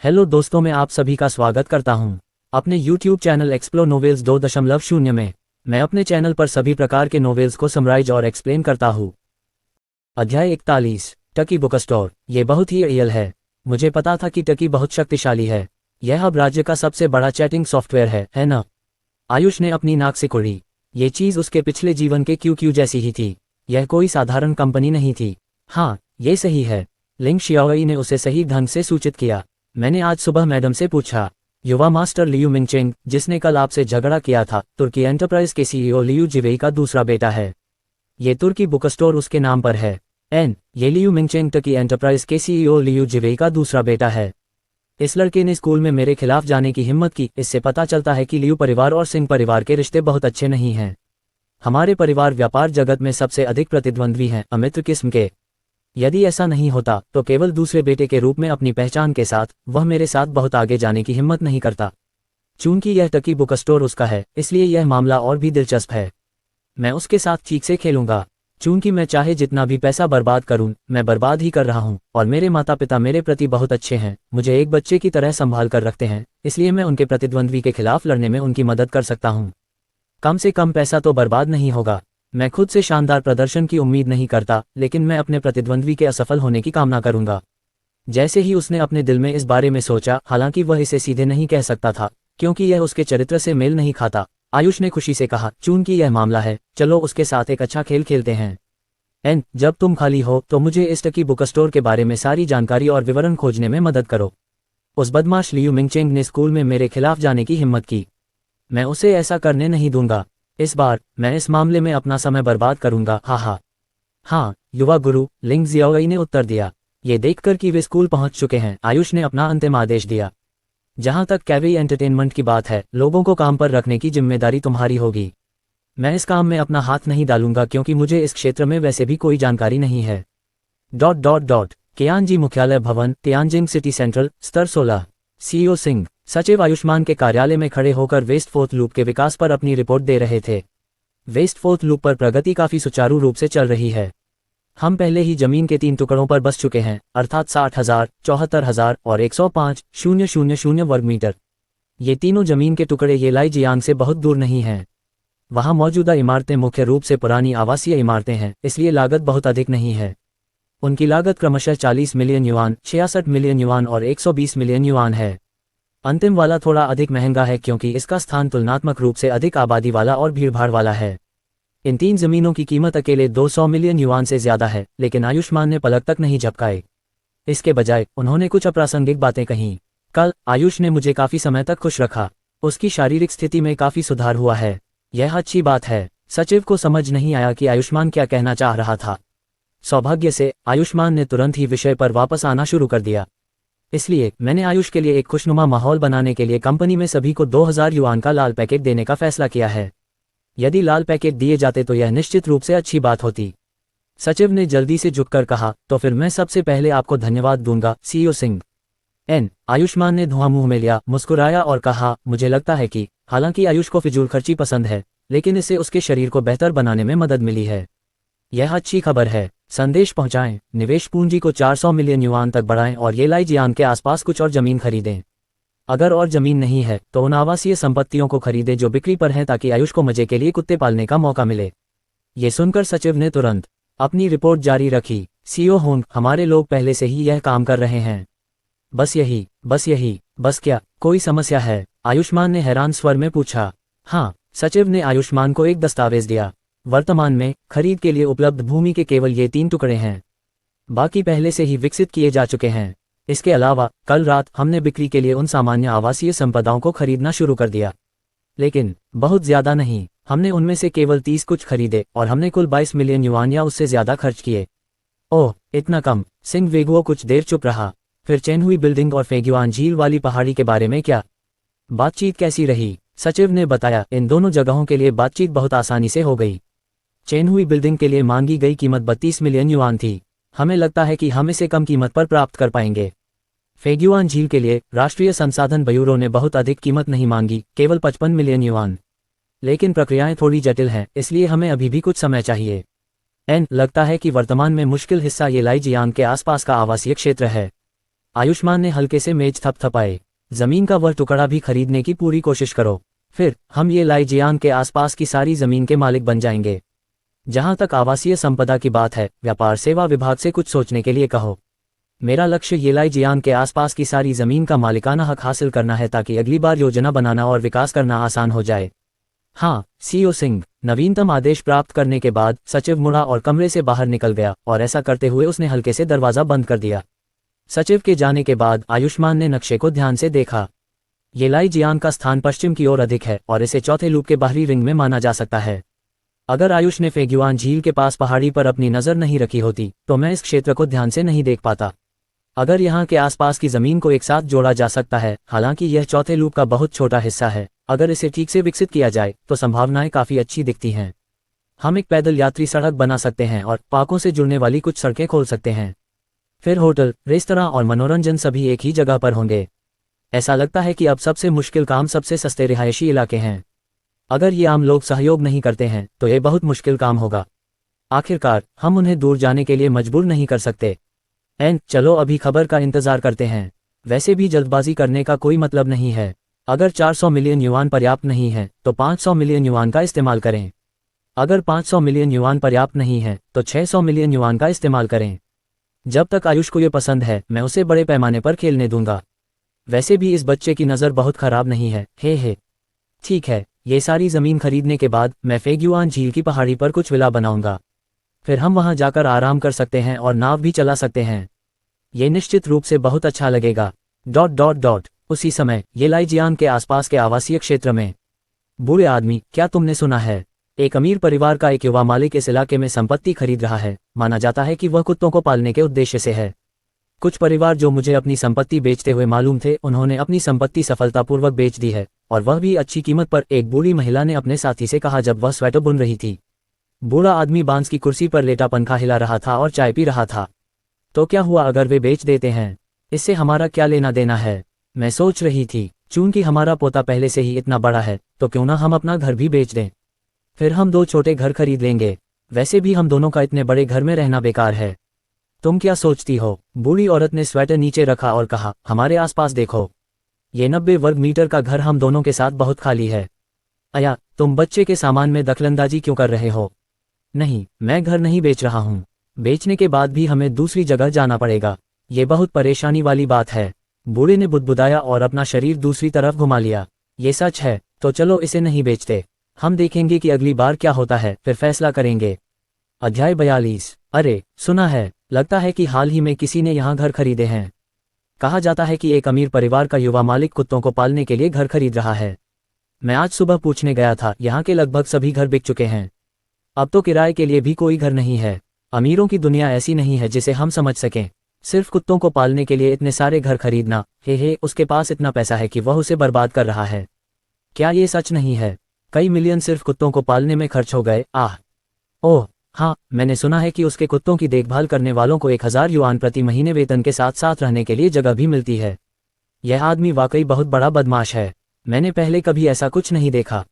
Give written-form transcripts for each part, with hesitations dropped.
Hello दोस्तों, मैं आप सभी का स्वागत करता हूं अपने YouTube चैनल एक्सप्लोर नोवेल्स 2.0 में। मैं अपने चैनल पर सभी प्रकार के नोवेल्स को समराइज और एक्सप्लेन करता हूं। अध्याय 41, टकी बुक स्टोर। ये बहुत ही रियल है। मुझे पता था कि टकी बहुत शक्तिशाली है। यह अब राज्य का सबसे बड़ा चैटिंग सॉफ्टवेयर है ना? आयुष ने अपनी नाक सिकुड़ी। ये चीज़ उसके पिछले जीवन के क्यू जैसी ही थी। यह कोई साधारण कंपनी नहीं थी। हाँ, ये सही है। लिंग शियाओई ने उसे सही ढंग से सूचित किया। मैंने आज सुबह मैडम से पूछा। युवा मास्टर लियू मिंगचेंग, जिसने कल आपसे झगड़ा किया था, तुर्की एंटरप्राइज के सीईओ लियू जिवेई का दूसरा बेटा है। ये तुर्की बुक स्टोर उसके नाम पर है। ये लियू मिंगचेंग टर्की एंटरप्राइज के सीईओ लियू जिवेई का दूसरा बेटा है। इस लड़के ने स्कूल में मेरे खिलाफ जाने की हिम्मत की। इससे पता चलता है कि लियू परिवार और सिंह परिवार के रिश्ते बहुत अच्छे नहीं हैं। हमारे परिवार व्यापार जगत में सबसे अधिक प्रतिद्वंद्वी हैं, अमित्र किस्म के। यदि ऐसा नहीं होता तो केवल दूसरे बेटे के रूप में अपनी पहचान के साथ वह मेरे साथ बहुत आगे जाने की हिम्मत नहीं करता। चूंकि यह टकी बुक स्टोर उसका है, इसलिए यह मामला और भी दिलचस्प है। मैं उसके साथ ठीक से खेलूंगा। चूंकि मैं चाहे जितना भी पैसा बर्बाद करूं, मैं बर्बाद ही कर रहा हूं। और मेरे माता पिता मेरे प्रति बहुत अच्छे हैं, मुझे एक बच्चे की तरह संभाल कर रखते हैं, इसलिए मैं उनके प्रतिद्वंद्वी के खिलाफ लड़ने में उनकी मदद कर सकता हूं। कम से कम पैसा तो बर्बाद नहीं होगा। मैं खुद से शानदार प्रदर्शन की उम्मीद नहीं करता, लेकिन मैं अपने प्रतिद्वंद्वी के असफल होने की कामना करूंगा। जैसे ही उसने अपने दिल में इस बारे में सोचा, हालांकि वह इसे सीधे नहीं कह सकता था क्योंकि यह उसके चरित्र से मेल नहीं खाता, आयुष ने खुशी से कहा, चूंकि यह मामला है, चलो उसके साथ एक अच्छा खेल खेलते हैं। जब तुम खाली हो तो मुझे इस टकी बुक स्टोर के बारे में सारी जानकारी और विवरण खोजने में मदद करो। उस बदमाश लियू मिंगचेंग ने स्कूल में मेरे खिलाफ जाने की हिम्मत की। मैं उसे ऐसा करने नहीं दूंगा। इस बार मैं इस मामले में अपना समय बर्बाद करूंगा। हाँ, युवा गुरु, लिंग जियाओई ने उत्तर दिया। ये देखकर कि वे स्कूल पहुंच चुके हैं, आयुष ने अपना अंतिम आदेश दिया। जहां तक कैवे एंटरटेनमेंट की बात है, लोगों को काम पर रखने की जिम्मेदारी तुम्हारी होगी। मैं इस काम में अपना हाथ नहीं डालूंगा क्योंकि मुझे इस क्षेत्र में वैसे भी कोई जानकारी नहीं है। केआनजी मुख्यालय भवन, तियानजिंग सिटी सेंट्रल, स्तर 16। सीईओ सिंह, सचिव आयुष्मान के कार्यालय में खड़े होकर वेस्ट फोर्थ लूप के विकास पर अपनी रिपोर्ट दे रहे थे। वेस्ट फोर्थ लूप पर प्रगति काफी सुचारू रूप से चल रही है। हम पहले ही जमीन के 3 टुकड़ों पर बस चुके हैं, अर्थात 60,000, 74,000 और 105,000 वर्ग मीटर। ये तीनों जमीन के टुकड़े ये लाइजियांग से बहुत दूर नहीं हैं। वहाँ मौजूदा इमारतें मुख्य रूप से पुरानी आवासीय इमारतें हैं, इसलिए लागत बहुत अधिक नहीं है। उनकी लागत क्रमशः 40 मिलियन युआन, 66 मिलियन युआन और 120 मिलियन युआन है। अंतिम वाला थोड़ा अधिक महंगा है क्योंकि इसका स्थान तुलनात्मक रूप से अधिक आबादी वाला और भीड़भाड़ वाला है। इन 3 जमीनों की कीमत अकेले 200 मिलियन युआन से ज्यादा है, लेकिन आयुष्मान ने पलक तक नहीं झपकाए। इसके बजाय उन्होंने कुछ अप्रासंगिक बातें कहीं। कल आयुष ने मुझे काफी समय तक खुश रखा। उसकी शारीरिक स्थिति में काफी सुधार हुआ है। यह अच्छी बात है। सचिव को समझ नहीं आया कि आयुष्मान क्या कहना चाह रहा था। सौभाग्य से आयुष्मान ने तुरंत ही विषय पर वापस आना शुरू कर दिया। इसलिए मैंने आयुष के लिए एक खुशनुमा माहौल बनाने के लिए कंपनी में सभी को 2000 युआन का लाल पैकेट देने का फैसला किया है। यदि लाल पैकेट दिए जाते तो यह निश्चित रूप से अच्छी बात होती। सचिव ने जल्दी से झुककर कहा, तो फिर मैं सबसे पहले आपको धन्यवाद दूंगा, सीईओ सिंह। आयुष्मान ने धुआं मुंह में लिया, मुस्कुराया और कहा, मुझे लगता है कि हालांकि आयुष को फिजूल खर्ची पसंद है, लेकिन इससे उसके शरीर को बेहतर बनाने में मदद मिली है। यह अच्छी खबर है। संदेश पहुंचाएं, निवेश पूंजी को 400 मिलियन युआन तक बढ़ाएं और ये लाइजियांग के आसपास कुछ और जमीन खरीदें। अगर और जमीन नहीं है तो उन आवासीय संपत्तियों को खरीदें जो बिक्री पर हैं, ताकि आयुष को मजे के लिए कुत्ते पालने का मौका मिले। ये सुनकर सचिव ने तुरंत अपनी रिपोर्ट जारी रखी। सीईओ होंग, हमारे लोग पहले से ही यह काम कर रहे हैं। बस यही, बस क्या कोई समस्या है? आयुष्मान ने हैरान स्वर में पूछा। हाँ, सचिव ने आयुष्मान को एक दस्तावेज दिया। वर्तमान में खरीद के लिए उपलब्ध भूमि के केवल ये 3 टुकड़े हैं। बाकी पहले से ही विकसित किए जा चुके हैं। इसके अलावा कल रात हमने बिक्री के लिए उन सामान्य आवासीय संपदाओं को खरीदना शुरू कर दिया, लेकिन बहुत ज्यादा नहीं। हमने उनमें से केवल 30 कुछ खरीदे और हमने कुल 22 मिलियन युआन या उससे ज्यादा खर्च किए। ओह, इतना कम? सिंह वेगुओ कुछ देर चुप रहा। फिर चेनहुई बिल्डिंग और फेग्युआन झील वाली पहाड़ी के बारे में क्या बातचीत कैसी रही? सचिव ने बताया, इन दोनों जगहों के लिए बातचीत बहुत आसानी से हो गई। चेनहुई बिल्डिंग के लिए मांगी गई कीमत 32 मिलियन युआन थी। हमें लगता है कि हम इसे कम कीमत पर प्राप्त कर पाएंगे। फेग्युआन झील के लिए राष्ट्रीय संसाधन ब्यूरो ने बहुत अधिक कीमत नहीं मांगी, केवल 55 मिलियन युआन। लेकिन प्रक्रियाएं थोड़ी जटिल हैं, इसलिए हमें अभी भी कुछ समय चाहिए। लगता है कि वर्तमान में मुश्किल हिस्सा ये लाइजियांग के आसपास का आवासीय क्षेत्र है। आयुष्मान ने हल्के से मेज थपथपाए। जमीन का वह टुकड़ा भी खरीदने की पूरी कोशिश करो, फिर हम ये लाइजियांग के आसपास की सारी जमीन के मालिक बन जाएंगे। जहां तक आवासीय संपदा की बात है, व्यापार सेवा विभाग से कुछ सोचने के लिए कहो। मेरा लक्ष्य ये लाइजियांग के आसपास की सारी जमीन का मालिकाना हक हासिल करना है ताकि अगली बार योजना बनाना और विकास करना आसान हो जाए। हाँ, सीईओ सिंह। नवीनतम आदेश प्राप्त करने के बाद सचिव मुड़ा और कमरे से बाहर निकल गया और ऐसा करते हुए उसने हल्के से दरवाजा बंद कर दिया। सचिव के जाने के बाद आयुष्मान ने नक्शे को ध्यान से देखा। ये लाइजियांग का स्थान पश्चिम की ओर अधिक है और इसे चौथे लूप के बाहरी रिंग में माना जा सकता है। अगर आयुष ने फेग्युआन झील के पास पहाड़ी पर अपनी नज़र नहीं रखी होती तो मैं इस क्षेत्र को ध्यान से नहीं देख पाता। अगर यहाँ के आसपास की ज़मीन को एक साथ जोड़ा जा सकता है, हालांकि यह चौथे लूप का बहुत छोटा हिस्सा है, अगर इसे ठीक से विकसित किया जाए तो संभावनाएं काफ़ी अच्छी दिखती हैं। हम एक पैदल यात्री सड़क बना सकते हैं और पार्कों से जुड़ने वाली कुछ सड़कें खोल सकते हैं। फिर होटल, रेस्तरां और मनोरंजन सभी एक ही जगह पर होंगे। ऐसा लगता है कि अब सबसे मुश्किल काम सबसे सस्ते रिहायशी इलाके हैं। अगर ये आम लोग सहयोग नहीं करते हैं तो ये बहुत मुश्किल काम होगा। आखिरकार हम उन्हें दूर जाने के लिए मजबूर नहीं कर सकते। चलो अभी खबर का इंतजार करते हैं। वैसे भी जल्दबाजी करने का कोई मतलब नहीं है। अगर 400 मिलियन युआन पर्याप्त नहीं है तो 500 मिलियन युआन का इस्तेमाल करें। अगर 500 मिलियन युआन पर्याप्त नहीं है तो 600 मिलियन युआन का इस्तेमाल करें। जब तक आयुष को ये पसंद है मैं उसे बड़े पैमाने पर खेलने दूंगा। वैसे भी इस बच्चे की नज़र बहुत खराब नहीं है। हे। ठीक है, ये सारी ज़मीन खरीदने के बाद मैं फेग्युआन झील की पहाड़ी पर कुछ विला बनाऊंगा। फिर हम वहां जाकर आराम कर सकते हैं और नाव भी चला सकते हैं। ये निश्चित रूप से बहुत अच्छा लगेगा। ... उसी समय ये लाइजियांग के आसपास के आवासीय क्षेत्र में। बूढ़े आदमी, क्या तुमने सुना है? एक अमीर परिवार का एक युवा मालिक इस इलाके में संपत्ति खरीद रहा है। माना जाता है कि वह कुत्तों को पालने के उद्देश्य से है। कुछ परिवार जो मुझे अपनी संपत्ति बेचते हुए मालूम थे, उन्होंने अपनी संपत्ति सफलतापूर्वक बेच दी है, और वह भी अच्छी कीमत पर, एक बूढ़ी महिला ने अपने साथी से कहा जब वह स्वेटर बुन रही थी। बूढ़ा आदमी बांस की कुर्सी पर लेटा पंखा हिला रहा था और चाय पी रहा था। तो क्या हुआ अगर वे बेच देते हैं? इससे हमारा क्या लेना देना है? मैं सोच रही थी, चूंकि हमारा पोता पहले से ही इतना बड़ा है तो क्यों ना हम अपना घर भी बेच दें। फिर हम 2 छोटे घर खरीद लेंगे। वैसे भी हम दोनों का इतने बड़े घर में रहना बेकार है। तुम क्या सोचती हो? बूढ़ी औरत ने स्वेटर नीचे रखा और कहा, हमारे आसपास देखो, ये 90 वर्ग मीटर का घर हम दोनों के साथ बहुत खाली है। अया, तुम बच्चे के सामान में दखलंदाजी क्यों कर रहे हो? नहीं, मैं घर नहीं बेच रहा हूँ। बेचने के बाद भी हमें दूसरी जगह जाना पड़ेगा। ये बहुत परेशानी वाली बात है। बूढ़े ने बुदबुदाया और अपना शरीर दूसरी तरफ घुमा लिया। ये सच है, तो चलो इसे नहीं बेचते। हम देखेंगे कि अगली बार क्या होता है, फिर फैसला करेंगे। अध्याय 42। अरे, सुना है, लगता है कि हाल ही में किसी ने यहाँ घर खरीदे हैं। कहा जाता है कि एक अमीर परिवार का युवा मालिक कुत्तों को पालने के लिए घर खरीद रहा है। मैं आज सुबह पूछने गया था, यहाँ के लगभग सभी घर बिक चुके हैं। अब तो किराए के लिए भी कोई घर नहीं है। अमीरों की दुनिया ऐसी नहीं है जिसे हम समझ सकें। सिर्फ कुत्तों को पालने के लिए इतने सारे घर खरीदना, हे, उसके पास इतना पैसा है कि वह उसे बर्बाद कर रहा है। क्या ये सच नहीं है? कई मिलियन सिर्फ कुत्तों को पालने में खर्च हो गए। ओह हाँ, मैंने सुना है कि उसके कुत्तों की देखभाल करने वालों को 1000 युआन प्रति महीने वेतन के साथ साथ रहने के लिए जगह भी मिलती है। यह आदमी वाकई बहुत बड़ा बदमाश है। मैंने पहले कभी ऐसा कुछ नहीं देखा। ...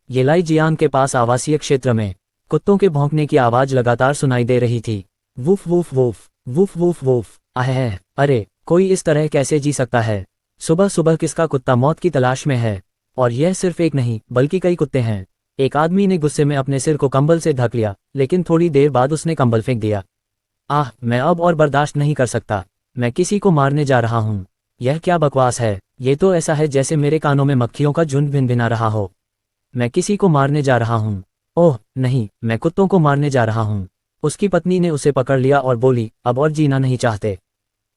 ये लाइजियांग के पास आवासीय क्षेत्र में कुत्तों के भौंकने की आवाज लगातार सुनाई दे रही थी। Woof woof woof woof woof woof. अरे, कोई इस तरह कैसे जी सकता है? सुबह सुबह किसका कुत्ता मौत की तलाश में है? और यह सिर्फ एक नहीं बल्कि कई कुत्ते हैं। एक आदमी ने गुस्से में अपने सिर को कंबल से ढक लिया, लेकिन थोड़ी देर बाद उसने कंबल फेंक दिया। मैं अब और बर्दाश्त नहीं कर सकता। मैं किसी को मारने जा रहा हूँ। यह क्या बकवास है? ये तो ऐसा है जैसे मेरे कानों में मक्खियों का झुंड भिनभिना रहा हो। मैं किसी को मारने जा रहा हूँ। ओह नहीं, मैं कुत्तों को मारने जा रहा हूँ। उसकी पत्नी ने उसे पकड़ लिया और बोली, अब और जीना नहीं चाहते।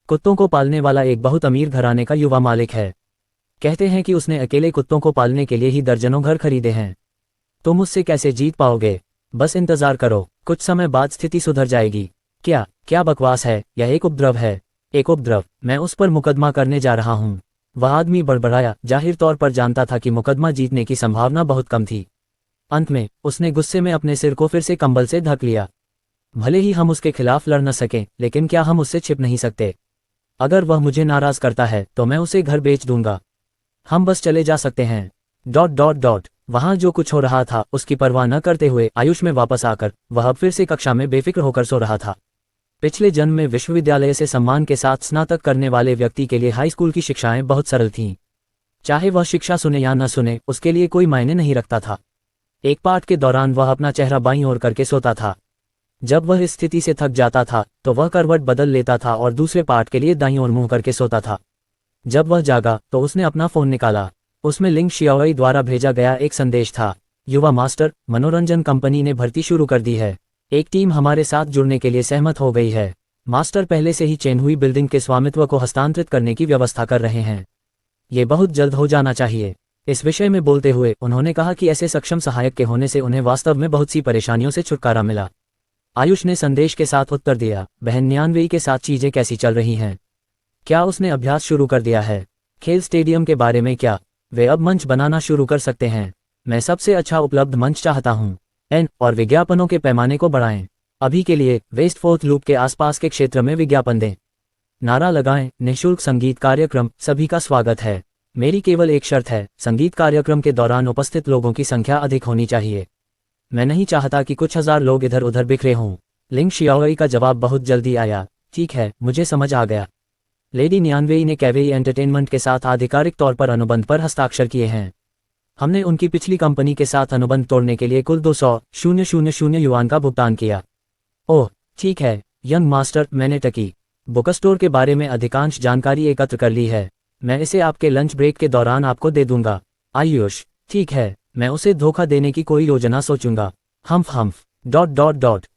कुत्तों को पालने वाला एक बहुत अमीर घराने का युवा मालिक है। कहते हैं कि उसने अकेले कुत्तों को पालने के लिए ही दर्जनों घर खरीदे हैं। तुम उससे कैसे जीत पाओगे? बस इंतजार करो, कुछ समय बाद स्थिति सुधर जाएगी। क्या बकवास है? यह एक उपद्रव है। एक उपद्रव? मैं उस पर मुकदमा करने जा रहा हूँ। वह आदमी बड़बड़ाया, जाहिर तौर पर जानता था कि मुकदमा जीतने की संभावना बहुत कम थी। अंत में उसने गुस्से में अपने सिर को फिर से कंबल से ढक लिया। भले ही हम उसके खिलाफ लड़ न सकें, लेकिन क्या हम उससे छिप नहीं सकते? अगर वह मुझे नाराज करता है तो मैं उसे घर बेच दूंगा। हम बस चले जा सकते हैं। ... वहां जो कुछ हो रहा था उसकी परवाह न करते हुए आयुष में वापस आकर वह अब फिर से कक्षा में बेफिक्र होकर सो रहा था। पिछले जन्म में विश्वविद्यालय से सम्मान के साथ स्नातक करने वाले व्यक्ति के लिए हाई स्कूल की शिक्षाएं बहुत सरल थीं। चाहे वह शिक्षा सुने या न सुने, उसके लिए कोई मायने नहीं रखता था। एक पाठ के दौरान वह अपना चेहरा बाईं ओर करके सोता था। जब वह इस स्थिति से थक जाता था तो वह करवट बदल लेता था और दूसरे पाठ के लिए दाईं ओर मुंह करके सोता था। जब वह जागा तो उसने अपना फोन निकाला। उसमें लिंग शियाओई द्वारा भेजा गया एक संदेश था। युवा मास्टर, मनोरंजन कंपनी ने भर्ती शुरू कर दी है। एक टीम हमारे साथ जुड़ने के लिए सहमत हो गई है। मास्टर पहले से ही चेन हुई बिल्डिंग के स्वामित्व को हस्तांतरित करने की व्यवस्था कर रहे हैं। ये बहुत जल्द हो जाना चाहिए। इस विषय में बोलते हुए उन्होंने कहा कि ऐसे सक्षम सहायक के होने से उन्हें वास्तव में बहुत सी परेशानियों से छुटकारा मिला। आयुष ने संदेश के साथ उत्तर दिया, बहन न्यानवेई के साथ चीजें कैसी चल रही हैं? क्या उसने अभ्यास शुरू कर दिया है? खेल स्टेडियम के बारे में क्या? वे अब मंच बनाना शुरू कर सकते हैं। मैं सबसे अच्छा उपलब्ध मंच चाहता हूँ। और विज्ञापनों के पैमाने को बढ़ाएं। अभी के लिए वेस्ट फोर्थ लूप के आसपास के क्षेत्र में विज्ञापन दें। नारा लगाएं, निःशुल्क संगीत कार्यक्रम, सभी का स्वागत है। मेरी केवल एक शर्त है, संगीत कार्यक्रम के दौरान उपस्थित लोगों की संख्या अधिक होनी चाहिए। मैं नहीं चाहता कि कुछ हजार लोग इधर उधर बिखरे हों। लिंग शियाओई का जवाब बहुत जल्दी आया, ठीक है, मुझे समझ आ गया। लेडी न्यानवेई ने कैवेई एंटरटेनमेंट के साथ आधिकारिक तौर पर अनुबंध पर हस्ताक्षर किए हैं। हमने उनकी पिछली कंपनी के साथ अनुबंध तोड़ने के लिए कुल 200,000 युआन का भुगतान किया। ओह, ठीक है, यंग मास्टर, मैंने टकी बुकस्टोर के बारे में अधिकांश जानकारी एकत्र कर ली है। मैं इसे आपके लंच ब्रेक के दौरान आपको दे दूंगा। आयुष, ठीक है, मैं उसे धोखा देने की कोई योजना सोचूंगा। हम्फ।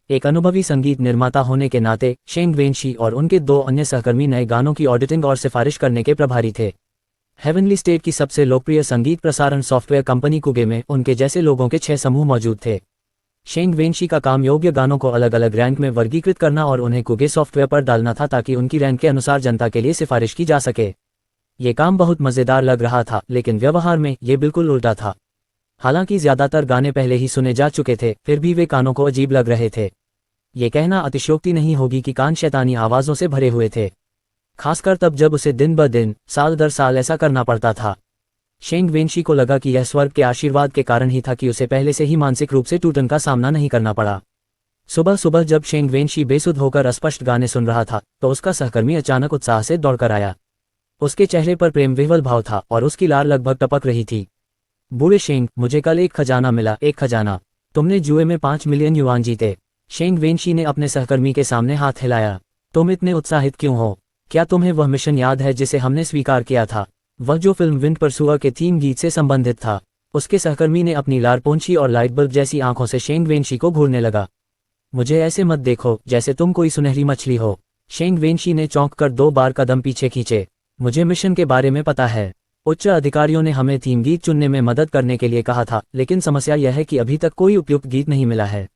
एक अनुभवी संगीत निर्माता होने के नाते शेंग वेनशी और उनके 2 अन्य सहकर्मी नए गानों की ऑडिटिंग और सिफारिश करने के प्रभारी थे। हेवनली स्टेट की सबसे लोकप्रिय संगीत प्रसारण सॉफ्टवेयर कंपनी कुगे में उनके जैसे लोगों के 6 समूह मौजूद थे। शेंग वेनशी का काम योग्य गानों को अलग अलग रैंक में वर्गीकृत करना और उन्हें कुगे सॉफ्टवेयर पर डालना था ताकि उनकी रैंक के अनुसार जनता के लिए सिफारिश की जा सके। ये काम बहुत मज़ेदार लग रहा था, लेकिन व्यवहार में ये बिल्कुल उल्टा था। हालांकि ज्यादातर गाने पहले ही सुने जा चुके थे, फिर भी वे कानों को अजीब लग रहे थे। ये कहना अतिशयोक्ति नहीं होगी कि कान शैतानी आवाज़ों से भरे हुए थे, खासकर तब जब उसे दिन ब दिन, साल दर साल ऐसा करना पड़ता था। शेंग वेनशी को लगा कि यह स्वर्ग के आशीर्वाद के कारण ही था कि उसे पहले से ही मानसिक रूप से टूटन का सामना नहीं करना पड़ा। सुबह सुबह जब शेंग वेनशी बेसुध होकर अस्पष्ट गाने सुन रहा था तो उसका सहकर्मी अचानक उत्साह से दौड़कर आया। उसके चेहरे पर प्रेम विह्वल भाव था और उसकी लार लगभग टपक रही थी। बूढ़े शेंग, मुझे कल एक खजाना मिला। एक खजाना? तुमने जुए में 5 मिलियन युआन जीते। शेंग वेनशी ने अपने सहकर्मी के सामने हाथ हिलाया। तुम इतने उत्साहित क्यों हो? क्या तुम्हें वह मिशन याद है जिसे हमने स्वीकार किया था? वह जो फिल्म विंड परसुआ के थीम गीत से संबंधित था। उसके सहकर्मी ने अपनी लार पोंछी और लाइट बल्ब जैसी आंखों से शेंग वेनशी को घूरने लगा। मुझे ऐसे मत देखो जैसे तुम कोई सुनहरी मछली हो। शेंग वेनशी ने चौंक कर 2 बार कदम पीछे खींचे। मुझे मिशन के बारे में पता है। उच्च अधिकारियों ने हमें थीम गीत चुनने में मदद करने के लिए कहा था, लेकिन समस्या यह है कि अभी तक कोई उपयुक्त गीत नहीं मिला है।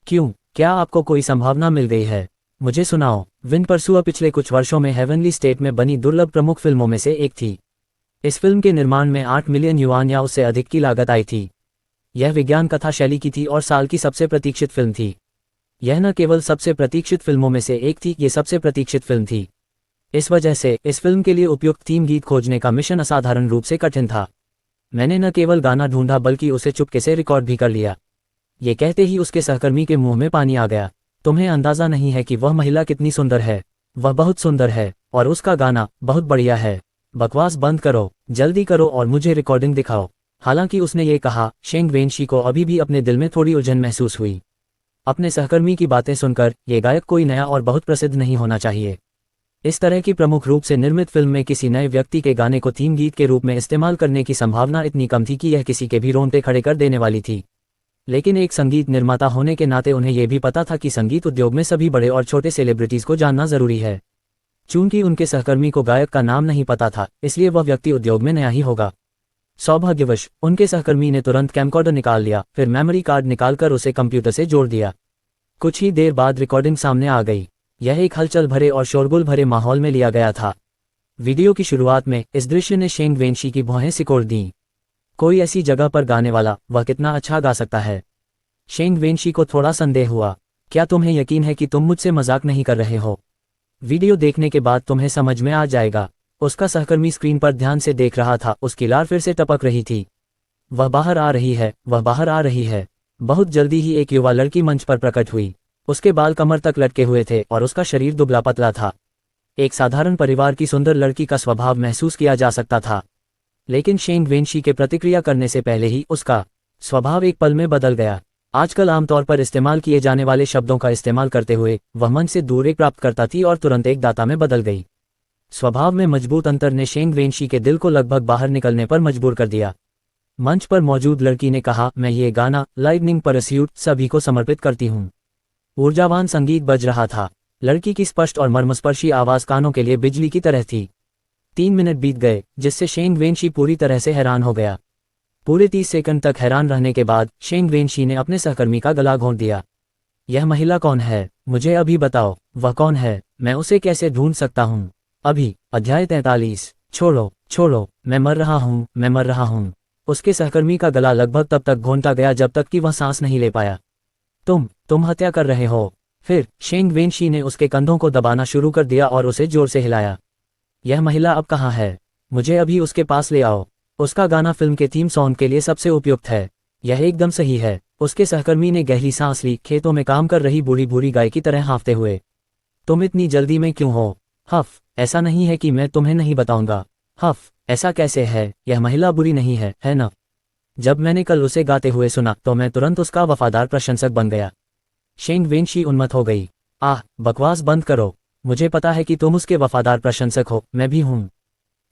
क्यों? क्या आपको कोई संभावना मिल गई है? मुझे सुनाओ। विंड परसुआ पिछले कुछ वर्षों में हेवनली स्टेट में बनी दुर्लभ प्रमुख फिल्मों में से एक थी। इस फिल्म के निर्माण में 8 मिलियन युआन या उससे अधिक की लागत आई थी। यह विज्ञान कथा शैली की थी और साल की सबसे प्रतीक्षित फिल्म थी। यह न केवल सबसे प्रतीक्षित फिल्मों में से एक थी, ये सबसे प्रतीक्षित फिल्म थी। इस वजह से इस फिल्म के लिए उपयुक्त थीम गीत खोजने का मिशन असाधारण रूप से कठिन था। मैंने न केवल गाना ढूंढा बल्कि उसे चुपके से रिकॉर्ड भी कर लिया। ये कहते ही उसके सहकर्मी के मुंह में पानी आ गया। तुम्हें अंदाजा नहीं है कि वह महिला कितनी सुंदर है। वह बहुत सुंदर है और उसका गाना बहुत बढ़िया है। बकवास बंद करो, जल्दी करो और मुझे रिकॉर्डिंग दिखाओ। हालांकि उसने ये कहा, शेंग वेनशी को अभी भी अपने दिल में थोड़ी उलझन महसूस हुई। अपने सहकर्मी की बातें सुनकर, ये गायक कोई नया और बहुत प्रसिद्ध नहीं होना चाहिए। इस तरह की प्रमुख रूप से निर्मित फिल्म में किसी नए व्यक्ति के गाने को थीम गीत के रूप में इस्तेमाल करने की संभावना इतनी कम थी कि यह किसी के भी रोंगटे खड़े कर देने वाली थी। लेकिन एक संगीत निर्माता होने के नाते उन्हें यह भी पता था कि संगीत उद्योग में सभी बड़े और छोटे सेलिब्रिटीज को जानना जरूरी है। चूंकि उनके सहकर्मी को गायक का नाम नहीं पता था, इसलिए वह व्यक्ति उद्योग में नया ही होगा। सौभाग्यवश उनके सहकर्मी ने तुरंत कैमकॉर्डर निकाल लिया, फिर मेमोरी कार्ड निकालकर उसे कंप्यूटर से जोड़ दिया। कुछ ही देर बाद रिकॉर्डिंग सामने आ गई। यह एक हलचल भरे और शोरगुल भरे माहौल में लिया गया था। वीडियो की शुरुआत में इस दृश्य ने शेंग वेनशी की भौहें सिकोड़ दीं। कोई ऐसी जगह पर गाने वाला, वह कितना अच्छा गा सकता है। शेंग वेनशी को थोड़ा संदेह हुआ। क्या तुम्हें यकीन है कि तुम मुझसे मजाक नहीं कर रहे हो? वीडियो देखने के बाद तुम्हें समझ में आ जाएगा। उसका सहकर्मी स्क्रीन पर ध्यान से देख रहा था। उसकी लार फिर से टपक रही थी। वह बाहर आ रही है, वह बाहर आ रही है। बहुत जल्दी ही एक युवा लड़की मंच पर प्रकट हुई। उसके बाल कमर तक लटके हुए थे और उसका शरीर दुबला पतला था। एक साधारण परिवार की सुंदर लड़की का स्वभाव महसूस किया जा सकता था, लेकिन शेंग वेनशी के प्रतिक्रिया करने से पहले ही उसका स्वभाव एक पल में बदल गया। आजकल आमतौर पर इस्तेमाल किए जाने वाले शब्दों का इस्तेमाल करते हुए वह मंच से दूर एक प्राप्त करता थी और तुरंत एक दाता में बदल गई। स्वभाव में मजबूत अंतर ने शेंग वेनशी के दिल को लगभग बाहर निकलने पर मजबूर कर दिया। मंच पर मौजूद लड़की ने कहा, मैं ये गाना लाइटनिंग परस्यूट सभी को समर्पित करती हूँ। ऊर्जावान संगीत बज रहा था। लड़की की स्पष्ट और मर्मस्पर्शी आवाज कानों के लिए बिजली की तरह थी। 3 मिनट बीत गए, जिससे शेंग वेनशी पूरी तरह से हैरान हो गया। पूरे 30 सेकंड तक हैरान रहने के बाद शेंग वेनशी ने अपने सहकर्मी का गला घोंट दिया। यह महिला कौन है? मुझे अभी बताओ, वह कौन है? मैं उसे कैसे ढूंढ सकता हूँ? अभी। अध्याय 43। छोड़ो, छोड़ो, मैं मर रहा हूँ, मैं मर रहा हूँ। उसके सहकर्मी का गला लगभग तब तक घोंटा गया जब तक कि वह सांस नहीं ले पाया। तुम हत्या कर रहे हो। फिर शेंग वेनशी ने उसके कंधों को दबाना शुरू कर दिया और उसे जोर से हिलाया। यह महिला अब कहाँ है? मुझे अभी उसके पास ले आओ। उसका गाना फिल्म के थीम सॉन्ग के लिए सबसे उपयुक्त है। यह एकदम सही है। उसके सहकर्मी ने गहरी सांस ली, खेतों में काम कर रही बूढ़ी बूढ़ी गाय की तरह हाँफते हुए। तुम इतनी जल्दी में क्यों हो? हफ, ऐसा नहीं है कि मैं तुम्हें नहीं बताऊंगा। हफ, ऐसा कैसे है? यह महिला बुरी नहीं है ना? जब मैंने कल उसे गाते हुए सुना तो मैं तुरंत उसका वफादार प्रशंसक बन गया। शेंग वेनशी उन्मत्त हो गई। आह, बकवास बंद करो। मुझे पता है कि तुम उसके वफादार प्रशंसक हो, मैं भी हूँ।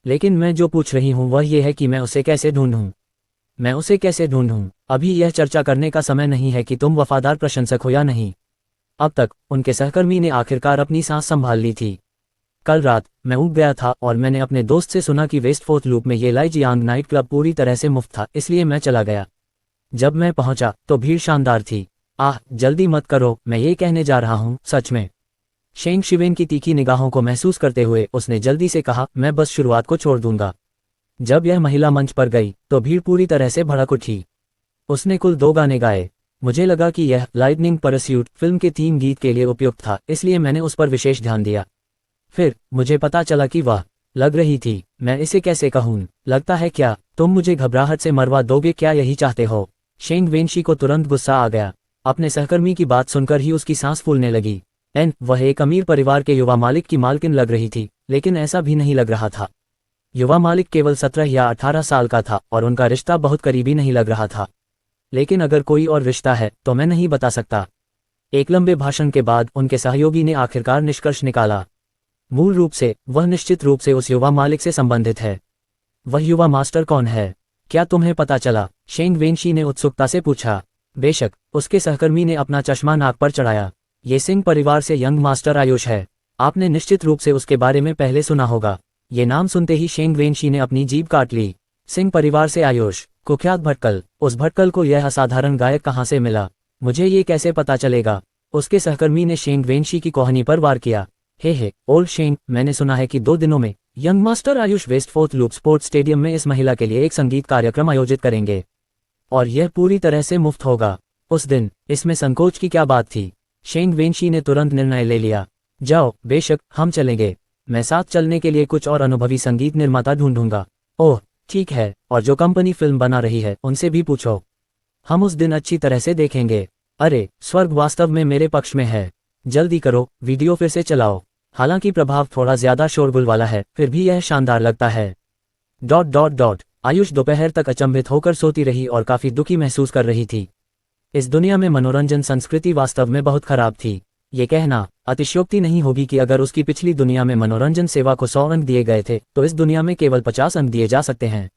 लेकिन मैं जो पूछ रही हूँ वह यह है कि मैं उसे कैसे ढूंढूं? मैं उसे कैसे ढूंढूं? अभी यह चर्चा करने का समय नहीं है कि तुम वफादार प्रशंसक हो या नहीं। अब तक उनके सहकर्मी ने आखिरकार अपनी सांस संभाल ली थी। कल रात मैं ऊब गया था और मैंने अपने दोस्त से सुना कि वेस्टफोर्थ लूप में ये लाइजियांग नाइट क्लब पूरी तरह से मुफ्त था, इसलिए मैं चला गया। जब मैं पहुंचा तो भीड़ शानदार थी। आह, जल्दी मत करो, मैं ये कहने जा रहा हूँ, सच में। शेंग शिवेन की तीखी निगाहों को महसूस करते हुए उसने जल्दी से कहा, मैं बस शुरुआत को छोड़ दूंगा। जब यह महिला मंच पर गई तो भीड़ पूरी तरह से भड़क उठी। उसने कुल 2 गाने गाए। मुझे लगा कि यह लाइटनिंग परस्यूट फिल्म के थीम गीत के लिए उपयुक्त था, इसलिए मैंने उस पर विशेष ध्यान दिया। फिर मुझे पता चला कि वह लग रही थी। मैं इसे कैसे कहूँ? लगता है क्या तुम मुझे घबराहट से मरवा दोगे? क्या यही चाहते हो? शेंग वेनशी को तुरंत गुस्सा आ गया। अपने सहकर्मी की बात सुनकर ही उसकी सांस फूलने लगी। वह एक अमीर परिवार के युवा मालिक की मालकिन लग रही थी, लेकिन ऐसा भी नहीं लग रहा था। युवा मालिक केवल 17 या 18 साल का था और उनका रिश्ता बहुत करीबी नहीं लग रहा था। लेकिन अगर कोई और रिश्ता है तो मैं नहीं बता सकता। एक लंबे भाषण के बाद उनके सहयोगी ने आखिरकार निष्कर्ष निकाला। मूल रूप से वह निश्चित रूप से उस युवा मालिक से संबंधित है। वह युवा मास्टर कौन है? क्या तुम्हें पता चला? शेंग वेनशी ने उत्सुकता से पूछा। बेशक, उसके सहकर्मी ने अपना चश्मा नाक पर चढ़ाया। ये सिंह परिवार से यंग मास्टर आयुष है। आपने निश्चित रूप से उसके बारे में पहले सुना होगा। ये नाम सुनते ही शेंग वेनशी ने अपनी जीभ काट ली। सिंह परिवार से आयुष, कुख्यात भटकल। उस भटकल को यह असाधारण गायक कहाँ से मिला? मुझे ये कैसे पता चलेगा? उसके सहकर्मी ने शेंग वेनशी की कोहनी पर वार किया। हे ओल्ड शेंग, मैंने सुना है कि 2 दिनों में यंग मास्टर आयुष वेस्टफोर्थ लूप स्पोर्ट्स स्टेडियम में इस महिला के लिए एक संगीत कार्यक्रम आयोजित करेंगे और यह पूरी तरह से मुफ्त होगा। उस दिन इसमें संकोच की क्या बात थी? शेंग वेनशी ने तुरंत निर्णय ले लिया। जाओ, बेशक हम चलेंगे। मैं साथ चलने के लिए कुछ और अनुभवी संगीत निर्माता ढूंढूंगा। ओह ठीक है, और जो कंपनी फिल्म बना रही है उनसे भी पूछो। हम उस दिन अच्छी तरह से देखेंगे। अरे, स्वर्ग वास्तव में मेरे पक्ष में है। जल्दी करो, वीडियो फिर से चलाओ। हालांकि प्रभाव थोड़ा ज्यादा शोरगुल वाला है, फिर भी यह शानदार लगता है। ... आयुष दोपहर तक अचंभित होकर सोती रही और काफी दुखी महसूस कर रही थी। इस दुनिया में मनोरंजन संस्कृति वास्तव में बहुत खराब थी। ये कहना अतिशयोक्ति नहीं होगी कि अगर उसकी पिछली दुनिया में मनोरंजन सेवा को 100 अंक दिए गए थे तो इस दुनिया में केवल 50 अंक दिए जा सकते हैं।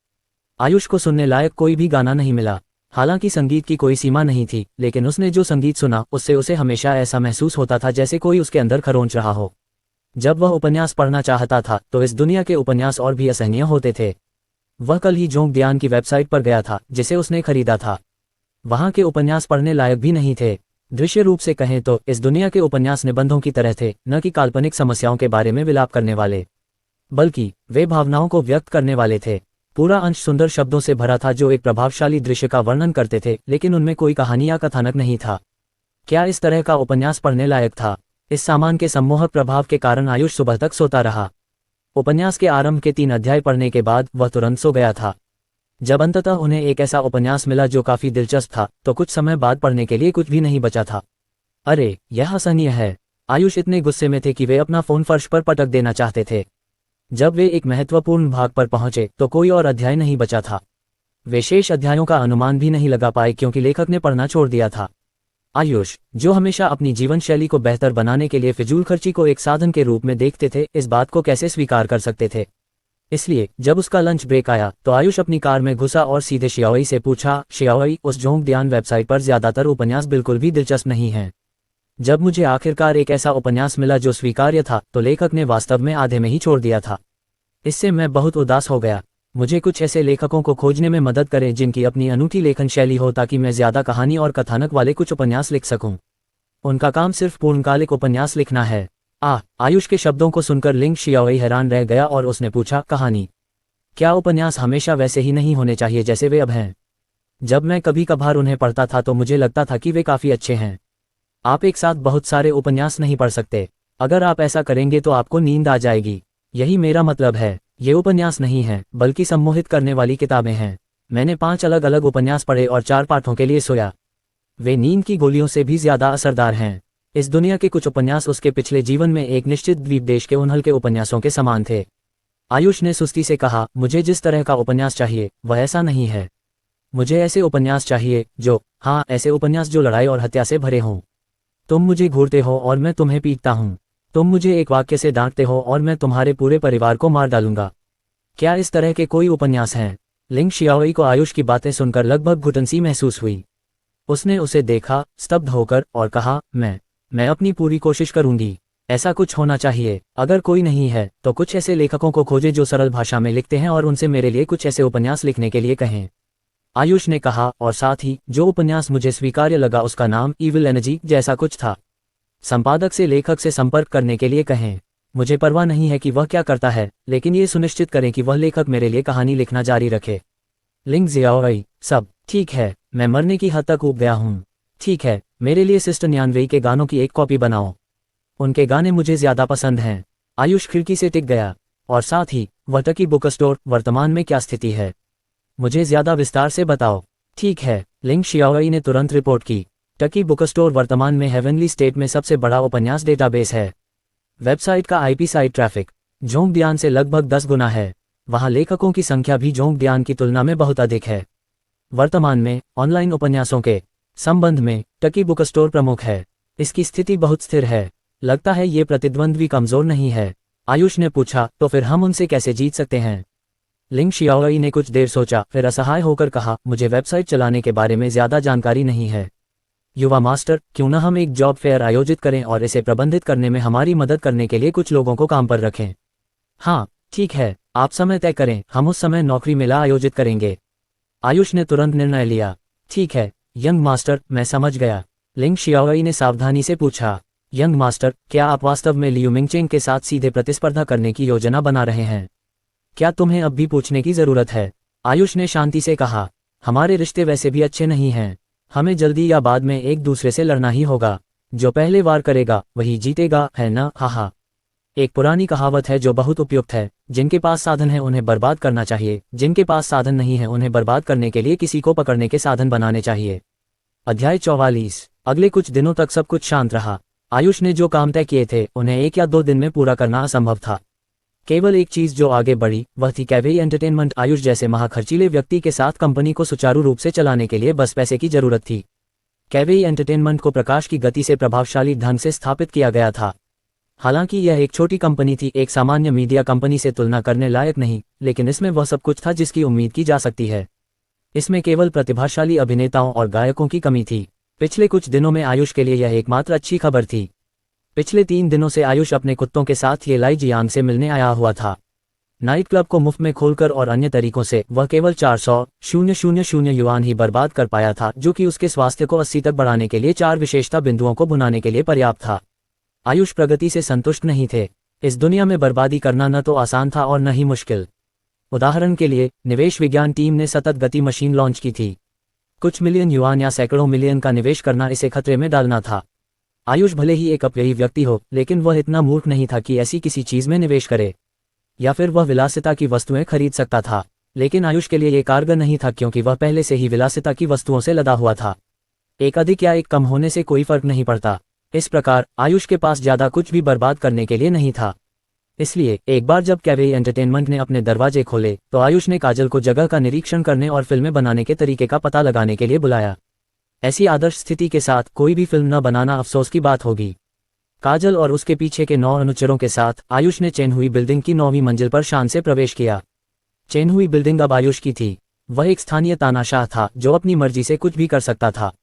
आयुष को सुनने लायक कोई भी गाना नहीं मिला। हालांकि संगीत की कोई सीमा नहीं थी, लेकिन उसने जो संगीत सुना उससे उसे हमेशा ऐसा महसूस होता था जैसे कोई उसके अंदर खरोंच रहा हो। जब वह उपन्यास पढ़ना चाहता था तो इस दुनिया के उपन्यास और भी असहनीय होते थे। वह कल ही जोंग दियान की वेबसाइट पर गया था जिसे उसने खरीदा था। वहां के उपन्यास पढ़ने लायक भी नहीं थे। दृश्य रूप से कहें तो इस दुनिया के उपन्यास निबंधों की तरह थे, न कि काल्पनिक समस्याओं के बारे में विलाप करने वाले, बल्कि वे भावनाओं को व्यक्त करने वाले थे। पूरा अंश सुंदर शब्दों से भरा था जो एक प्रभावशाली दृश्य का वर्णन करते थे, लेकिन उनमें कोई कहानी या कथानक नहीं था। क्या इस तरह का उपन्यास पढ़ने लायक था? इस सामान के सम्मोहक प्रभाव के कारण आयुष सुबह तक सोता रहा। उपन्यास के आरंभ के 3 अध्याय पढ़ने के बाद वह तुरंत सो गया था। जब अंततः उन्हें एक ऐसा उपन्यास मिला जो काफी दिलचस्प था, तो कुछ समय बाद पढ़ने के लिए कुछ भी नहीं बचा था। अरे यह हसनीय है। आयुष इतने गुस्से में थे कि वे अपना फोन फर्श पर पटक देना चाहते थे। जब वे एक महत्वपूर्ण भाग पर पहुंचे तो कोई और अध्याय नहीं बचा था। वे शेष अध्यायों का अनुमान भी नहीं लगा पाए क्योंकि लेखक ने पढ़ना छोड़ दिया था। आयुष, जो हमेशा अपनी जीवन शैली को बेहतर बनाने के लिए फिजूल खर्ची को एक साधन के रूप में देखते थे, इस बात को कैसे स्वीकार कर सकते थे। इसलिए जब उसका लंच ब्रेक आया तो आयुष अपनी कार में घुसा और सीधे शियाओई से पूछा, शियाओई, उस जोंगडियान वेबसाइट पर ज्यादातर उपन्यास बिल्कुल भी दिलचस्प नहीं हैं। जब मुझे आखिरकार एक ऐसा उपन्यास मिला जो स्वीकार्य था तो लेखक ने वास्तव में आधे में ही छोड़ दिया था। इससे मैं बहुत उदास हो गया। मुझे कुछ ऐसे लेखकों को खोजने में मदद करें जिनकी अपनी अनूठी लेखन शैली हो, ताकि मैं ज्यादा कहानी और कथानक वाले कुछ उपन्यास लिख सकूं। उनका काम सिर्फ पूर्णकालिक उपन्यास लिखना है। आयुष के शब्दों को सुनकर लिंग शियाओई हैरान रह गया और उसने पूछा, कहानी? क्या उपन्यास हमेशा वैसे ही नहीं होने चाहिए जैसे वे अब हैं? जब मैं कभी कभार उन्हें पढ़ता था तो मुझे लगता था कि वे काफी अच्छे हैं। आप एक साथ बहुत सारे उपन्यास नहीं पढ़ सकते। अगर आप ऐसा करेंगे तो आपको नींद आ जाएगी। यही मेरा मतलब है। ये उपन्यास नहीं हैं, बल्कि सम्मोहित करने वाली किताबें हैं। मैंने 5 अलग अलग उपन्यास पढ़े और 4 पाठों के लिए सोया। वे नींद की गोलियों से भी ज्यादा असरदार हैं। इस दुनिया के कुछ उपन्यास उसके पिछले जीवन में एक निश्चित द्वीप देश के उन हल्के उपन्यासों के समान थे। आयुष ने सुस्ती से कहा, मुझे जिस तरह का उपन्यास चाहिए वह ऐसा नहीं है। मुझे ऐसे उपन्यास चाहिए जो, ऐसे उपन्यास जो लड़ाई और हत्या से भरे हों। तुम मुझे घूरते हो और मैं तुम्हें पीटता हूँ। तुम मुझे एक वाक्य से डांटते हो और मैं तुम्हारे पूरे परिवार को मार डालूंगा। क्या इस तरह के कोई उपन्यास हैं? लिंग शियाओई को आयुष की बातें सुनकर लगभग घुटन सी महसूस हुई। उसने उसे देखा, स्तब्ध होकर, और कहा, मैं अपनी पूरी कोशिश करूंगी। ऐसा कुछ होना चाहिए। अगर कोई नहीं है तो कुछ ऐसे लेखकों को खोजे जो सरल भाषा में लिखते हैं और उनसे मेरे लिए कुछ ऐसे उपन्यास लिखने के लिए कहें। आयुष ने कहा, और साथ ही जो उपन्यास मुझे स्वीकार्य लगा उसका नाम इविल एनर्जी जैसा कुछ था। संपादक से लेखक से संपर्क करने के लिए कहें। मुझे परवाह नहीं है कि वह क्या करता है, लेकिन ये सुनिश्चित करें कि वह लेखक मेरे लिए कहानी लिखना जारी रखे। लिंग जियाओई, सब ठीक है। मैं मरने की हद तक ऊब गया हूँ। ठीक है, मेरे लिए सिस्टर न्यानवेई के गानों की एक कॉपी बनाओ। उनके गाने मुझे ज्यादा पसंद हैं। आयुष खिड़की से टिक गया। और साथ ही वह टकी बुक स्टोर वर्तमान में क्या स्थिति है? मुझे ज्यादा विस्तार से बताओ। ठीक है, लिंग शियाओई ने तुरंत रिपोर्ट की। टकी बुक स्टोर वर्तमान में हेवनली स्टेट में सबसे बड़ा उपन्यास डेटाबेस है। वेबसाइट का आईपी साइट ट्रैफिक जोंगडियान से लगभग 10 गुना है। वहां लेखकों की संख्या भी जोंगडियान की तुलना में बहुत अधिक है। वर्तमान में ऑनलाइन उपन्यासों के संबंध में टकी बुक स्टोर प्रमुख है। इसकी स्थिति बहुत स्थिर है। लगता है ये प्रतिद्वंद्वी कमजोर नहीं है। आयुष ने पूछा, तो फिर हम उनसे कैसे जीत सकते हैं? लिंग शियाओई ने कुछ देर सोचा, फिर असहाय होकर कहा, मुझे वेबसाइट चलाने के बारे में ज्यादा जानकारी नहीं है। युवा मास्टर, क्यों न हम एक जॉब फेयर आयोजित करें और इसे प्रबंधित करने में हमारी मदद करने के लिए कुछ लोगों को काम पर रखें। हाँ ठीक है, आप समय तय करें, हम उस समय नौकरी मेला आयोजित करेंगे। आयुष ने तुरंत निर्णय लिया। ठीक है यंग मास्टर, मैं समझ गया। लिंग शियाओई ने सावधानी से पूछा, यंग मास्टर, क्या आप वास्तव में लियू मिंगचेंग के साथ सीधे प्रतिस्पर्धा करने की योजना बना रहे हैं? क्या तुम्हें अब भी पूछने की जरूरत है? आयुष ने शांति से कहा, हमारे रिश्ते वैसे भी अच्छे नहीं हैं। हमें जल्दी या बाद में एक दूसरे से लड़ना ही होगा। जो पहले वार करेगा वही जीतेगा, है ना? हा। एक पुरानी कहावत है जो बहुत उपयुक्त है, जिनके पास साधन है उन्हें बर्बाद करना चाहिए, जिनके पास साधन नहीं है उन्हें बर्बाद करने के लिए किसी को पकड़ने के साधन बनाने चाहिए। अध्याय 44। अगले कुछ दिनों तक सब कुछ शांत रहा। आयुष ने जो काम तय किए थे उन्हें 1 या 2 दिन में पूरा करना असंभव था। केवल एक चीज जो आगे बढ़ी वह थी कैवेई एंटरटेनमेंट। आयुष जैसे महाखर्चीले व्यक्ति के साथ कंपनी को सुचारू रूप से चलाने के लिए बस पैसे की जरूरत थी। कैवेई एंटरटेनमेंट को प्रकाश की गति से प्रभावशाली ढंग से स्थापित किया गया था। हालांकि यह एक छोटी कंपनी थी, एक सामान्य मीडिया कंपनी से तुलना करने लायक नहीं, लेकिन इसमें वह सब कुछ था जिसकी उम्मीद की जा सकती है। इसमें केवल प्रतिभाशाली अभिनेताओं और गायकों की कमी थी। पिछले कुछ दिनों में आयुष के लिए यह एकमात्र अच्छी खबर थी। पिछले 3 दिनों से आयुष अपने कुत्तों के साथ ये लाई जियांग से मिलने आया हुआ था। नाइट क्लब को मुफ्त में खोलकर और अन्य तरीकों से वह केवल 400,000 युआन ही बर्बाद कर पाया था, जो कि उसके स्वास्थ्य को 80 तक बढ़ाने के लिए 4 विशेषता बिंदुओं को भुनाने के लिए पर्याप्त था। आयुष प्रगति से संतुष्ट नहीं थे। इस दुनिया में बर्बादी करना न तो आसान था और न ही मुश्किल। उदाहरण के लिए, निवेश विज्ञान टीम ने सतत गति मशीन लॉन्च की थी। कुछ मिलियन युआन या सैकड़ों मिलियन का निवेश करना इसे खतरे में डालना था। आयुष भले ही एक अपव्ययी व्यक्ति हो, लेकिन वह इतना मूर्ख नहीं था कि ऐसी किसी चीज में निवेश करे, या फिर वह विलासिता की वस्तुएं खरीद सकता था। लेकिन आयुष के लिए ये कारगर नहीं था, क्योंकि वह पहले से ही विलासिता की वस्तुओं से लदा हुआ था। एक अधिक या एक कम होने से कोई फर्क नहीं पड़ता। इस प्रकार आयुष के पास ज्यादा कुछ भी बर्बाद करने के लिए नहीं था। इसलिए एक बार जब कैवेई एंटरटेनमेंट ने अपने दरवाजे खोले तो आयुष ने काजल को जगह का निरीक्षण करने और फिल्में बनाने के तरीके का पता लगाने के लिए बुलाया। ऐसी आदर्श स्थिति के साथ कोई भी फिल्म न बनाना अफसोस की बात होगी। काजल और उसके पीछे के 9 अनुचरों के साथ आयुष ने चेनहुई बिल्डिंग की 9वीं मंजिल पर शान से प्रवेश किया। चेनहुई बिल्डिंग अब आयुष की थी। वह एक स्थानीय तानाशाह था जो अपनी मर्जी से कुछ भी कर सकता था।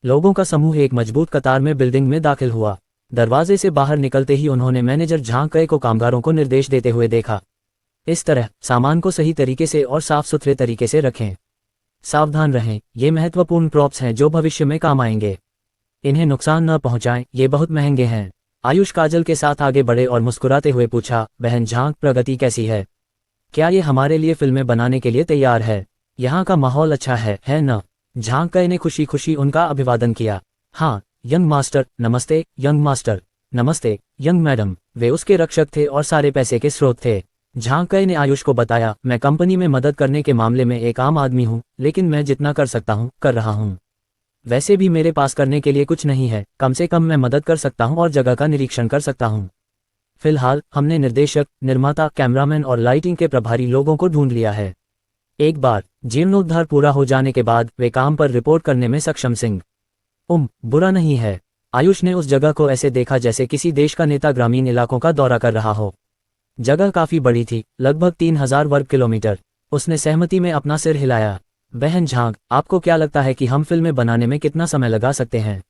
लोगों का समूह एक मजबूत कतार में बिल्डिंग में दाखिल हुआ। दरवाजे से बाहर निकलते ही उन्होंने मैनेजर झांग कई को कामगारों को निर्देश देते हुए देखा। इस तरह सामान को सही तरीके से और साफ सुथरे तरीके से रखें। सावधान रहें, ये महत्वपूर्ण प्रॉप्स हैं जो भविष्य में काम आएंगे। इन्हें नुकसान न पहुंचाएं, ये बहुत महंगे हैं। आयुष काजल के साथ आगे बढ़े और मुस्कुराते हुए पूछा, बहन झांग, प्रगति कैसी है? क्या ये हमारे लिए फिल्में बनाने के लिए तैयार है? यहाँ का माहौल अच्छा है न? झांग कई ने खुशी खुशी उनका अभिवादन किया। हाँ यंग मास्टर, नमस्ते यंग मास्टर। नमस्ते यंग मैडम। वे उसके रक्षक थे और सारे पैसे के स्रोत थे। झांग कई ने आयुष को बताया, मैं कंपनी में मदद करने के मामले में एक आम आदमी हूँ, लेकिन मैं जितना कर सकता हूँ कर रहा हूँ। वैसे भी मेरे पास करने के लिए कुछ नहीं है, कम से कम मैं मदद कर सकता हूँ और जगह का निरीक्षण कर सकता हूँ। फिलहाल हमने निर्देशक, निर्माता, कैमरामैन और लाइटिंग के प्रभारी लोगों को ढूंढ लिया है। एक बार जीर्णोद्धार पूरा हो जाने के बाद वे काम पर रिपोर्ट करने में सक्षम सिंह। बुरा नहीं है। आयुष ने उस जगह को ऐसे देखा जैसे किसी देश का नेता ग्रामीण इलाकों का दौरा कर रहा हो। जगह काफी बड़ी थी, लगभग 3000 वर्ग किलोमीटर। उसने सहमति में अपना सिर हिलाया। बहन झांग, आपको क्या लगता है कि हम फिल्में बनाने में कितना समय लगा सकते हैं?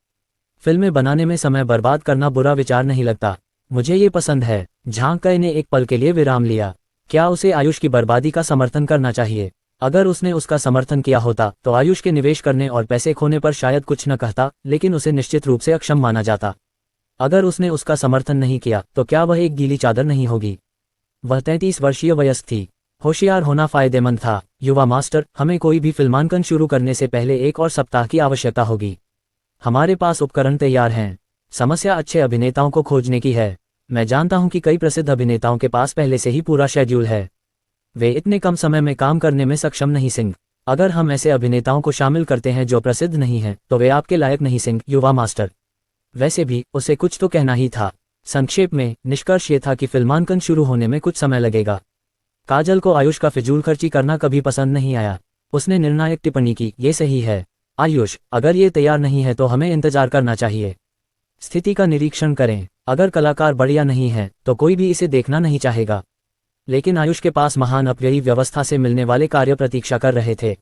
फिल्में बनाने में समय बर्बाद करना बुरा विचार नहीं लगता, मुझे ये पसंद है। झांग कई ने एक पल के लिए विराम लिया। क्या उसे आयुष की बर्बादी का समर्थन करना चाहिए? अगर उसने उसका समर्थन किया होता तो आयुष के निवेश करने और पैसे खोने पर शायद कुछ न कहता, लेकिन उसे निश्चित रूप से अक्षम माना जाता। अगर उसने उसका समर्थन नहीं किया तो क्या वह एक गीली चादर नहीं होगी? वह 33 वर्षीय वयस्क थी। होशियार होना फायदेमंद था। युवा मास्टर, हमें कोई भी फिल्मांकन शुरू करने से पहले 1 और सप्ताह की आवश्यकता होगी। हमारे पास उपकरण तैयार हैं। समस्या अच्छे अभिनेताओं को खोजने की है। मैं जानता हूं कि कई प्रसिद्ध अभिनेताओं के पास पहले से ही पूरा शेड्यूल है। वे इतने कम समय में काम करने में सक्षम नहीं सिंह। अगर हम ऐसे अभिनेताओं को शामिल करते हैं जो प्रसिद्ध नहीं हैं, तो वे आपके लायक नहीं सिंह। युवा मास्टर, वैसे भी उसे कुछ तो कहना ही था। संक्षेप में निष्कर्ष ये था कि फिल्मांकन शुरू होने में कुछ समय लगेगा। काजल को आयुष का फिजूल खर्ची करना कभी पसंद नहीं आया। उसने निर्णायक टिप्पणी की, ये सही है आयुष, अगर ये तैयार नहीं है तो हमें इंतजार करना चाहिए। स्थिति का निरीक्षण करें। अगर कलाकार बढ़िया नहीं है तो कोई भी इसे देखना नहीं चाहेगा। लेकिन आयुष के पास महान अपव्ययी व्यवस्था से मिलने वाले कार्य प्रतीक्षा कर रहे थे।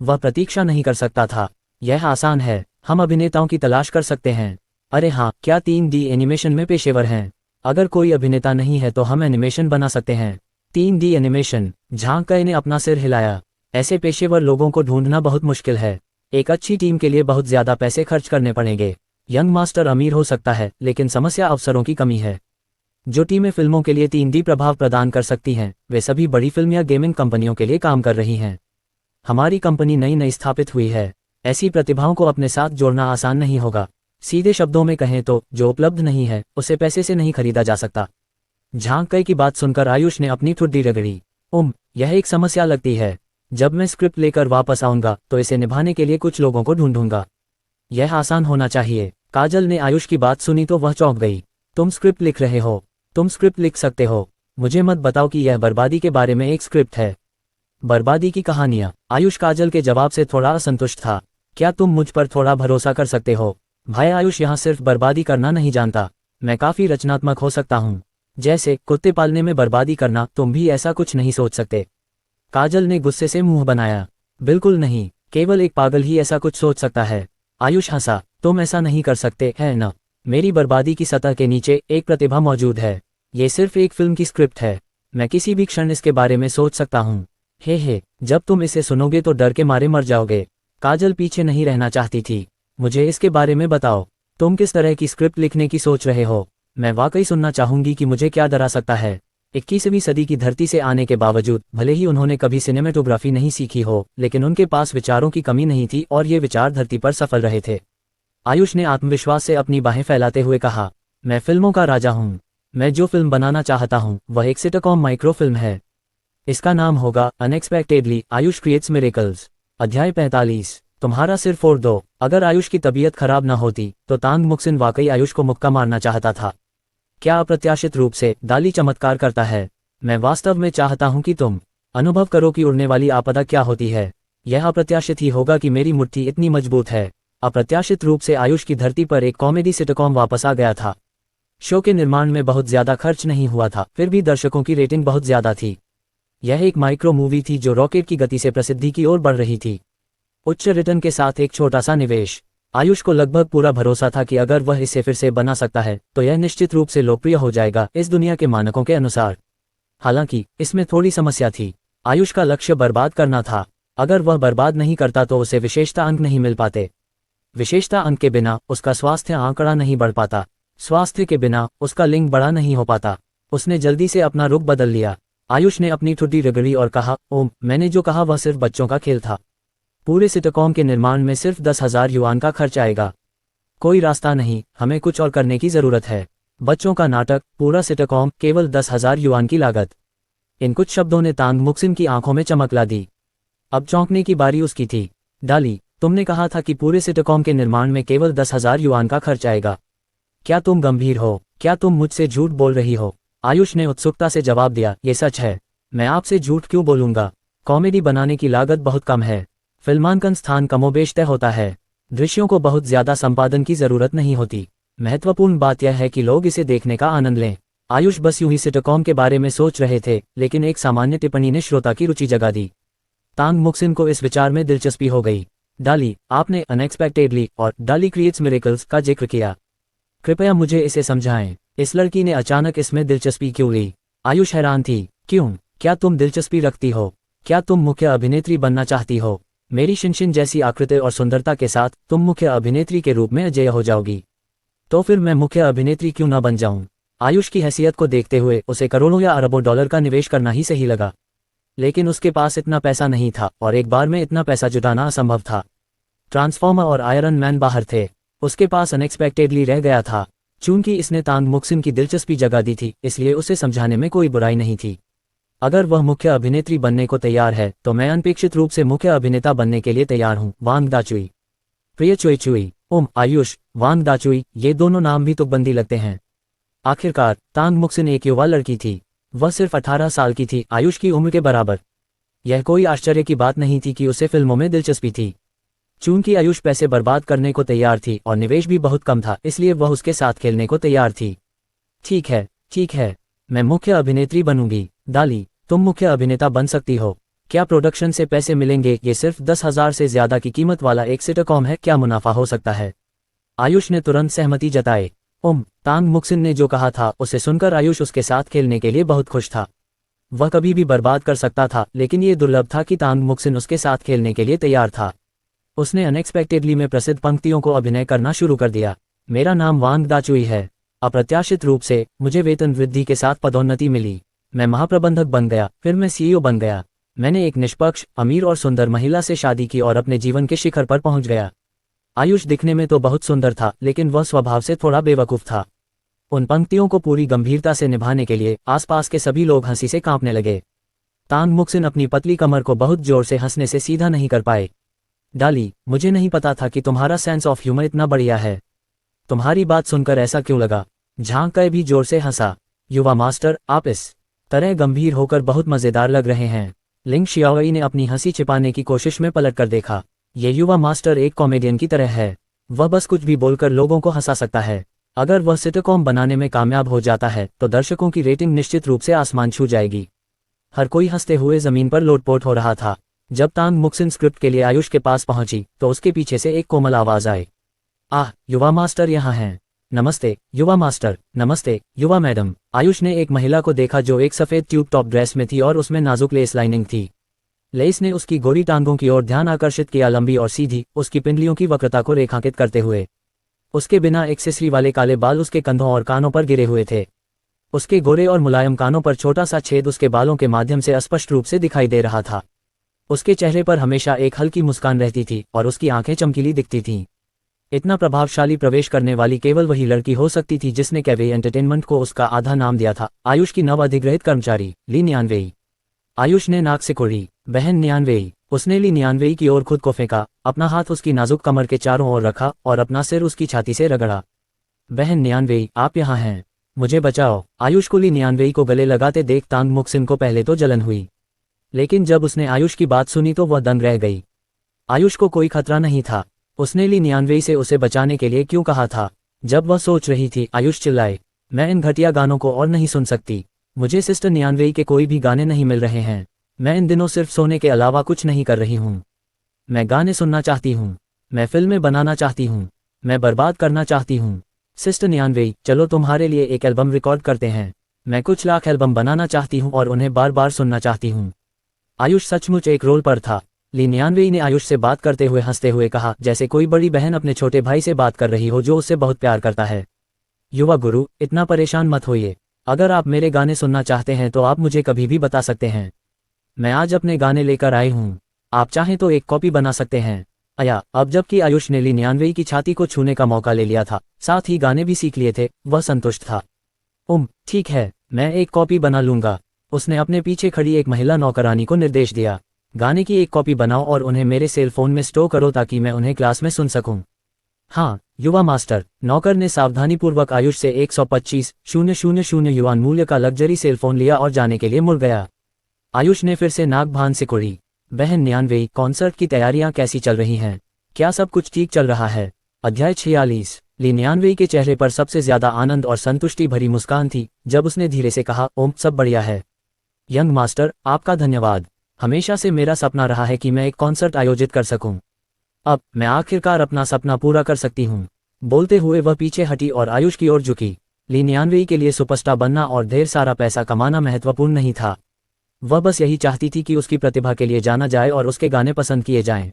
वह प्रतीक्षा नहीं कर सकता था। यह आसान है, हम अभिनेताओं की तलाश कर सकते हैं। अरे हाँ, क्या 3D एनिमेशन में पेशेवर हैं? अगर कोई अभिनेता नहीं है तो हम एनिमेशन बना सकते हैं। 3D animation? झांग कई ने अपना सिर हिलाया। ऐसे पेशेवर लोगों को ढूंढना बहुत मुश्किल है। एक अच्छी टीम के लिए बहुत ज्यादा पैसे खर्च करने पड़ेंगे। यंग मास्टर अमीर हो सकता है, लेकिन समस्या अवसरों की कमी है। जो टीमें फिल्मों के लिए 3D प्रभाव प्रदान कर सकती हैं, वे सभी बड़ी फिल्म या गेमिंग कंपनियों के लिए काम कर रही हैं। हमारी कंपनी नई स्थापित हुई है। ऐसी प्रतिभाओं को अपने साथ जोड़ना आसान नहीं होगा। सीधे शब्दों में कहें तो जो उपलब्ध नहीं है उसे पैसे से नहीं खरीदा जा सकता। झांग कई की बात सुनकर आयुष ने अपनी ठुड्डी रगड़ी। यह एक समस्या लगती है। जब मैं स्क्रिप्ट लेकर वापस आऊंगा तो इसे निभाने के लिए कुछ लोगों को ढूंढूंगा। यह आसान होना चाहिए। काजल ने आयुष की बात सुनी तो वह चौंक गई। तुम स्क्रिप्ट लिख रहे हो? तुम स्क्रिप्ट लिख सकते हो? मुझे मत बताओ कि यह बर्बादी के बारे में एक स्क्रिप्ट है। बर्बादी की कहानियां? आयुष काजल के जवाब से थोड़ा असंतुष्ट था। क्या तुम मुझ पर थोड़ा भरोसा कर सकते हो? भाई आयुष यहाँ सिर्फ बर्बादी करना नहीं जानता, मैं काफी रचनात्मक हो सकता हूँ। जैसे कुत्ते पालने में बर्बादी करना, तुम भी ऐसा कुछ नहीं सोच सकते। काजल ने गुस्से से मुंह बनाया। बिल्कुल नहीं, केवल एक पागल ही ऐसा कुछ सोच सकता है। आयुष हंसा। तुम ऐसा नहीं कर सकते है न? मेरी बर्बादी की सतह के नीचे एक प्रतिभा मौजूद है। ये सिर्फ एक फिल्म की स्क्रिप्ट है। मैं किसी भी क्षण इसके बारे में सोच सकता हूँ। हे, जब तुम इसे सुनोगे तो डर के मारे मर जाओगे। काजल पीछे नहीं रहना चाहती थी। मुझे इसके बारे में बताओ, तुम किस तरह की स्क्रिप्ट लिखने की सोच रहे हो? मैं वाकई सुनना चाहूंगी कि मुझे क्या डरा सकता है। 21वीं सदी की धरती से आने के बावजूद भले ही उन्होंने कभी सिनेमेटोग्राफी नहीं सीखी हो, लेकिन उनके पास विचारों की कमी नहीं थी और ये विचार धरती पर सफल रहे थे। आयुष ने आत्मविश्वास से अपनी बाहें फैलाते हुए कहा, मैं फिल्मों का राजा हूँ। मैं जो फिल्म बनाना चाहता हूँ वह एक सिटकॉम माइक्रो फिल्म है। इसका नाम होगा अनएक्सपेक्टेडली आयुष क्रिएट्स मिरेकल्स। अध्याय 45। तुम्हारा सिर फोड़ दो। अगर आयुष की तबीयत खराब न होती तो तांग मुक्सिन वाकई आयुष को मुक्का मारना चाहता था। क्या अप्रत्याशित रूप से डाली चमत्कार करता है। मैं वास्तव में चाहता हूं कि तुम अनुभव करो कि उड़ने वाली आपदा क्या होती है। यह अप्रत्याशित ही होगा कि मेरी मुट्ठी इतनी मजबूत है। अप्रत्याशित रूप से आयुष की धरती पर एक कॉमेडी सिटकॉम वापस आ गया था। शो के निर्माण में बहुत ज्यादा खर्च नहीं हुआ था, फिर भी दर्शकों की रेटिंग बहुत ज्यादा थी। यह एक माइक्रो मूवी थी जो रॉकेट की गति से प्रसिद्धि की ओर बढ़ रही थी। उच्च रिटर्न के साथ एक छोटा सा निवेश। आयुष को लगभग पूरा भरोसा था कि अगर वह इसे फिर से बना सकता है तो यह निश्चित रूप से लोकप्रिय हो जाएगा इस दुनिया के मानकों के अनुसार। हालांकि इसमें थोड़ी समस्या थी। आयुष का लक्ष्य बर्बाद करना था। अगर वह बर्बाद नहीं करता तो उसे विशेषता अंक नहीं मिल पाते। विशेषता अंक के बिना उसका स्वास्थ्य आंकड़ा नहीं बढ़ पाता। स्वास्थ्य के बिना उसका लिंग बड़ा नहीं हो पाता। उसने जल्दी से अपना रुख बदल लिया। आयुष ने अपनी ठुड्डी रगड़ी और कहा, ओम, मैंने जो कहा वह सिर्फ बच्चों का खेल था। पूरे सिटकॉम के निर्माण में सिर्फ 10,000 युआन का खर्च आएगा। कोई रास्ता नहीं, हमें कुछ और करने की जरूरत है। बच्चों का नाटक, पूरा सिटकॉम, केवल 10,000 युआन की लागत। इन कुछ शब्दों ने तांग मुक्सिन की आंखों में चमक ला दी। अब चौंकने की बारी उसकी थी। डाली, तुमने कहा था कि पूरे सिटकॉम के निर्माण में केवल 10,000 युआन का खर्च आएगा। क्या तुम गंभीर हो? क्या तुम मुझसे झूठ बोल रही हो? आयुष ने उत्सुकता से जवाब दिया, ये सच है। मैं आपसे झूठ क्यों बोलूंगा? कॉमेडी बनाने की लागत बहुत कम है। फिल्मांकन स्थान कमोबेश तय होता है। दृश्यों को बहुत ज्यादा संपादन की जरूरत नहीं होती। महत्वपूर्ण बात यह है कि लोग इसे देखने का आनंद लें। आयुष बस यूं ही सिटकॉम के बारे में सोच रहे थे, लेकिन एक सामान्य टिप्पणी ने श्रोता की रुचि जगा दी। तांग मुक्सिन को इस विचार में दिलचस्पी हो गई। डाली, आपने अनएक्सपेक्टेडली और डाली क्रिएट्स मिरेकल्स का जिक्र किया। कृपया मुझे इसे समझाएं। इस लड़की ने अचानक इसमें दिलचस्पी क्यों ली? आयुष हैरान थी। क्यों? क्या तुम दिलचस्पी रखती हो? क्या तुम मुख्य अभिनेत्री बनना चाहती हो? मेरी शिनशिन जैसी आकृति और सुंदरता के साथ तुम मुख्य अभिनेत्री के रूप में अजेय हो जाओगी। तो फिर मैं मुख्य अभिनेत्री क्यों न बन जाऊं? आयुष की हैसियत को देखते हुए उसे करोड़ों या अरबों डॉलर का निवेश करना ही सही लगा। लेकिन उसके पास इतना पैसा नहीं था और एक बार में इतना पैसा जुटाना असंभव था। ट्रांसफॉर्मर और आयरन मैन बाहर थे। उसके पास अनएक्सपेक्टेडली रह गया था। चूंकि इसने तांग मुक्सिन की दिलचस्पी जगा दी थी, इसलिए उसे समझाने में कोई बुराई नहीं थी। अगर वह मुख्य अभिनेत्री बनने को तैयार है तो मैं अनपेक्षित रूप से मुख्य अभिनेता बनने के लिए तैयार हूं। वांग दाचुई। प्रिय चुई चुई, ओम, आयुष, वांग दाचुई, ये दोनों नाम भी तुकबंदी लगते हैं। आखिरकार तांग मुक्सिन एक युवा लड़की थी। वह सिर्फ 18 साल की थी, आयुष की उम्र के बराबर। यह कोई आश्चर्य की बात नहीं थी कि उसे फिल्मों में दिलचस्पी थी। चूंकि आयुष पैसे बर्बाद करने को तैयार थी और निवेश भी बहुत कम था, इसलिए वह उसके साथ खेलने को तैयार थी। ठीक है, मैं मुख्य अभिनेत्री बनूंगी। डाली, तुम मुख्य अभिनेता बन सकती हो। क्या प्रोडक्शन से पैसे मिलेंगे? ये सिर्फ 10,000 से ज्यादा की कीमत वाला एक सिटकॉम है, क्या मुनाफा हो सकता है? आयुष ने तुरंत सहमति जताई। तांग मुक्सिन ने जो कहा था उसे सुनकर आयुष उसके साथ खेलने के लिए बहुत खुश था। वह कभी भी बर्बाद कर सकता था, लेकिन ये दुर्लभ था कि तांग मुक्सिन उसके साथ खेलने के लिए तैयार था। उसने अनएक्सपेक्टेडली में प्रसिद्ध पंक्तियों को अभिनय करना शुरू कर दिया। मेरा नाम वांग दाचुई है। अप्रत्याशित रूप से मुझे वेतन वृद्धि के साथ पदोन्नति मिली। मैं महाप्रबंधक बन गया, फिर मैं सीईओ बन गया। मैंने एक निष्पक्ष, अमीर और सुंदर महिला से शादी की और अपने जीवन के शिखर पर पहुंच गया। आयुष दिखने में तो बहुत सुंदर था, लेकिन वह स्वभाव से थोड़ा बेवकूफ था। उन पंक्तियों को पूरी गंभीरता से निभाने के लिए आसपास के सभी लोग हंसी से कांपने लगे। तांग मुक्सिन अपनी पतली कमर को बहुत जोर से हंसने से सीधा नहीं कर पाए। डाली, मुझे नहीं पता था कि तुम्हारा सेंस ऑफ ह्यूमर इतना बढ़िया है। तुम्हारी बात सुनकर ऐसा क्यों लगा? झांक कर भी जोर से हंसा। युवा मास्टर, आप इस तरह गंभीर होकर बहुत मजेदार लग रहे हैं। लिंग शियाओई ने अपनी हंसी छिपाने की कोशिश में पलट कर देखा। ये युवा मास्टर एक कॉमेडियन की तरह है। वह बस कुछ भी बोलकर लोगों को हंसा सकता है। अगर वह सिटकॉम बनाने में कामयाब हो जाता है तो दर्शकों की रेटिंग निश्चित रूप से आसमान छू जाएगी। हर कोई हंसते हुए जमीन पर लोटपोट हो रहा था। जब तांग मुक्सिन स्क्रिप्ट के लिए आयुष के पास पहुंची तो उसके पीछे से एक कोमल आवाज आई। आह, युवा मास्टर यहाँ हैं। नमस्ते युवा मास्टर। नमस्ते युवा मैडम। आयुष ने एक महिला को देखा जो एक सफेद ट्यूब टॉप ड्रेस में थी और उसमें नाजुक लेस लाइनिंग थी। लेस ने उसकी गोरी टांगों की ओर ध्यान आकर्षित किया, लंबी और सीधी, उसकी पिंडलियों की वक्रता को रेखांकित करते हुए। उसके बिना एक्सेसरी वाले काले बाल उसके कंधों और कानों पर गिरे हुए थे। उसके गोरे और मुलायम कानों पर छोटा सा छेद उसके बालों के माध्यम से स्पष्ट रूप से दिखाई दे रहा था। उसके चेहरे पर हमेशा एक हल्की मुस्कान रहती थी और उसकी आंखें चमकीली दिखती थीं। इतना प्रभावशाली प्रवेश करने वाली केवल वही लड़की हो सकती थी जिसने कैवे एंटरटेनमेंट को उसका आधा नाम दिया था। आयुष की नव अधिग्रहित कर्मचारी ली न्यानवेई। आयुष ने नाक सिकोड़ी। बहन न्यानवेई, उसने ली निन्यानवे की ओर खुद को फेंका, अपना हाथ उसकी नाजुक कमर के चारों ओर रखा और अपना सिर उसकी छाती से रगड़ा। बहन निन्यानवे, आप यहाँ हैं, मुझे बचाओ। आयुष को ली निन्यानवे को गले लगाते देख तांग मुक्सिन को पहले तो जलन हुई, लेकिन जब उसने आयुष की बात सुनी तो वह दंग रह गई। आयुष को कोई खतरा नहीं था, उसने ली निन्यानवे से उसे बचाने के लिए क्यों कहा था। जब वह सोच रही थी, आयुष चिल्लाए, मैं इन घटिया गानों को और नहीं सुन सकती, मुझे सिस्टर निन्यानवे के कोई भी गाने नहीं मिल रहे हैं, मैं इन दिनों सिर्फ सोने के अलावा कुछ नहीं कर रही हूँ। मैं गाने सुनना चाहती हूँ, मैं फिल्में बनाना चाहती हूँ, मैं बर्बाद करना चाहती हूँ। सिस्टर निन्यानवे, चलो तुम्हारे लिए एक एल्बम रिकॉर्ड करते हैं, मैं कुछ लाख एल्बम बनाना चाहती हूँ और उन्हें बार बार सुनना चाहती हूँ। आयुष सचमुच एक रोल पर था। ली निन्यानवे ने आयुष से बात करते हुए हंसते हुए कहा, जैसे कोई बड़ी बहन अपने छोटे भाई से बात कर रही हो जो उससे बहुत प्यार करता है। युवा गुरु, इतना परेशान मत होइए, अगर आप मेरे गाने सुनना चाहते हैं तो आप मुझे कभी भी बता सकते हैं, मैं आज अपने गाने लेकर आई हूँ, आप चाहें तो एक कॉपी बना सकते हैं। आया, अब जबकि आयुष ने ली निन्यानवे की छाती को छूने का मौका ले लिया था, साथ ही गाने भी सीख लिए थे, वह संतुष्ट था। ठीक है, मैं एक कॉपी बना लूंगा। उसने अपने पीछे खड़ी एक महिला नौकरानी को निर्देश दिया, गाने की एक कॉपी बनाओ और उन्हें मेरे सेल फोन में स्टोर करो ताकि मैं उन्हें क्लास में सुन सकूं। हाँ युवा मास्टर, नौकर ने सावधानीपूर्वक आयुष से 125,000 युआन मूल्य का लग्जरी सेल फोन लिया और जाने के लिए मुड़ गया। आयुष ने फिर से नाक भान से कुड़ी, बहन निन्यानवे, कॉन्सर्ट की तैयारियां कैसी चल रही हैं, क्या सब कुछ ठीक चल रहा है। अध्याय 46। ली निन्यानवे के चेहरे पर सबसे ज्यादा आनंद और संतुष्टि भरी मुस्कान थी जब उसने धीरे से कहा, ओम, सब बढ़िया है। यंग मास्टर, आपका धन्यवाद, हमेशा से मेरा सपना रहा है कि मैं एक कॉन्सर्ट आयोजित कर सकूं। अब मैं आखिरकार अपना सपना पूरा कर सकती हूं। बोलते हुए वह पीछे हटी और आयुष की ओर झुकी। ली निन्यानवे के लिए सुपरस्टार बनना और ढेर सारा पैसा कमाना महत्वपूर्ण नहीं था, वह बस यही चाहती थी कि उसकी प्रतिभा के लिए जाना जाए और उसके गाने पसंद किए जाएं।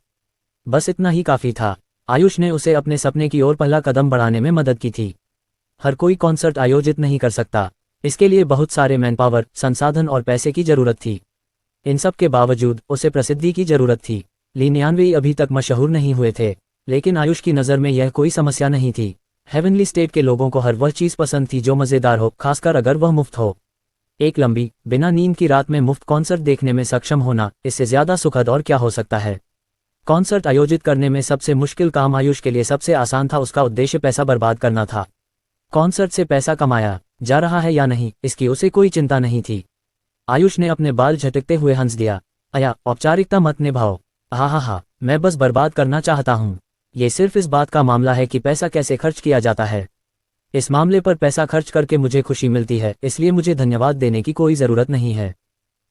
बस इतना ही काफी था। आयुष ने उसे अपने सपने की ओर पहला कदम बढ़ाने में मदद की थी। हर कोई कॉन्सर्ट आयोजित नहीं कर सकता, इसके लिए बहुत सारे मैनपावर, संसाधन और पैसे की जरूरत थी। इन सब के बावजूद उसे प्रसिद्धि की जरूरत थी। ली निन्यानवे अभी तक मशहूर नहीं हुए थे, लेकिन आयुष की नज़र में यह कोई समस्या नहीं थी। हेवनली स्टेट के लोगों को हर वह चीज़ पसंद थी जो मज़ेदार हो, खासकर अगर वह मुफ्त हो। एक लंबी, बिना नींद की रात में मुफ्त कॉन्सर्ट देखने में सक्षम होना, इससे ज़्यादा सुखद और क्या हो सकता है। कॉन्सर्ट आयोजित करने में सबसे मुश्किल काम आयुष के लिए सबसे आसान था, उसका उद्देश्य पैसा बर्बाद करना था। कॉन्सर्ट से पैसा कमाया जा रहा है या नहीं, इसकी उसे कोई चिंता नहीं थी। आयुष ने अपने बाल झटकते हुए हंस दिया, आया, औपचारिकता मत निभाओ, हा, मैं बस बर्बाद करना चाहता हूँ। ये सिर्फ इस बात का मामला है कि पैसा कैसे खर्च किया जाता है। इस मामले पर पैसा खर्च करके मुझे खुशी मिलती है, इसलिए मुझे धन्यवाद देने की कोई ज़रूरत नहीं है।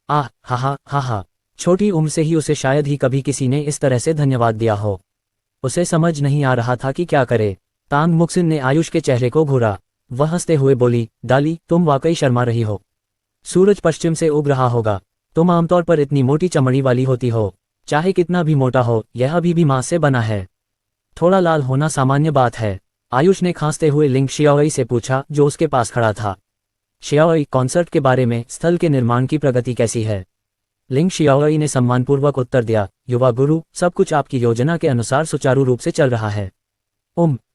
हा, छोटी उम्र से ही उसे शायद ही कभी किसी ने इस तरह से धन्यवाद दिया हो। उसे समझ नहीं आ रहा था कि क्या करे। तांग मुक्सिन ने आयुष के चेहरे को घूरा, वह हंसते हुए बोली, डाली, तुम वाकई शर्मा रही हो। सूरज पश्चिम से उग रहा होगा, तुम आमतौर पर इतनी मोटी चमड़ी वाली होती हो, चाहे कितना भी मोटा हो, यह अभी भी मांस से बना है। थोड़ा लाल होना सामान्य बात है। आयुष ने खांसते हुए लिंग शियाओई से पूछा, जो उसके पास खड़ा था। शियाओई, कॉन्सर्ट के बारे में, स्थल के निर्माण की प्रगति कैसी है। लिंग शियाओई ने सम्मानपूर्वक उत्तर दिया, युवा गुरु, सब कुछ आपकी योजना के अनुसार सुचारू रूप से चल रहा है।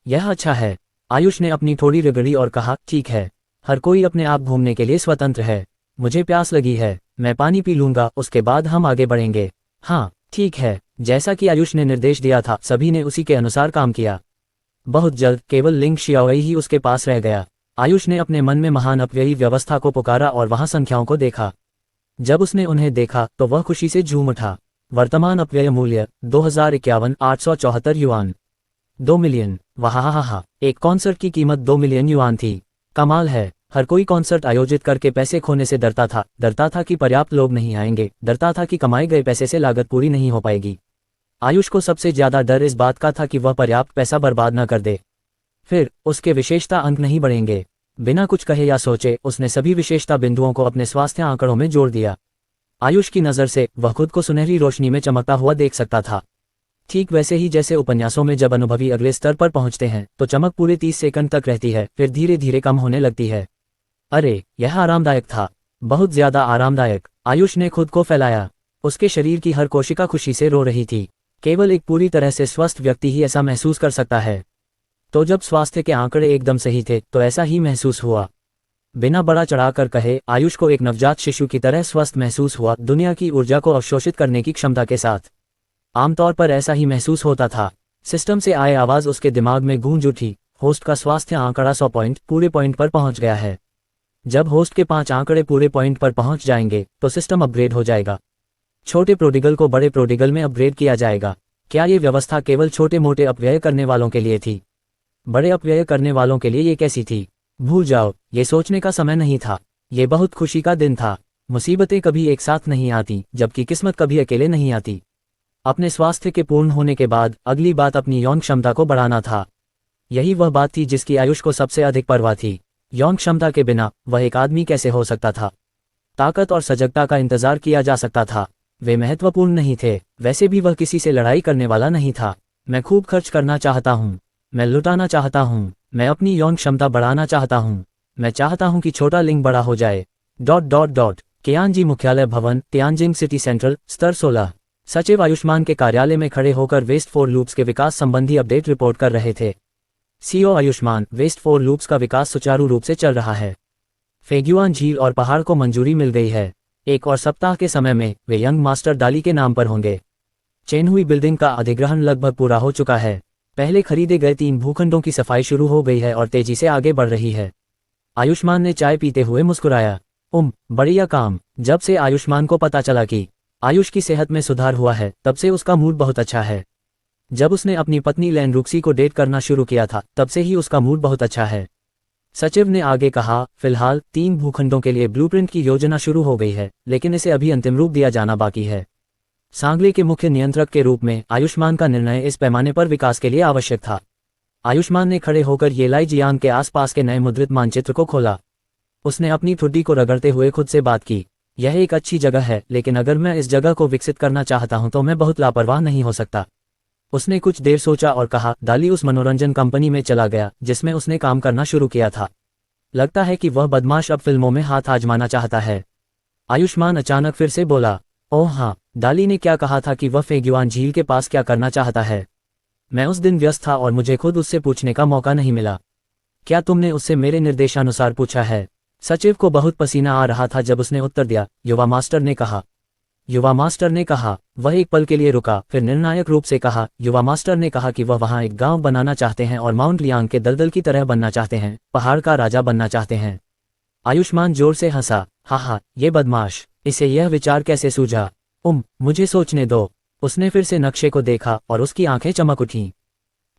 यह अच्छा है। आयुष ने अपनी थोड़ी रगड़ी और कहा, ठीक है, हर कोई अपने आप घूमने के लिए स्वतंत्र है। मुझे प्यास लगी है, मैं पानी पी लूंगा, उसके बाद हम आगे बढ़ेंगे। हाँ ठीक है। जैसा कि आयुष ने निर्देश दिया था, सभी ने उसी के अनुसार काम किया। बहुत जल्द केवल लिंग शियाओई ही उसके पास रह गया। आयुष ने अपने मन में महान अपव्ययी व्यवस्था को पुकारा और वहां संख्याओं को देखा। जब उसने उन्हें देखा तो वह खुशी से झूम उठा। वर्तमान अपव्यय मूल्य 2051,874 युआन, 2 मिलियन। वाह, एक कॉन्सर्ट की कीमत 2 मिलियन युआन थी। कमाल है। हर कोई कॉन्सर्ट आयोजित करके पैसे खोने से डरता था कि पर्याप्त लोग नहीं आएंगे, डरता था कि कमाए गए पैसे से लागत पूरी नहीं हो पाएगी। आयुष को सबसे ज्यादा डर इस बात का था कि वह पर्याप्त पैसा बर्बाद न कर दे, फिर उसके विशेषता अंक नहीं बढ़ेंगे। बिना कुछ कहे या सोचे उसने सभी विशेषता बिंदुओं को अपने स्वास्थ्य आंकड़ों में जोड़ दिया। आयुष की नज़र से वह खुद को सुनहरी रोशनी में चमकता हुआ देख सकता था, ठीक वैसे ही जैसे उपन्यासों में जब अनुभवी अगले स्तर पर पहुंचते हैं तो चमक पूरे 30 सेकंड तक रहती है, फिर धीरे धीरे कम होने लगती है। अरे यह आरामदायक था, बहुत ज्यादा आरामदायक। आयुष ने खुद को फैलाया, उसके शरीर की हर कोशिका खुशी से रो रही थी। केवल एक पूरी तरह से स्वस्थ व्यक्ति ही ऐसा महसूस कर सकता है। तो जब स्वास्थ्य के आंकड़े एकदम सही थे तो ऐसा ही महसूस हुआ। बिना बड़ा चढ़ाकर कहे, आयुष को एक नवजात शिशु की तरह स्वस्थ महसूस हुआ, दुनिया की ऊर्जा को अवशोषित करने की क्षमता के साथ। आमतौर पर ऐसा ही महसूस होता था। सिस्टम से आए आवाज़ उसके दिमाग में गूंज उठी, होस्ट का स्वास्थ्य आंकड़ा 100 पॉइंट पूरे पॉइंट पर पहुंच गया है। जब होस्ट के 5 आंकड़े पूरे पॉइंट पर पहुंच जाएंगे तो सिस्टम अपग्रेड हो जाएगा। छोटे प्रोडिगल को बड़े प्रोडिगल में अपग्रेड किया जाएगा। क्या ये व्यवस्था केवल छोटे मोटे अपव्यय करने वालों के लिए थी? बड़े अपव्यय करने वालों के लिए ये कैसी थी? भूल जाओ, ये सोचने का समय नहीं था। ये बहुत खुशी का दिन था। मुसीबतें कभी एक साथ नहीं आती, जबकि किस्मत कभी अकेले नहीं आती। अपने स्वास्थ्य के पूर्ण होने के बाद अगली बात अपनी यौन क्षमता को बढ़ाना था। यही वह बात थी जिसकी आयुष को सबसे अधिक परवाह थी। यौन क्षमता के बिना वह एक आदमी कैसे हो सकता था? ताकत और सजगता का इंतजार किया जा सकता था, वे महत्वपूर्ण नहीं थे। वैसे भी वह किसी से लड़ाई करने वाला नहीं था। मैं खूब खर्च करना चाहता हूँ, मैं लुटाना चाहता हूँ, मैं अपनी यौन क्षमता बढ़ाना चाहता हूँ, मैं चाहता हूँ कि छोटा लिंग बड़ा हो जाए। ... केआनजी मुख्यालय भवन, तियानजिंग सिटी सेंट्रल, स्तर 16। सचिव आयुष्मान के कार्यालय में खड़े होकर वेस्ट फोर लूप्स के विकास संबंधी अपडेट रिपोर्ट कर रहे थे। CEO Ayushman, west four loops का विकास सुचारू रूप से चल रहा है। फेग्युआन झील और पहाड़ को मंजूरी मिल गई है। 1 और सप्ताह के समय में वे यंग मास्टर डाली के नाम पर होंगे। चेनहुई बिल्डिंग का अधिग्रहण लगभग पूरा हो चुका है। पहले खरीदे गए 3 भूखंडों की सफाई शुरू हो गई है और तेजी से आगे बढ़ रही है। आयुष्मान ने चाय पीते हुए मुस्कुराया। बढ़िया काम। जब से आयुष्मान को पता चला कि आयुष की सेहत में सुधार हुआ है, तब से उसका मूड बहुत अच्छा है। जब उसने अपनी पत्नी लेन रुक्सी को डेट करना शुरू किया था, तब से ही उसका मूड बहुत अच्छा है। सचिव ने आगे कहा, फिलहाल 3 भूखंडों के लिए ब्लूप्रिंट की योजना शुरू हो गई है, लेकिन इसे अभी अंतिम रूप दिया जाना बाकी है। सांगली के मुख्य नियंत्रक के रूप में आयुष्मान का निर्णय इस पैमाने पर विकास के लिए आवश्यक था। आयुष्मान ने खड़े होकर येलाई जियांग के आसपास के नए मुद्रित मानचित्र को खोला। उसने अपनी ठुड्डी को रगड़ते हुए खुद से बात की, यह एक अच्छी जगह है, लेकिन अगर मैं इस जगह को विकसित करना चाहता हूं तो मैं बहुत लापरवाह नहीं हो सकता। उसने कुछ देर सोचा और कहा, दाली उस मनोरंजन कंपनी में चला गया जिसमें उसने काम करना शुरू किया था। लगता है कि वह बदमाश अब फिल्मों में हाथ आजमाना चाहता है। आयुष्मान अचानक फिर से बोला, ओह हाँ, दाली ने क्या कहा था कि वह फेग्युआन झील के पास क्या करना चाहता है? मैं उस दिन व्यस्त था और मुझे खुद उससे पूछने का मौका नहीं मिला। क्या तुमने उससे मेरे निर्देशानुसार पूछा है? सचिव को बहुत पसीना आ रहा था जब उसने उत्तर दिया, युवा मास्टर ने कहा। युवा मास्टर ने कहा। वह एक पल के लिए रुका, फिर निर्णायक रूप से कहा, युवा मास्टर ने कहा कि वह वहां एक गांव बनाना चाहते हैं और माउंट लियांग के दलदल की तरह बनना चाहते हैं, पहाड़ का राजा बनना चाहते हैं। आयुष्मान जोर से हंसा, हा, ये बदमाश, इसे यह विचार कैसे सूझा? मुझे सोचने दो। उसने फिर से नक्शे को देखा और उसकी आंखें चमक उठीं।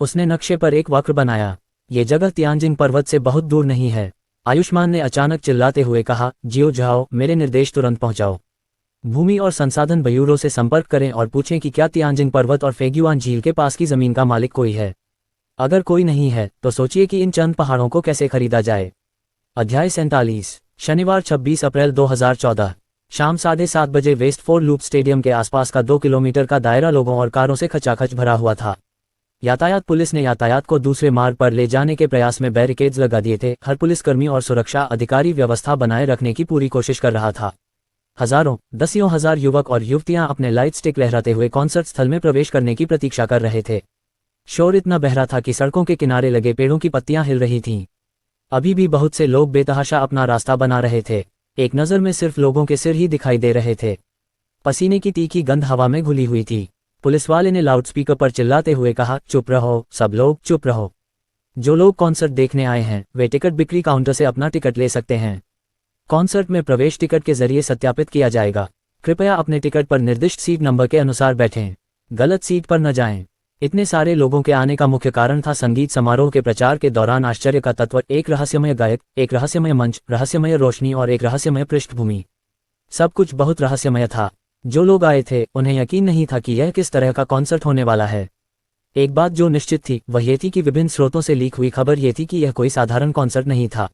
उसने नक्शे पर एक वक्र बनाया। ये जगह तियानजिंग पर्वत से बहुत दूर नहीं है। आयुष्मान ने अचानक चिल्लाते हुए कहा, जियो जाओ, मेरे निर्देश तुरंत पहुंचाओ। भूमि और संसाधन ब्यूरो से संपर्क करें और पूछें कि क्या तियानजिंग पर्वत और फेग्युआन झील के पास की जमीन का मालिक कोई है। अगर कोई नहीं है तो सोचिए कि इन चंद पहाड़ों को कैसे खरीदा जाए। अध्याय 47। शनिवार 26 अप्रैल 2014 शाम 7:30 बजे वेस्ट फोर लूप स्टेडियम के आसपास का 2 किलोमीटर का दायरा लोगों और कारों से खचाखच भरा हुआ था। यातायात पुलिस ने यातायात को दूसरे मार्ग पर ले जाने के प्रयास में बैरिकेड्स लगा दिए थे। हर पुलिसकर्मी और सुरक्षा अधिकारी व्यवस्था बनाए रखने की पूरी कोशिश कर रहा था। हजारों, दसियों हजार युवक और युवतियां अपने लाइट स्टिक लहराते हुए कॉन्सर्ट स्थल में प्रवेश करने की प्रतीक्षा कर रहे थे। शोर इतना बहरा था कि सड़कों के किनारे लगे पेड़ों की पत्तियां हिल रही थीं। अभी भी बहुत से लोग बेतहाशा अपना रास्ता बना रहे थे। एक नज़र में सिर्फ लोगों के सिर ही दिखाई दे रहे थे। पसीने की तीखी गंध हवा में घुली हुई थी। पुलिस वाले ने लाउडस्पीकर पर चिल्लाते हुए कहा, चुप रहो, सब लोग चुप रहो। जो लोग कॉन्सर्ट देखने आए हैं वे टिकट बिक्री काउंटर से अपना टिकट ले सकते हैं। कॉन्सर्ट में प्रवेश टिकट के जरिए सत्यापित किया जाएगा। कृपया अपने टिकट पर निर्दिष्ट सीट नंबर के अनुसार बैठें। गलत सीट पर न जाएं। इतने सारे लोगों के आने का मुख्य कारण था संगीत समारोह के प्रचार के दौरान आश्चर्य का तत्व, एक रहस्यमय गायक, एक रहस्यमय मंच, रहस्यमय रोशनी और एक रहस्यमय पृष्ठभूमि। सब कुछ बहुत रहस्यमय था। जो लोग आए थे उन्हें यकीन नहीं था कि यह किस तरह का कॉन्सर्ट होने वाला है। एक बात जो निश्चित थी वह ये थी कि विभिन्न स्रोतों से लीक हुई खबर ये थी कि यह कोई साधारण कॉन्सर्ट नहीं था।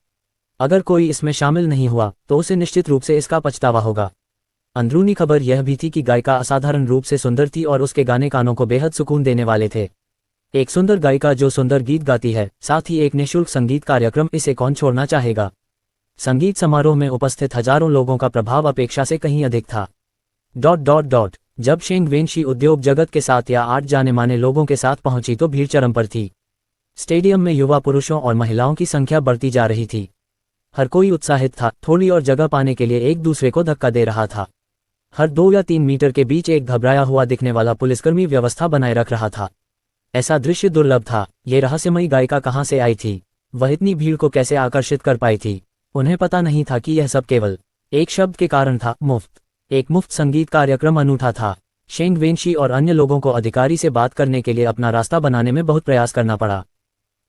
अगर कोई इसमें शामिल नहीं हुआ तो उसे निश्चित रूप से इसका पछतावा होगा। अंदरूनी खबर यह भी थी कि गायिका असाधारण रूप से सुंदर थी और उसके गाने कानों को बेहद सुकून देने वाले थे। एक सुंदर गायिका जो सुंदर गीत गाती है, साथ ही एक निःशुल्क संगीत कार्यक्रम, इसे कौन छोड़ना चाहेगा। संगीत समारोह में उपस्थित हजारों लोगों का प्रभाव अपेक्षा से कहीं अधिक था। जब शेंग वेनशी उद्योग जगत के साथ या 8 जाने माने लोगों के साथ पहुंची तो भीड़ चरम पर थी। स्टेडियम में युवा पुरुषों और महिलाओं की संख्या बढ़ती जा रही थी। हर कोई उत्साहित था, थोड़ी और जगह पाने के लिए एक दूसरे को धक्का दे रहा था। हर 2 या 3 मीटर के बीच एक घबराया हुआ दिखने वाला पुलिसकर्मी व्यवस्था बनाए रख रहा था। ऐसा दृश्य दुर्लभ था। ये रहस्यमयी गायिका कहाँ से आई थी? वह इतनी भीड़ को कैसे आकर्षित कर पाई थी? उन्हें पता नहीं था कि यह सब केवल एक शब्द के कारण था, मुफ्त। एक मुफ्त संगीत कार्यक्रम अनूठा था। शेंग वेनशी और अन्य लोगों को अधिकारी से बात करने के लिए अपना रास्ता बनाने में बहुत प्रयास करना पड़ा।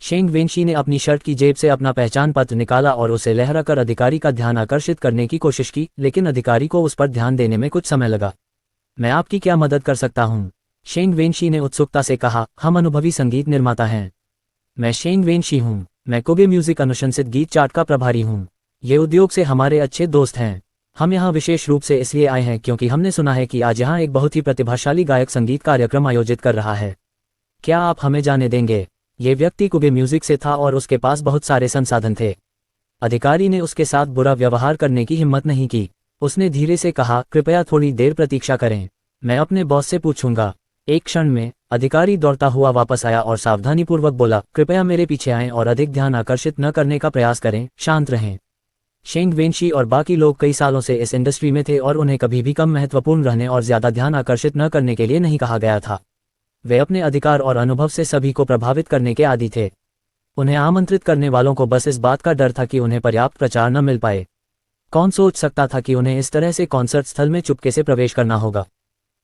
शेंग वेनशी ने अपनी शर्ट की जेब से अपना पहचान पत्र निकाला और उसे लहराकर अधिकारी का ध्यान आकर्षित करने की कोशिश की, लेकिन अधिकारी को उस पर ध्यान देने में कुछ समय लगा। मैं आपकी क्या मदद कर सकता हूँ? शेंग वेनशी ने उत्सुकता से कहा। हम अनुभवी संगीत निर्माता हैं। मैं शेंग वेनशी हूँ। मैं कोगे म्यूजिक अनुशंसित गीत चार्ट का प्रभारी हूँ। ये उद्योग से हमारे अच्छे दोस्त हैं। हम यहाँ विशेष रूप से इसलिए आए हैं क्योंकि हमने सुना है कि आज यहाँ एक बहुत ही प्रतिभाशाली गायक संगीत कार्यक्रम आयोजित कर रहा है। क्या आप हमें जाने देंगे? ये व्यक्ति कोगे म्यूजिक से था और उसके पास बहुत सारे संसाधन थे। अधिकारी ने उसके साथ बुरा व्यवहार करने की हिम्मत नहीं की। उसने धीरे से कहा, कृपया थोड़ी देर प्रतीक्षा करें, मैं अपने बॉस से पूछूंगा। एक क्षण में अधिकारी दौड़ता हुआ वापस आया और सावधानीपूर्वक बोला, कृपया मेरे पीछे आएं और अधिक ध्यान आकर्षित न करने का प्रयास करें, शांत रहें। शेंग वेनशी और बाकी लोग कई सालों से इस इंडस्ट्री में थे और उन्हें कभी भी कम महत्वपूर्ण रहने और ज्यादा ध्यान आकर्षित न करने के लिए नहीं कहा गया था। वे अपने अधिकार और अनुभव से सभी को प्रभावित करने के आदी थे। उन्हें आमंत्रित करने वालों को बस इस बात का डर था कि उन्हें पर्याप्त प्रचार न मिल पाए। कौन सोच सकता था कि उन्हें इस तरह से कॉन्सर्ट स्थल में चुपके से प्रवेश करना होगा?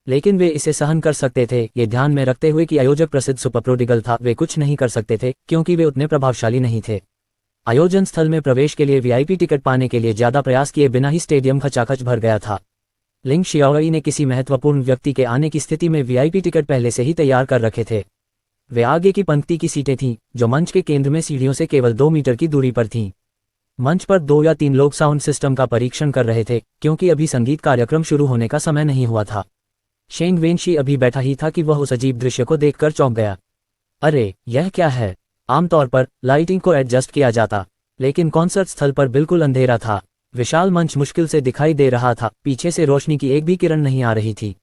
लेकिन वे इसे सहन कर सकते थे, ये ध्यान में रखते हुए कि आयोजक प्रसिद्ध सुपर प्रोडिगल था। वे कुछ नहीं कर सकते थे क्योंकि वे उतने प्रभावशाली नहीं थे। आयोजन स्थल में प्रवेश के लिए वीआईपी टिकट पाने के लिए ज्यादा प्रयास किए बिना ही स्टेडियम खचाखच भर गया था। लिंग शियाओई ने किसी महत्वपूर्ण व्यक्ति के आने की स्थिति में वीआईपी टिकट पहले से ही तैयार कर रखे थे। वे आगे की पंक्ति की सीटें थीं, जो मंच के केंद्र में सीढ़ियों से केवल 2 मीटर की दूरी पर थीं। मंच पर 2 या 3 लोग साउंड सिस्टम का परीक्षण कर रहे थे, क्योंकि अभी संगीत कार्यक्रम शुरू होने का समय नहीं हुआ था। शेंग वेनशी अभी बैठा ही था कि वह उस अजीब दृश्य को देखकर चौंक गया। अरे, यह क्या है? आमतौर पर लाइटिंग को एडजस्ट किया जाता, लेकिन कॉन्सर्ट स्थल पर बिल्कुल अंधेरा था। विशाल मंच मुश्किल से दिखाई दे रहा था, पीछे से रोशनी की एक भी किरण नहीं आ रही थी।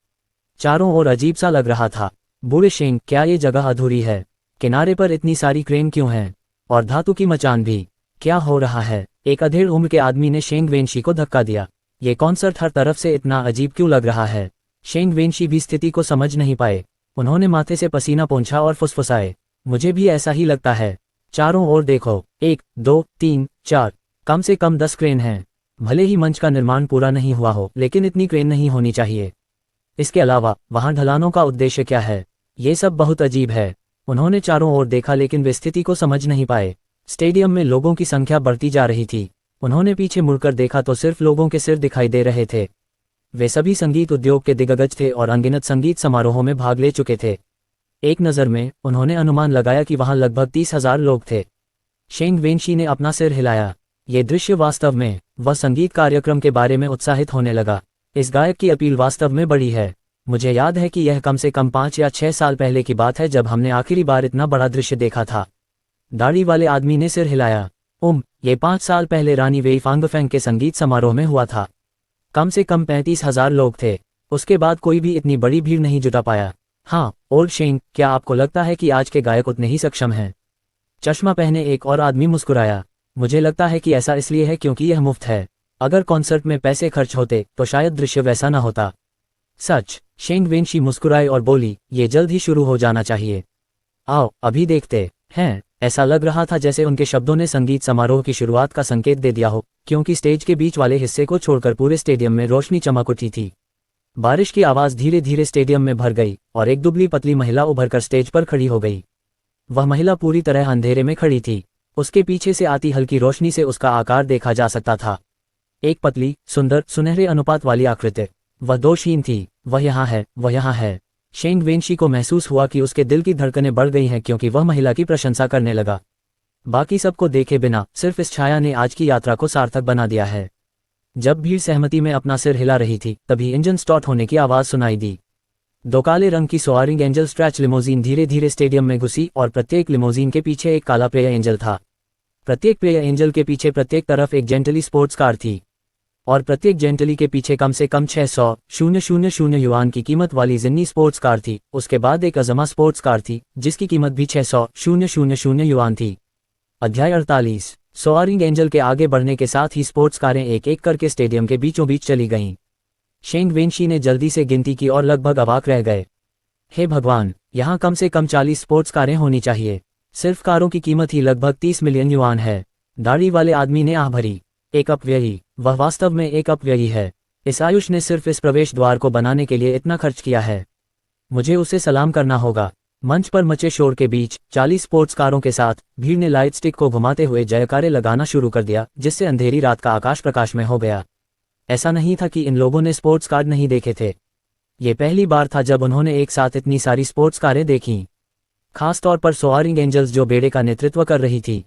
चारों ओर अजीब सा लग रहा था। बूढ़े शेंग, क्या ये जगह अधूरी है? किनारे पर इतनी सारी क्रेन क्यों हैं? और धातु की मचान भी। क्या हो रहा है? एक अधेड़ उम्र के आदमी ने शेंग वेनशी को धक्का दिया। ये कॉन्सर्ट हर तरफ से इतना अजीब क्यों लग रहा है? शेंग वेनशी भी स्थिति को समझ नहीं पाए। उन्होंने माथे से पसीना पोंछा और फुसफुसाए, मुझे भी ऐसा ही लगता है। चारों ओर देखो, 1, 2, 3, 4, कम से कम 10 क्रेन हैं। भले ही मंच का निर्माण पूरा नहीं हुआ हो, लेकिन इतनी क्रेन नहीं होनी चाहिए। इसके अलावा वहां ढलानों का उद्देश्य क्या है? ये सब बहुत अजीब है। उन्होंने चारों ओर देखा, लेकिन वे स्थिति को समझ नहीं पाए। स्टेडियम में लोगों की संख्या बढ़ती जा रही थी। उन्होंने पीछे मुड़कर देखा तो सिर्फ लोगों के सिर दिखाई दे रहे थे। वे सभी संगीत उद्योग के दिग्गज थे और अनगिनत संगीत समारोहों में भाग ले चुके थे। एक नज़र में उन्होंने अनुमान लगाया कि वहां लगभग 30,000 लोग थे। शेंग वेनशी ने अपना सिर हिलाया। ये दृश्य वास्तव में, वह संगीत कार्यक्रम के बारे में उत्साहित होने लगा। इस गायक की अपील वास्तव में बड़ी है। मुझे याद है कि यह कम से कम 5 या 6 साल पहले की बात है जब हमने आखिरी बार इतना बड़ा दृश्य देखा था। दाढ़ी वाले आदमी ने सिर हिलाया। ये 5 साल पहले रानी वेई फांगफेंग के संगीत समारोह में हुआ था। कम से कम 35,000 लोग थे। उसके बाद कोई भी इतनी बड़ी भीड़ नहीं जुटा पाया। हाँ, ओल्ड शेंग, क्या आपको लगता है कि आज के गायक उतने ही सक्षम हैं? चश्मा पहने एक और आदमी मुस्कुराया। मुझे लगता है कि ऐसा इसलिए है क्योंकि यह मुफ्त है। अगर कॉन्सर्ट में पैसे खर्च होते तो शायद दृश्य वैसा न होता। सच? शेंग वेनशी मुस्कुराई और बोली, ये जल्द ही शुरू हो जाना चाहिए। आओ, अभी देखते हैं। ऐसा लग रहा था जैसे उनके शब्दों ने संगीत समारोह की शुरुआत का संकेत दे दिया हो, क्योंकि स्टेज के बीच वाले हिस्से को छोड़कर पूरे स्टेडियम में रोशनी चमक उठी थी। बारिश की आवाज़ धीरे धीरे स्टेडियम में भर गई और एक दुबली पतली महिला उभरकर स्टेज पर खड़ी हो गई। वह महिला पूरी तरह अंधेरे में खड़ी थी। उसके पीछे से आती हल्की रोशनी से उसका आकार देखा जा सकता था। एक पतली, सुंदर, सुनहरे अनुपात वाली आकृति। वह दोषहीन थी। वह यहाँ है, वह यहाँ है। शेंग वेनशी को महसूस हुआ कि उसके दिल की धड़कनें बढ़ गई हैं क्योंकि वह महिला की प्रशंसा करने लगा। बाकी सबको देखे बिना सिर्फ इस छाया ने आज की यात्रा को सार्थक बना दिया है। जब भीड़ सहमति में अपना सिर हिला रही थी, तभी इंजन स्टार्ट होने की आवाज़ सुनाई दी। 2 काले रंग की सोआरिंग एंजल स्ट्रेच लिमोजीन धीरे धीरे स्टेडियम में घुसी और प्रत्येक लिमोजीन के पीछे एक काला प्रेय एंजल था। प्रत्येक प्रेय एंजल के पीछे प्रत्येक तरफ एक जेंटली स्पोर्ट्स कार थी और प्रत्येक जेंटली के पीछे कम से कम 600,000 युआन की कीमत वाली जिन्नी स्पोर्ट्स कार थी। उसके बाद एक अजमा स्पोर्ट्स कार थी जिसकी कीमत भी 600,000 युआन थी। अध्याय 48। सोआरिंग एंजल के आगे बढ़ने के साथ ही स्पोर्ट्स कारें एक एक करके स्टेडियम के बीचों बीच चली गईं। शेंग वेनशी ने जल्दी से गिनती की और लगभग अवाक रह गए। हे भगवान, यहाँ कम से कम 40 स्पोर्ट्स कारें होनी चाहिए। सिर्फ कारों की कीमत ही लगभग 30 मिलियन युआन है। दाढ़ी वाले आदमी ने आह भरी। एक अपव्ययी, वह वास्तव में एक अपव्ययी है। इस आयुष ने सिर्फ इस प्रवेश द्वार को बनाने के लिए इतना खर्च किया है। मुझे उसे सलाम करना होगा। मंच पर मचे शोर के बीच 40 स्पोर्ट्स कारों के साथ भीड़ ने लाइट स्टिक को घुमाते हुए जयकारे लगाना शुरू कर दिया, जिससे अंधेरी रात का आकाश प्रकाश में हो गया। ऐसा नहीं था कि इन लोगों ने स्पोर्ट्स कार नहीं देखे थे। ये पहली बार था जब उन्होंने एक साथ इतनी सारी स्पोर्ट्स कारें देखीं, खासतौर पर सोआरिंग एंजल्स जो बेड़े का नेतृत्व कर रही थी।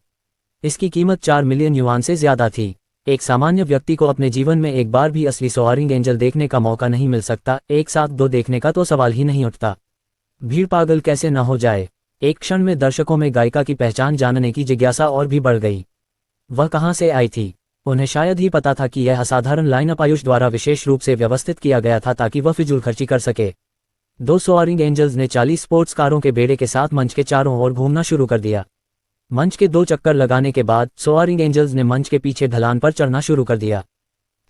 इसकी कीमत 4 मिलियन युआन से ज्यादा थी। एक सामान्य व्यक्ति को अपने जीवन में एक बार भी असली सोआरिंग एंजल देखने का मौका नहीं मिल सकता, एक साथ दो देखने का तो सवाल ही नहीं उठता। भीड़ पागल कैसे न हो जाए। एक क्षण में दर्शकों में गायिका की पहचान जानने की जिज्ञासा और भी बढ़ गई। वह कहाँ से आई थी? उन्हें शायद ही पता था कि यह असाधारण लाइनअप आयुष द्वारा विशेष रूप से व्यवस्थित किया गया था ताकि वह फिजूल खर्ची कर सके। दो सोआरिंग एंजल्स ने 40 स्पोर्ट्स कारों के बेड़े के साथ मंच के चारों ओर घूमना शुरू कर दिया। मंच के 2 चक्कर लगाने के बाद सोआरिंग एंजल्स ने मंच के पीछे ढलान पर चढ़ना शुरू कर दिया।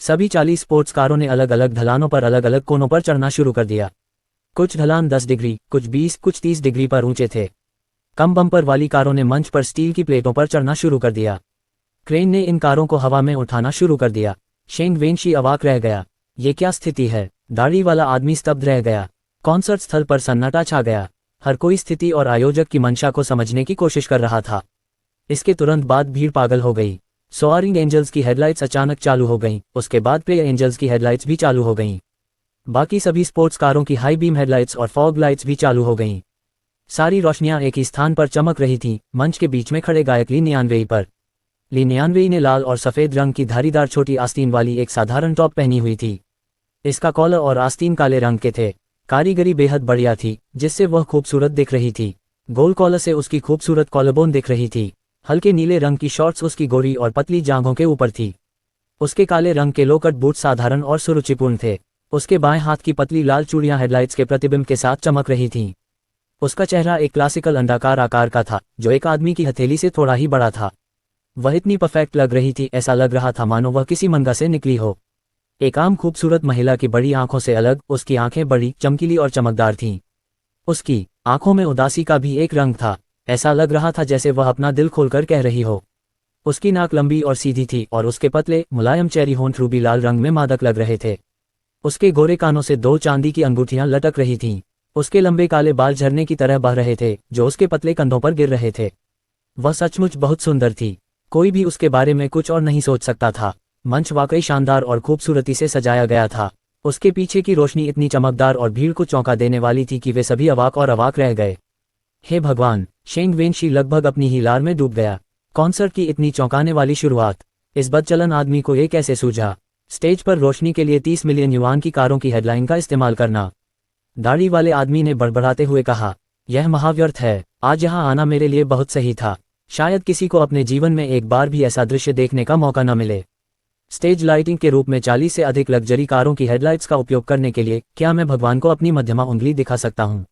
सभी 40 स्पोर्ट्स कारों ने अलग अलग ढलानों पर अलग अलग कोनों पर चढ़ना शुरू कर दिया। कुछ ढलान 10 डिग्री, कुछ 20, कुछ 30 डिग्री पर ऊंचे थे। कम बम्पर वाली कारों ने मंच पर स्टील की प्लेटों पर चढ़ना शुरू कर दिया। क्रेन ने इन कारों को हवा में उठाना शुरू कर दिया। शेंग वेनशी अवाक रह गया। ये क्या स्थिति है? दाढ़ी वाला आदमी स्तब्ध रह गया। कॉन्सर्ट स्थल पर सन्नाटा छा गया। हर कोई स्थिति और आयोजक की मंशा को समझने की कोशिश कर रहा था। इसके तुरंत बाद भीड़ पागल हो गई। सोआरिंग एंजल्स की हेडलाइट्स अचानक चालू हो गईं, उसके बाद प्रे एंजल्स की हेडलाइट्स भी चालू हो गईं। बाकी सभी स्पोर्ट्स कारों की हाई बीम हेडलाइट्स और फॉग लाइट्स भी चालू हो गईं। सारी रोशनियां एक ही स्थान पर चमक रही थीं, मंच के बीच में खड़े गायक ली नियानवेई पर। ली नियानवेई ने लाल और सफ़ेद रंग की धारीदार छोटी आस्तीन वाली एक साधारण टॉप पहनी हुई थी। इसका कॉलर और आस्तीन काले रंग के थे। कारीगरी बेहद बढ़िया थी, जिससे वह खूबसूरत दिख रही थी। गोल कॉलर से उसकी खूबसूरत कॉलरबोन दिख रही थी। हल्के नीले रंग की शॉर्ट्स उसकी गोरी और पतली जांघों के ऊपर थी। उसके काले रंग के लोकट बूट साधारण और सुरुचिपूर्ण थे। उसके बाएं हाथ की पतली लाल चूड़ियां हेडलाइट्स के प्रतिबिंब के साथ चमक रही थीं। उसका चेहरा एक क्लासिकल अंडाकार आकार का था, जो एक आदमी की हथेली से थोड़ा ही बड़ा था। वह इतनी परफेक्ट लग रही थी, ऐसा लग रहा था मानो वह किसी मंगा से निकली हो। एक आम खूबसूरत महिला की बड़ी आंखों से अलग उसकी आंखें बड़ी, चमकीली और चमकदार थीं। उसकी आंखों में उदासी का भी एक रंग था। ऐसा लग रहा था जैसे वह अपना दिल खोलकर कह रही हो। उसकी नाक लंबी और सीधी थी और उसके पतले मुलायम चेरी होंठ रूबी लाल रंग में मादक लग रहे थे। उसके गोरे कानों से 2 चांदी की अंगूठियां लटक रही थीं। उसके लंबे काले बाल झरने की तरह बह रहे थे, जो उसके पतले कंधों पर गिर रहे थे। वह सचमुच बहुत सुंदर थी। कोई भी उसके बारे में कुछ और नहीं सोच सकता था। मंच वाकई शानदार और खूबसूरती से सजाया गया था। उसके पीछे की रोशनी इतनी चमकदार और भीड़ को चौंका देने वाली थी कि वे सभी अवाक और अवाक रह गए। हे भगवान, शेंग वेनशी लगभग अपनी ही लार में डूब गया। कॉन्सर्ट की इतनी चौंकाने वाली शुरुआत, इस बदचलन आदमी को ये कैसे सूझा? स्टेज पर रोशनी के लिए 30 मिलियन युआन की कारों की हेडलाइन का इस्तेमाल करना। दाढ़ी वाले आदमी ने बड़बड़ाते हुए कहा, यह महाव्यर्थ है। आज यहाँ आना मेरे लिए बहुत सही था। शायद किसी को अपने जीवन में एक बार भी ऐसा दृश्य देखने का मौका न मिले। स्टेज लाइटिंग के रूप में 40 से अधिक लग्जरी कारों की हेडलाइट्स का उपयोग करने के लिए क्या मैं भगवान को अपनी मध्यमा उंगली दिखा सकता हूँ?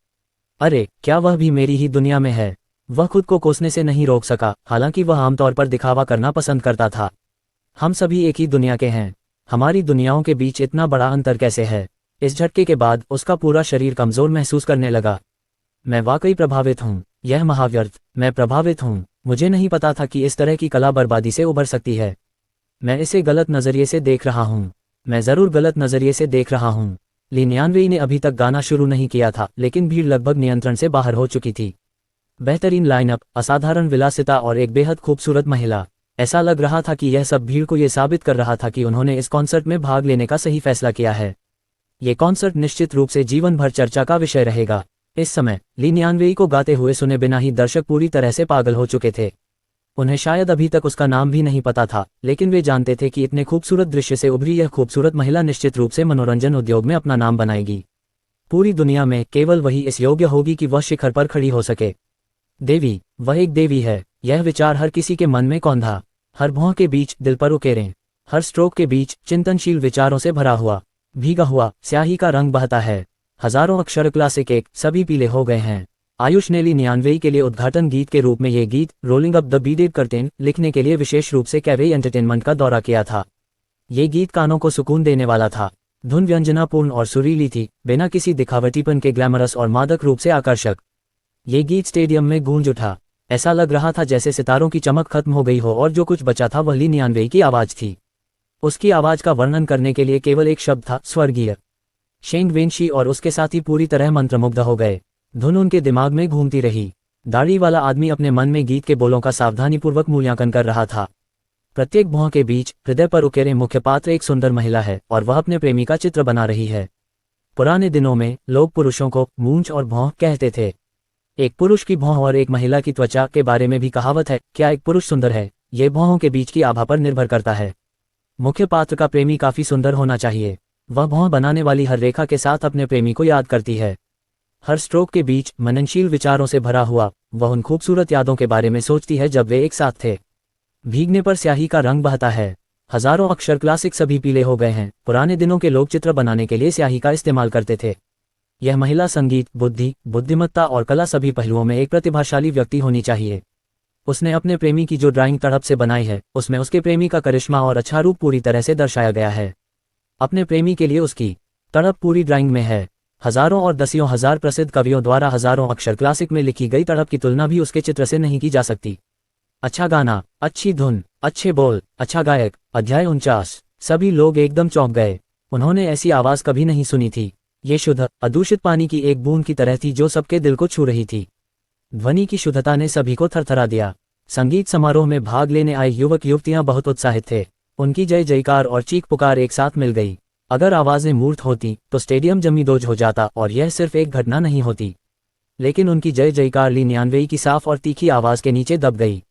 अरे, क्या वह भी मेरी ही दुनिया में है? वह खुद को कोसने से नहीं रोक सका, हालांकि वह आमतौर पर दिखावा करना पसंद करता था। हम सभी एक ही दुनिया के हैं। हमारी दुनियाओं के बीच इतना बड़ा अंतर कैसे है? इस झटके के बाद उसका पूरा शरीर कमजोर महसूस करने लगा। मैं वाकई प्रभावित हूँ। यह महाव्यर्थ। मैं प्रभावित हूँ। मुझे नहीं पता था कि इस तरह की कला बर्बादी से उभर सकती है। मैं इसे गलत नजरिए से देख रहा हूँ। मैं जरूर गलत नजरिए से देख रहा हूँ। ली नियानवेई ने अभी तक गाना शुरू नहीं किया था, लेकिन भीड़ लगभग नियंत्रण से बाहर हो चुकी थी। बेहतरीन लाइनअप, असाधारण विलासिता और एक बेहद खूबसूरत महिला। ऐसा लग रहा था कि यह सब भीड़ को यह साबित कर रहा था कि उन्होंने इस कॉन्सर्ट में भाग लेने का सही फैसला किया है। ये कॉन्सर्ट निश्चित रूप से जीवन भर चर्चा का विषय रहेगा। इस समय ली नियानवेई को गाते हुए सुने बिना ही दर्शक पूरी तरह से पागल हो चुके थे। उन्हें शायद अभी तक उसका नाम भी नहीं पता था, लेकिन वे जानते थे कि इतने खूबसूरत दृश्य से उभरी यह खूबसूरत महिला निश्चित रूप से मनोरंजन उद्योग में अपना नाम बनाएगी। पूरी दुनिया में केवल वही इस योग्य होगी कि वह शिखर पर खड़ी हो सके। देवी, वह एक देवी है। यह विचार हर किसी के मन में कौंधा। हर भौं के बीच दिल पर उकेरें। हर स्ट्रोक के बीच चिंतनशील विचारों से भरा हुआ भीगा हुआ स्याही का रंग बहता है। हजारों अक्षर क्लासिक एक सभी पीले हो गए हैं। आयुष ने ली नियानवेई के लिए उद्घाटन गीत के रूप में ये गीत rolling up the beaded curtain लिखने के लिए विशेष रूप से कैवे एंटरटेनमेंट का दौरा किया था। ये गीत कानों को सुकून देने वाला था। धुन व्यंजनापूर्ण और सुरीली थी, बिना किसी दिखावटीपन के ग्लैमरस और मादक रूप से आकर्षक। ये गीत स्टेडियम में गूंज उठा। ऐसा लग रहा था जैसे सितारों की चमक खत्म हो गई हो और जो कुछ बचा था वह ली नियानवेई की आवाज़ थी। उसकी आवाज़ का वर्णन करने के लिए केवल एक शब्द था, स्वर्गीय। शेंग वेनशी और उसके साथी पूरी तरह मंत्रमुग्ध हो गए। धुन उनके दिमाग में घूमती रही। दाढ़ी वाला आदमी अपने मन में गीत के बोलों का सावधानीपूर्वक मूल्यांकन कर रहा था। प्रत्येक भौं के बीच हृदय पर उकेरे मुख्य पात्र एक सुंदर महिला है और वह अपने प्रेमी का चित्र बना रही है। पुराने दिनों में लोग पुरुषों को मूंछ और भौं कहते थे। एक पुरुष की भौं और एक महिला की त्वचा के बारे में भी कहावत है, क्या एक पुरुष सुंदर है, ये भौंहों के बीच की आभा पर निर्भर करता है। मुख्य पात्र का प्रेमी काफी सुंदर होना चाहिए। वह भौं बनाने वाली हर रेखा के साथ अपने प्रेमी को याद करती है। हर स्ट्रोक के बीच मननशील विचारों से भरा हुआ वह उन खूबसूरत यादों के बारे में सोचती है जब वे एक साथ थे। भीगने पर स्याही का रंग बहता है। हजारों अक्षर क्लासिक सभी पीले हो गए हैं। पुराने दिनों के लोग चित्र बनाने के लिए स्याही का इस्तेमाल करते थे। यह महिला संगीत, बुद्धि, बुद्धिमत्ता और कला सभी पहलुओं में एक प्रतिभाशाली व्यक्ति होनी चाहिए। उसने अपने प्रेमी की जो ड्राइंग तड़प से बनाई है उसमें उसके प्रेमी का करिश्मा और अच्छा रूप पूरी तरह से दर्शाया गया है। अपने प्रेमी के लिए उसकी तड़प पूरी ड्राइंग में है। हजारों और दसियों हजार प्रसिद्ध कवियों द्वारा हजारों अक्षर क्लासिक में लिखी गई तड़प की तुलना भी उसके चित्र से नहीं की जा सकती। अच्छा गाना, अच्छी धुन, अच्छे बोल, अच्छा गायक। अध्याय 49। सभी लोग एकदम चौंक गए। उन्होंने ऐसी आवाज कभी नहीं सुनी थी। ये शुद्ध, अदूषित पानी की एक बूंद की तरह थी जो सबके दिल को छू रही थी। ध्वनि की शुद्धता ने सभी को थरथरा दिया। संगीत समारोह में भाग लेने आए युवक युवतियां बहुत उत्साहित थे। उनकी जय जयकार और चीख पुकार एक साथ मिल गई। अगर आवाजें मूर्त होती तो स्टेडियम जमींदोज हो जाता और यह सिर्फ एक घटना नहीं होती। लेकिन उनकी जय जयकार ली नियानवेई की साफ और तीखी आवाज के नीचे दब गई।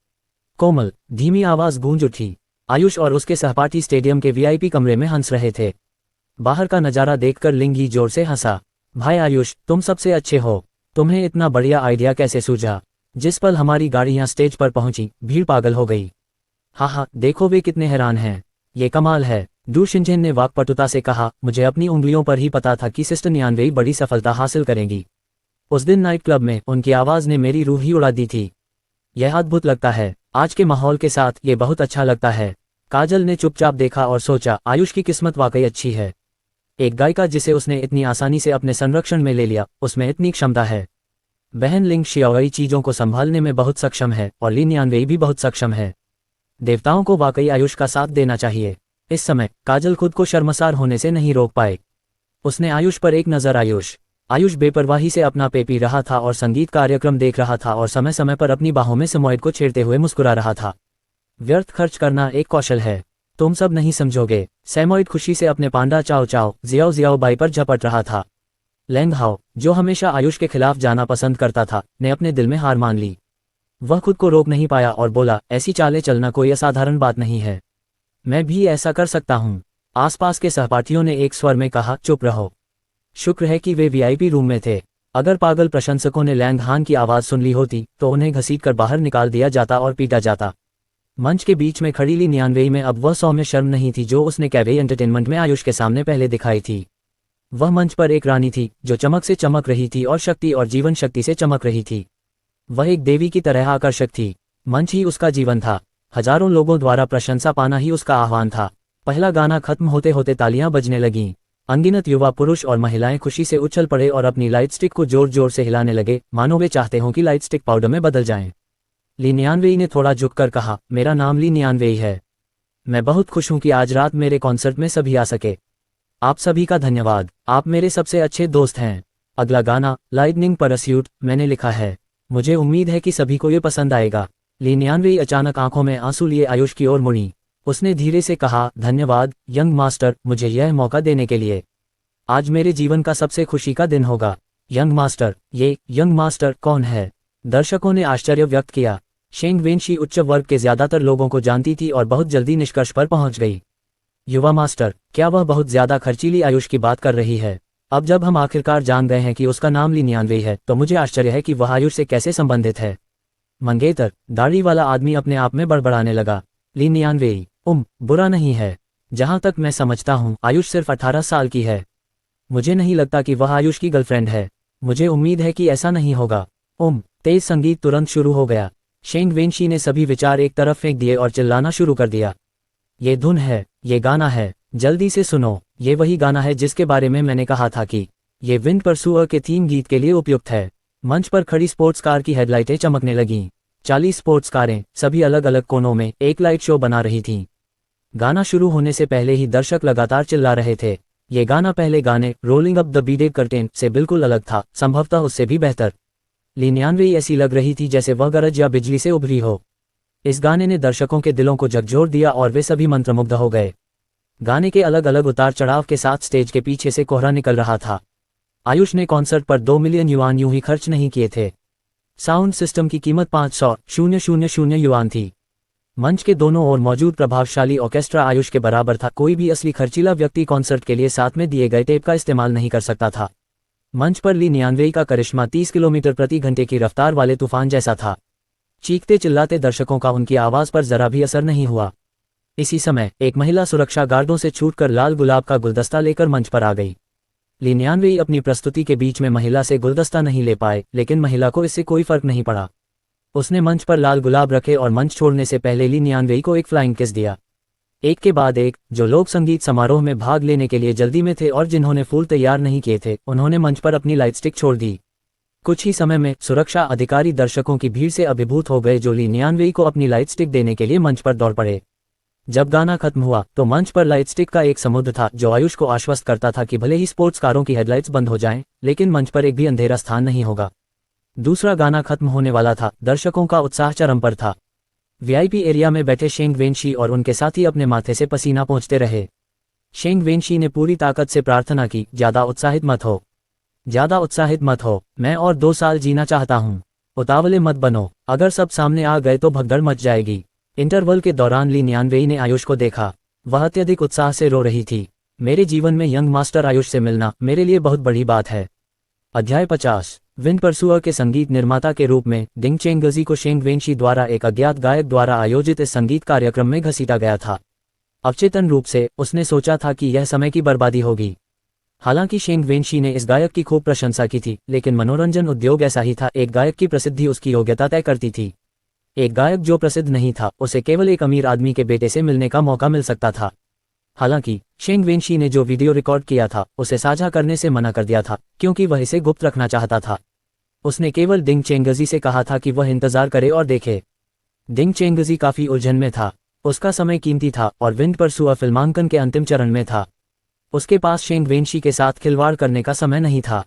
कोमल, धीमी आवाज गूंज उठी। आयुष और उसके सहपाठी स्टेडियम के वीआईपी कमरे में हंस रहे थे। बाहर का नजारा देखकर लिंगी जोर से हंसा। भाई आयुष, तुम सबसे अच्छे हो। तुम्हें इतना बढ़िया आइडिया कैसे सूझा? जिस पल हमारी गाड़ी यहाँ स्टेज पर पहुंची, भीड़ पागल हो गई। हाँ, देखो वे कितने हैरान हैं। ये कमाल है। डू शिंजेन ने वाकपटुता से कहा, मुझे अपनी उंगलियों पर ही पता था कि सिस्टर नियानवेई बड़ी सफलता हासिल करेंगी। उस दिन नाइट क्लब में उनकी आवाज ने मेरी रूह ही उड़ा दी थी। यह अद्भुत लगता है। आज के माहौल के साथ ये बहुत अच्छा लगता है। काजल ने चुपचाप देखा और सोचा, आयुष की किस्मत वाकई अच्छी है। एक गायिका जिसे उसने इतनी आसानी से अपने संरक्षण में ले लिया, उसमें इतनी क्षमता है। बहन लिंग शियाओई चीजों को संभालने में बहुत सक्षम है और ली नियानवेई भी बहुत सक्षम है। देवताओं को वाकई आयुष का साथ देना चाहिए। इस समय काजल खुद को शर्मसार होने से नहीं रोक पाए। उसने आयुष पर एक नजर। आयुष बेपरवाही से अपना पे पी रहा था और संगीत कार्यक्रम देख रहा था और समय समय पर अपनी बाहों में सेमोइड को छेड़ते हुए मुस्कुरा रहा था। व्यर्थ खर्च करना एक कौशल है, तुम सब नहीं समझोगे। सेमोइड खुशी से अपने पांडा चाओ चाओ जियाओ जियाओ बाई पर झपट रहा था। लेंग हाओ, जो हमेशा आयुष के खिलाफ जाना पसंद करता था, ने अपने दिल में हार मान ली। वह खुद को रोक नहीं पाया और बोला, ऐसी चालें चलना कोई असाधारण बात नहीं है। मैं भी ऐसा कर सकता हूँ। आसपास के सहपाठियों ने एक स्वर में कहा, चुप रहो। शुक्र है कि वे वीआईपी रूम में थे। अगर पागल प्रशंसकों ने लैंग हान की आवाज सुन ली होती तो उन्हें घसीटकर बाहर निकाल दिया जाता और पीटा जाता। मंच के बीच में खड़ी ली नियानवेई में अब वह सौम्य शर्म नहीं थी जो उसने कैवे एंटरटेनमेंट में आयुष के सामने पहले दिखाई थी। वह मंच पर एक रानी थी जो चमक से चमक रही थी और शक्ति और जीवन शक्ति से चमक रही थी। वह एक देवी की तरह आकर्षक थी। मंच ही उसका जीवन था। हजारों लोगों द्वारा प्रशंसा पाना ही उसका आह्वान था। पहला गाना खत्म होते होते तालियां बजने लगीं। अनगिनत युवा पुरुष और महिलाएं खुशी से उछल पड़े और अपनी लाइट स्टिक को जोर जोर से हिलाने लगे, मानो वे चाहते हों कि लाइट स्टिक पाउडर में बदल जाएं। ली नियानवेई ने थोड़ा झुककर कहा, मेरा नाम ली नियानवेई है। मैं बहुत खुश हूं कि आज रात मेरे कॉन्सर्ट में सभी आ सके। आप सभी का धन्यवाद। आप मेरे सबसे अच्छे दोस्त हैं। अगला गाना लाइटनिंग परस्यूट मैंने लिखा है। मुझे उम्मीद है कि सभी को ये पसंद आएगा। ली नियानवेई अचानक आंखों में आंसू लिए आयुष की ओर मुड़ी। उसने धीरे से कहा, धन्यवाद यंग मास्टर, मुझे यह मौका देने के लिए। आज मेरे जीवन का सबसे खुशी का दिन होगा। यंग मास्टर, ये यंग मास्टर कौन है? दर्शकों ने आश्चर्य व्यक्त किया। शेंग वेनशी उच्च वर्ग के ज्यादातर लोगों को जानती थी और बहुत जल्दी निष्कर्ष पर पहुंच गई। युवा मास्टर, क्या वह बहुत ज्यादा खर्चीली आयुष की बात कर रही है? अब जब हम आखिरकार जान गए हैं कि उसका नाम ली नियानवेई है तो मुझे आश्चर्य है कि वह आयुष से कैसे संबंधित है। मंगेतर, दाढ़ी वाला आदमी अपने आप में बड़बड़ाने लगा। ली नियानवेई, बुरा नहीं है। जहां तक मैं समझता हूं आयुष सिर्फ 18 साल की है। मुझे नहीं लगता कि वह आयुष की गर्लफ्रेंड है। मुझे उम्मीद है कि ऐसा नहीं होगा। तेज संगीत तुरंत शुरू हो गया। शेंग वेनशी ने सभी विचार एक तरफ फेंक दिए और चिल्लाना शुरू कर दिया। ये धुन है, ये गाना है, जल्दी से सुनो, ये वही गाना है जिसके बारे में मैंने कहा था कि ये विंड परसूअर के थीम गीत के लिए उपयुक्त है। मंच पर खड़ी स्पोर्ट्स कार की हेडलाइटें चमकने लगीं। 40 स्पोर्ट्स कारें, सभी अलग अलग कोनों में, एक लाइट शो बना रही थीं। गाना शुरू होने से पहले ही दर्शक लगातार चिल्ला रहे थे। ये गाना पहले गाने rolling up the beaded curtain से बिल्कुल अलग था, संभवतः उससे भी बेहतर। ली नियानवेई ऐसी लग रही थी जैसे वह गरज या बिजली से उभरी हो। इस गाने ने दर्शकों के दिलों को झकझोर दिया और वे सभी मंत्रमुग्ध हो गए। गाने के अलग अलग उतार चढ़ाव के साथ स्टेज के पीछे से कोहरा निकल रहा था। आयुष ने कॉन्सर्ट पर 2 मिलियन युआन यूं ही खर्च नहीं किए थे। साउंड सिस्टम की कीमत 500,000 युआन थी। मंच के दोनों ओर मौजूद प्रभावशाली ऑर्केस्ट्रा आयुष के बराबर था। कोई भी असली खर्चीला व्यक्ति कॉन्सर्ट के लिए साथ में दिए गए टेप का इस्तेमाल नहीं कर सकता था। मंच पर ली नियानवेई का करिश्मा 30 किलोमीटर प्रति घंटे की रफ्तार वाले तूफान जैसा था। चीखते चिल्लाते दर्शकों का उनकी आवाज पर जरा भी असर नहीं हुआ। इसी समय एक महिला सुरक्षा गार्डों से छूटकर लाल गुलाब का गुलदस्ता लेकर मंच पर आ गई। ली नियानवेई अपनी प्रस्तुति के बीच में महिला से गुलदस्ता नहीं ले पाए, लेकिन महिला को इससे कोई फर्क नहीं पड़ा। उसने मंच पर लाल गुलाब रखे और मंच छोड़ने से पहले ली नियानवेई को एक फ्लाइंग किस दिया। एक के बाद एक, जो लोग संगीत समारोह में भाग लेने के लिए जल्दी में थे और जिन्होंने फूल तैयार नहीं किए थे, उन्होंने मंच पर अपनी लाइट स्टिक छोड़ दी। कुछ ही समय में सुरक्षा अधिकारी दर्शकों की भीड़ से अभिभूत हो गए, जो ली नियानवेई को अपनी लाइट स्टिक देने के लिए मंच पर दौड़ पड़े। जब गाना खत्म हुआ तो मंच पर लाइट स्टिक का एक समुद्र था, जो आयुष को आश्वस्त करता था कि भले ही स्पोर्ट्स कारों की हेडलाइट्स बंद हो जाएं, लेकिन मंच पर एक भी अंधेरा स्थान नहीं होगा। दूसरा गाना खत्म होने वाला था। दर्शकों का उत्साह चरम पर था। वीआईपी एरिया में बैठे शेंग वेनशी और उनके साथी अपने माथे से पसीना पोंछते रहे। शेंग वेनशी ने पूरी ताकत से प्रार्थना की, ज्यादा उत्साहित मत हो, ज्यादा उत्साहित मत हो, मैं और 2 साल जीना चाहता हूँ, उतावले मत बनो, अगर सब सामने आ गए तो भगदड़ मच जाएगी। इंटरवल के दौरान ली नियानवेई ने आयुष को देखा। वह अत्यधिक उत्साह से रो रही थी। मेरे जीवन में यंग मास्टर आयुष से मिलना मेरे लिए बहुत बड़ी बात है। अध्याय 50। विंड परसूअर के संगीत निर्माता के रूप में डिंग चेंगजी को शेंग वेनशी द्वारा एक अज्ञात गायक द्वारा आयोजित इस संगीत कार्यक्रम में घसीटा गया था। अवचेतन रूप से उसने सोचा था कि यह समय की बर्बादी होगी। हालांकि शेंग वेनशी ने इस गायक की खूब प्रशंसा की थी, लेकिन मनोरंजन उद्योग ऐसा ही था, एक गायक की प्रसिद्धि उसकी योग्यता तय करती थी। एक गायक जो प्रसिद्ध नहीं था, उसे केवल एक अमीर आदमी के बेटे से मिलने का मौका मिल सकता था। हालांकि शेंग वेनशी ने जो वीडियो रिकॉर्ड किया था उसे साझा करने से मना कर दिया था, क्योंकि वह इसे गुप्त रखना चाहता था। उसने केवल डिंग चेंगजी से कहा था कि वह इंतजार करे और देखे। डिंग चेंगजी काफी उलझन में था। उसका समय कीमती था और विंड परसूअर फिल्मांकन के अंतिम चरण में था। उसके पास शेंग वेनशी के साथ खिलवाड़ करने का समय नहीं था।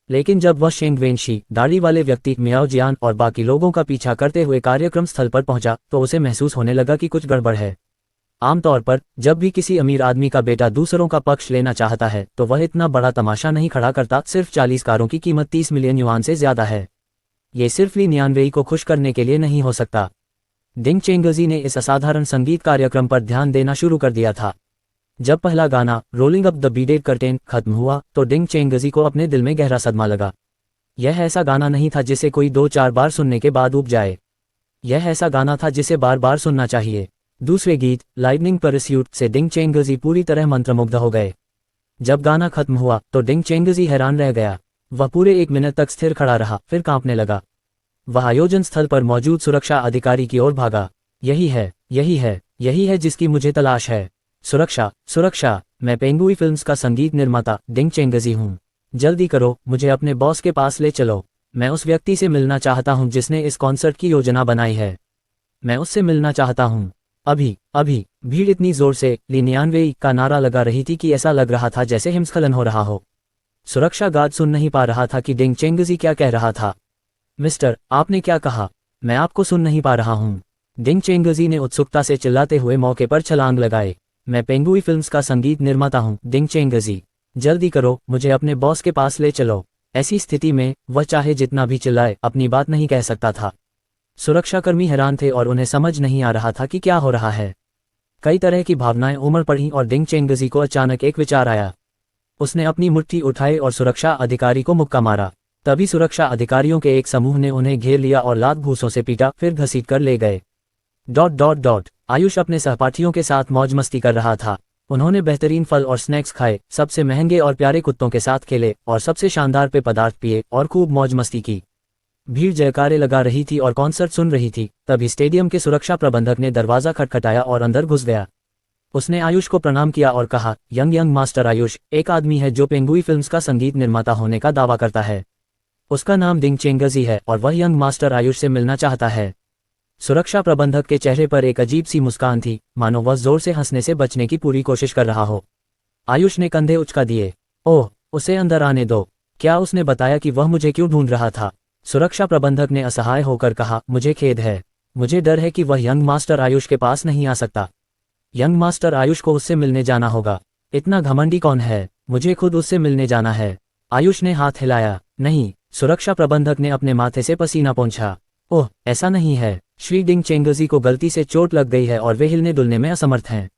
लेकिन जब वह शेंग वेनशी, दाढ़ी वाले व्यक्ति मियाओ जियान और बाकी लोगों का पीछा करते हुए कार्यक्रम स्थल पर पहुंचा, तो उसे महसूस होने लगा कि कुछ गड़बड़ है। आमतौर पर जब भी किसी अमीर आदमी का बेटा दूसरों का पक्ष लेना चाहता है तो वह इतना बड़ा तमाशा नहीं खड़ा करता। सिर्फ 40 कारों की कीमत 30 मिलियन युआन से ज्यादा है। ये सिर्फ ली नियानवेई को खुश करने के लिए नहीं हो सकता। डिंग चेंगजी ने इस असाधारण संगीत कार्यक्रम पर ध्यान देना शुरू कर दिया था। जब पहला गाना rolling up the beaded curtain खत्म हुआ तो डिंग चेंगजी को अपने दिल में गहरा सदमा लगा। यह ऐसा गाना नहीं था जिसे कोई 2-4 बार सुनने के बाद ऊब जाए। यह ऐसा गाना था जिसे बार बार सुनना चाहिए। दूसरे गीत लाइटनिंग परस्यूट से डिंग चेंगजी पूरी तरह मंत्रमुग्ध हो गए। जब गाना खत्म हुआ तो डिंग चेंगजी हैरान रह गया। वह पूरे 1 मिनट तक स्थिर खड़ा रहा, फिर कांपने लगा। वह आयोजन स्थल पर मौजूद सुरक्षा अधिकारी की ओर भागा। यही है, यही है, यही है जिसकी मुझे तलाश है। सुरक्षा, सुरक्षा, मैं पेंगुई फिल्म्स का संगीत निर्माता डिंग चेंगजी हूँ। जल्दी करो, मुझे अपने बॉस के पास ले चलो। मैं उस व्यक्ति से मिलना चाहता हूँ जिसने इस कॉन्सर्ट की योजना बनाई है। मैं उससे मिलना चाहता हूँ अभी, अभी। भीड़ इतनी जोर से ली नियानवेई का नारा लगा रही थी कि ऐसा लग रहा था जैसे हिमस्खलन हो रहा हो। सुरक्षा गार्ड सुन नहीं पा रहा था कि डिंग चेंगजी क्या कह रहा था। मिस्टर, आपने क्या कहा? मैं आपको सुन नहीं पा रहा हूँ। डिंग चेंगजी ने उत्सुकता से चिल्लाते हुए मौके पर छलांग लगाए। मैं पेंगुई फिल्म्स का संगीत निर्माता हूँ डिंग चेंगजी। जल्दी करो, मुझे अपने बॉस के पास ले चलो। ऐसी स्थिति में वह चाहे जितना भी चिल्लाए अपनी बात नहीं कह सकता था। सुरक्षाकर्मी हैरान थे और उन्हें समझ नहीं आ रहा था कि क्या हो रहा है। कई तरह की भावनाएं उमड़ पड़ीं और डिंग चेंगजी को अचानक एक विचार आया। उसने अपनी मुट्ठी उठाई और सुरक्षा अधिकारी को मुक्का मारा। तभी सुरक्षा अधिकारियों के एक समूह ने उन्हें घेर लिया और लात घूंसों से पीटा, फिर घसीट कर ले गए। ... आयुष अपने सहपाठियों के साथ मौज मस्ती कर रहा था। उन्होंने बेहतरीन फल और स्नैक्स खाए, सबसे महंगे और प्यारे कुत्तों के साथ खेले और सबसे शानदार पेय पदार्थ पिए और खूब मौज मस्ती की। भीड़ जयकारे लगा रही थी और कॉन्सर्ट सुन रही थी। तभी स्टेडियम के सुरक्षा प्रबंधक ने दरवाजा खटखटाया और अंदर घुस गया। उसने आयुष को प्रणाम किया और कहा, यंग मास्टर आयुष, एक आदमी है जो पेंगुई फिल्म्स का संगीत निर्माता होने का दावा करता है। उसका नाम डिंग चेंगजी है और वह यंग मास्टर आयुष से मिलना चाहता है। सुरक्षा प्रबंधक के चेहरे पर एक अजीब सी मुस्कान थी, मानो वह जोर से हंसने से बचने की पूरी कोशिश कर रहा हो। आयुष ने कंधे उचका दिए। ओह, उसे अंदर आने दो। क्या उसने बताया कि वह मुझे क्यों ढूंढ रहा था? सुरक्षा प्रबंधक ने असहाय होकर कहा, मुझे खेद है। मुझे डर है कि वह यंग मास्टर आयुष के पास नहीं आ सकता। यंग मास्टर आयुष को उससे मिलने जाना होगा। इतना घमंडी कौन है? मुझे खुद उससे मिलने जाना है। आयुष ने हाथ हिलाया। नहीं, सुरक्षा प्रबंधक ने अपने माथे से पसीना पोंछा। ओह, ऐसा नहीं है। श्री डिंग चेंगजी को गलती से चोट लग गई है और वे हिलने डुलने में असमर्थ हैं।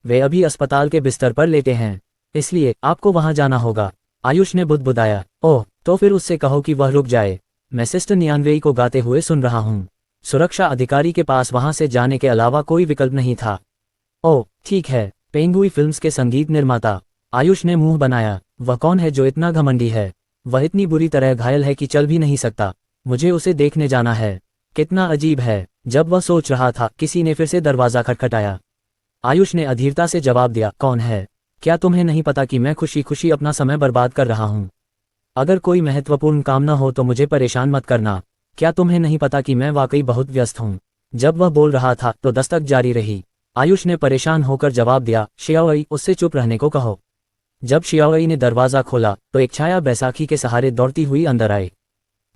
वे अभी अस्पताल के बिस्तर पर लेटे हैं, इसलिए आपको वहां जाना होगा। आयुष ने बुदबुदाया। ओह, तो फिर उससे कहो कि वह रुक जाए। मैं सिस्टर नियानवेई को गाते हुए सुन रहा हूँ। सुरक्षा अधिकारी के पास वहां से जाने के अलावा कोई विकल्प नहीं था। ओह, ठीक है, पेंगुई फिल्म्स के संगीत निर्माता। आयुष ने मुंह बनाया। वह कौन है जो इतना घमंडी है? वह इतनी बुरी तरह घायल है कि चल भी नहीं सकता। मुझे उसे देखने जाना है। कितना अजीब है। जब वह सोच रहा था, किसी ने फिर से दरवाजा खटखटाया। आयुष ने अधीरता से जवाब दिया, कौन है? क्या तुम्हें नहीं पता कि मैं खुशी खुशी अपना समय बर्बाद कर रहा हूँ? अगर कोई महत्वपूर्ण काम न हो तो मुझे परेशान मत करना। क्या तुम्हें नहीं पता कि मैं वाकई बहुत व्यस्त हूँ? जब वह बोल रहा था तो दस्तक जारी रही। आयुष ने परेशान होकर जवाब दिया, शियाओई, उससे चुप रहने को कहो। जब शियाओई ने दरवाजा खोला तो एक छाया बैसाखी के सहारे दौड़ती हुई अंदर आई।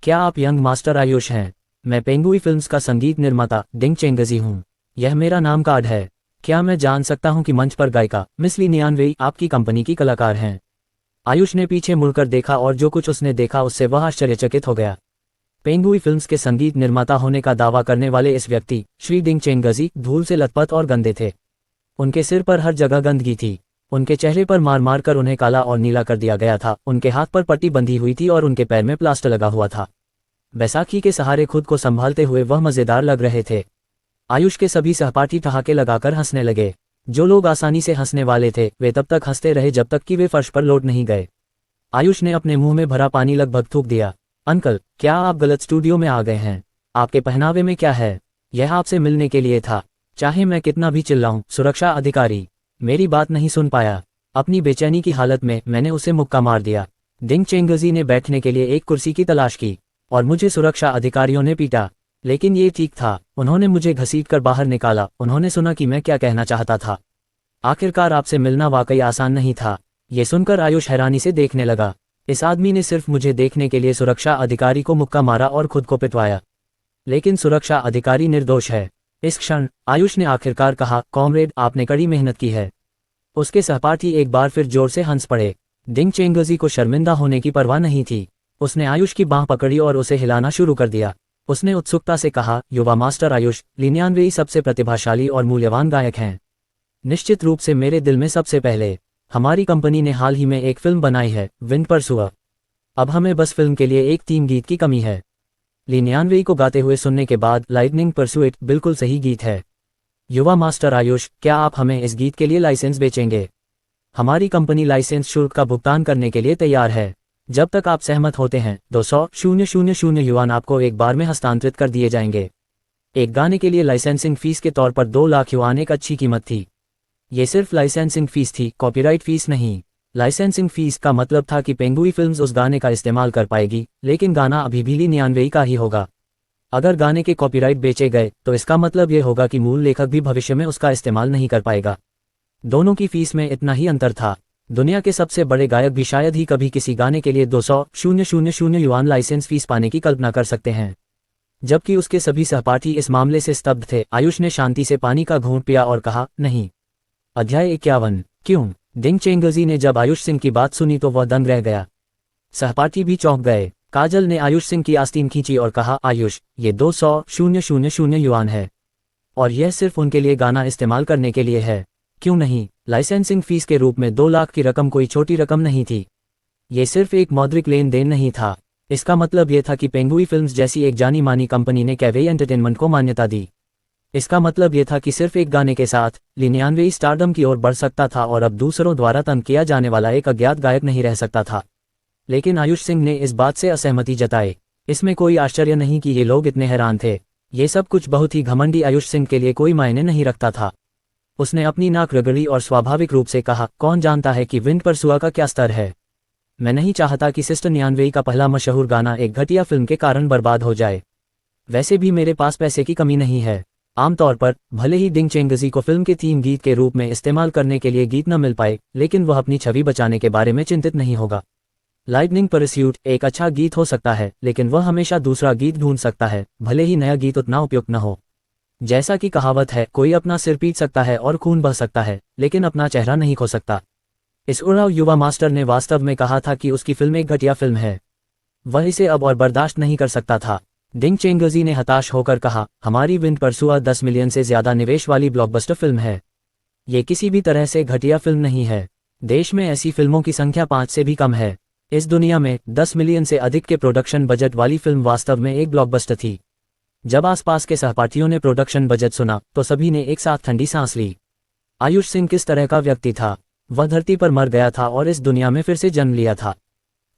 क्या आप यंग मास्टर आयुष हैं? मैं पेंगुई फिल्म्स का संगीत निर्माता डिंग चेंगजी हूँ। यह मेरा नाम कार्ड है। क्या मैं जान सकता हूँ कि मंच पर गायिका मिस ली नियानवेई आपकी कंपनी की कलाकार हैं? आयुष ने पीछे मुड़कर देखा और जो कुछ उसने देखा उससे वह आश्चर्यचकित हो गया। पेंगुई फिल्म्स के संगीत निर्माता होने का दावा करने वाले इस व्यक्ति श्री डिंग चेंगजी धूल से लथपथ और गंदे थे। उनके सिर पर हर जगह गंदगी थी। उनके चेहरे पर मार मार कर उन्हें काला और नीला कर दिया गया था। उनके हाथ पर पट्टी बंधी हुई थी और उनके पैर में प्लास्टर लगा हुआ था। बैसाखी के सहारे खुद को संभालते हुए वह मजेदार लग रहे थे। आयुष के सभी सहपाठी ठहाके लगाकर हंसने लगे। जो लोग आसानी से हंसने वाले थे वे तब तक हंसते रहे जब तक कि वे फर्श पर लौट नहीं गए। आयुष ने अपने मुंह में भरा पानी लगभग थूक दिया। अंकल, क्या आप गलत स्टूडियो में आ गए हैं? आपके पहनावे में क्या है? यह आपसे मिलने के लिए था। चाहे मैं कितना भी चिल्लाऊं। सुरक्षा अधिकारी मेरी बात नहीं सुन पाया। अपनी बेचैनी की हालत में मैंने उसे मुक्का मार दिया। डिंग चेंगजी ने बैठने के लिए एक कुर्सी की तलाश की और मुझे सुरक्षा अधिकारियों ने पीटा। लेकिन ये ठीक था। उन्होंने मुझे घसीटकर बाहर निकाला। उन्होंने सुना कि मैं क्या कहना चाहता था। आखिरकार आपसे मिलना वाकई आसान नहीं था। ये सुनकर आयुष हैरानी से देखने लगा। इस आदमी ने सिर्फ मुझे देखने के लिए सुरक्षा अधिकारी को मुक्का मारा और खुद को पिटवाया। लेकिन सुरक्षा अधिकारी निर्दोष है। इस क्षण आयुष ने आखिरकार कहा, कॉमरेड, आपने कड़ी मेहनत की है। उसके सहपाठी एक बार फिर जोर से हंस पड़े। डिंग चेंगजी को शर्मिंदा होने की परवाह नहीं थी। उसने आयुष की बांह पकड़ी और उसे हिलाना शुरू कर दिया। उसने उत्सुकता से कहा, युवा मास्टर आयुष, ली नियानवेई सबसे प्रतिभाशाली और मूल्यवान गायक हैं। निश्चित रूप से मेरे दिल में सबसे पहले। हमारी कंपनी ने हाल ही में एक फिल्म बनाई है, विंड परसूअर। अब हमें बस फिल्म के लिए एक थीम गीत की कमी है। ली नियानवेई को गाते हुए सुनने के बाद लाइटनिंग परसूइट बिल्कुल सही गीत है। युवा मास्टर आयुष, क्या आप हमें इस गीत के लिए लाइसेंस बेचेंगे? हमारी कंपनी लाइसेंस शुल्क का भुगतान करने के लिए तैयार है। जब तक आप सहमत होते हैं 200,000 युआन आपको एक बार में हस्तांतरित कर दिए जाएंगे। एक गाने के लिए लाइसेंसिंग फीस के तौर पर 2 लाख युआन एक अच्छी कीमत थी। ये सिर्फ लाइसेंसिंग फीस थी, कॉपीराइट फीस नहीं। लाइसेंसिंग फीस का मतलब था कि पेंगुई फिल्म्स उस गाने का इस्तेमाल कर पाएगी, लेकिन गाना अभी भी ली नियानवेई का ही होगा। अगर गाने के कॉपीराइट बेचे गए तो इसका मतलब ये होगा कि मूल लेखक भी भविष्य में उसका इस्तेमाल नहीं कर पाएगा। दोनों की फीस में इतना ही अंतर था। दुनिया के सबसे बड़े गायक भी शायद ही कभी किसी गाने के लिए 200,000 युआन लाइसेंस फीस पाने की कल्पना कर सकते हैं। जबकि उसके सभी सहपाठी इस मामले से स्तब्ध थे। आयुष ने शांति से पानी का घूंट पिया और कहा, नहीं। अध्याय 51। क्यों? डिंग चेंगजी ने जब आयुष सिंह की बात सुनी तो वह दंग रह गया। सहपाठी भी चौंक गए। काजल ने आयुष सिंह की आस्तीन खींची और कहा, आयुष, ये 200,000 युआन है और यह सिर्फ उनके लिए गाना इस्तेमाल करने के लिए है। क्यों नहीं? लाइसेंसिंग फीस के रूप में 2 लाख की रकम कोई छोटी रकम नहीं थी। ये सिर्फ एक मौद्रिक लेन देन नहीं था। इसका मतलब यह था कि पेंगुई फिल्म्स जैसी एक जानी मानी कंपनी ने कैवेई एंटरटेनमेंट को मान्यता दी। इसका मतलब यह था कि सिर्फ एक गाने के साथ ली नियानवेई स्टारडम की ओर बढ़ सकता था और अब दूसरों द्वारा तंग किया जाने वाला एक अज्ञात गायक नहीं रह सकता था। लेकिन आयुष सिंह ने इस बात से असहमति जताई। इसमें कोई आश्चर्य नहीं कि ये लोग इतने हैरान थे। ये सब कुछ बहुत ही घमंडी आयुष सिंह के लिए कोई मायने नहीं रखता था। उसने अपनी नाक रगड़ी और स्वाभाविक रूप से कहा, कौन जानता है कि विंड परसुआ का क्या स्तर है। मैं नहीं चाहता कि सिस्टर 99 का पहला मशहूर गाना एक घटिया फिल्म के कारण बर्बाद हो जाए। वैसे भी मेरे पास पैसे की कमी नहीं है। आमतौर पर भले ही डिंग चेंगजी को फिल्म के थीम गीत के रूप में इस्तेमाल करने के लिए गीत न मिल पाए, लेकिन वह अपनी छवि बचाने के बारे में चिंतित नहीं होगा। लाइटनिंग परस्यूट एक अच्छा गीत हो सकता है, लेकिन वह हमेशा दूसरा गीत ढूंढ सकता है, भले ही नया गीत उतना उपयुक्त न हो। जैसा कि कहावत है, कोई अपना सिर पीट सकता है और खून बह सकता है, लेकिन अपना चेहरा नहीं खो सकता। इस उड़ाव युवा मास्टर ने वास्तव में कहा था कि उसकी फिल्म एक घटिया फिल्म है। वह इसे अब और बर्दाश्त नहीं कर सकता था। डिंग चेंगजी ने हताश होकर कहा, हमारी विंड परसुआ 10 मिलियन से ज्यादा निवेश वाली ब्लॉकबस्टर फिल्म है। ये किसी भी तरह से घटिया फिल्म नहीं है। देश में ऐसी फिल्मों की संख्या 5 से भी कम है। इस दुनिया में 10 मिलियन से अधिक के प्रोडक्शन बजट वाली फिल्म वास्तव में एक ब्लॉकबस्टर थी। जब आसपास के सहपाठियों ने प्रोडक्शन बजट सुना तो सभी ने एक साथ ठंडी सांस ली। आयुष सिंह किस तरह का व्यक्ति था? वह धरती पर मर गया था और इस दुनिया में फिर से जन्म लिया था।